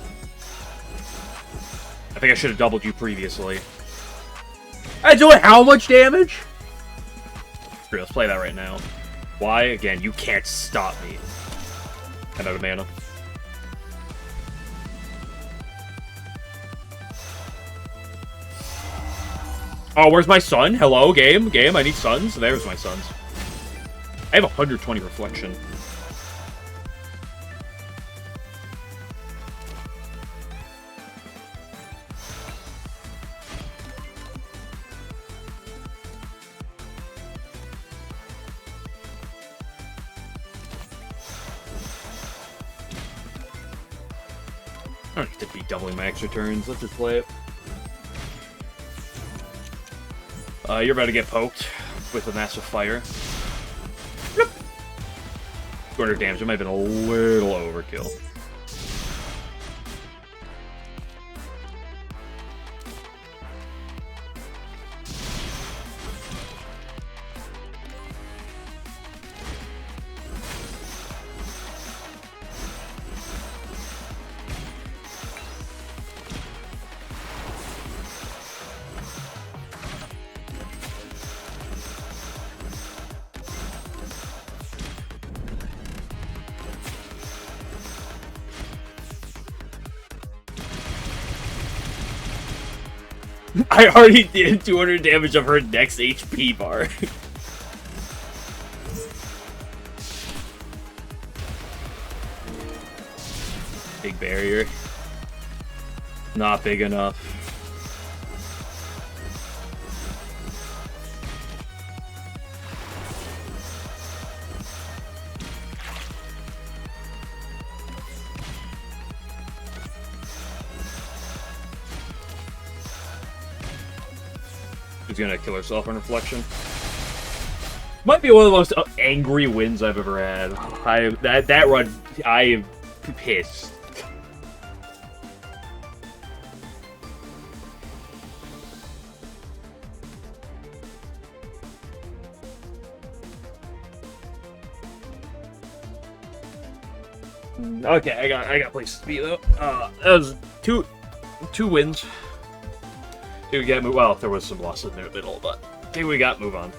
think I should have doubled you previously. I doing how much damage? Here, let's play that right now. Why? Again, you can't stop me. I'm out of mana. Oh, where's my sun? Hello, game? Game, I need suns. There's my suns. I have 120 reflection. I don't need to be doubling my extra turns. Let's just play it. You're about to get poked with a massive fire. 200 damage. It might have been a little overkill. I already did 200 damage of her next HP bar. Big barrier. Not big enough. She's gonna kill herself on reflection. Might be one of the most angry wins I've ever had. That run, I am pissed. Okay, I got places to be though. That was two wins. Dude, we got move. Well, there was some losses in the middle, but okay, we got move on.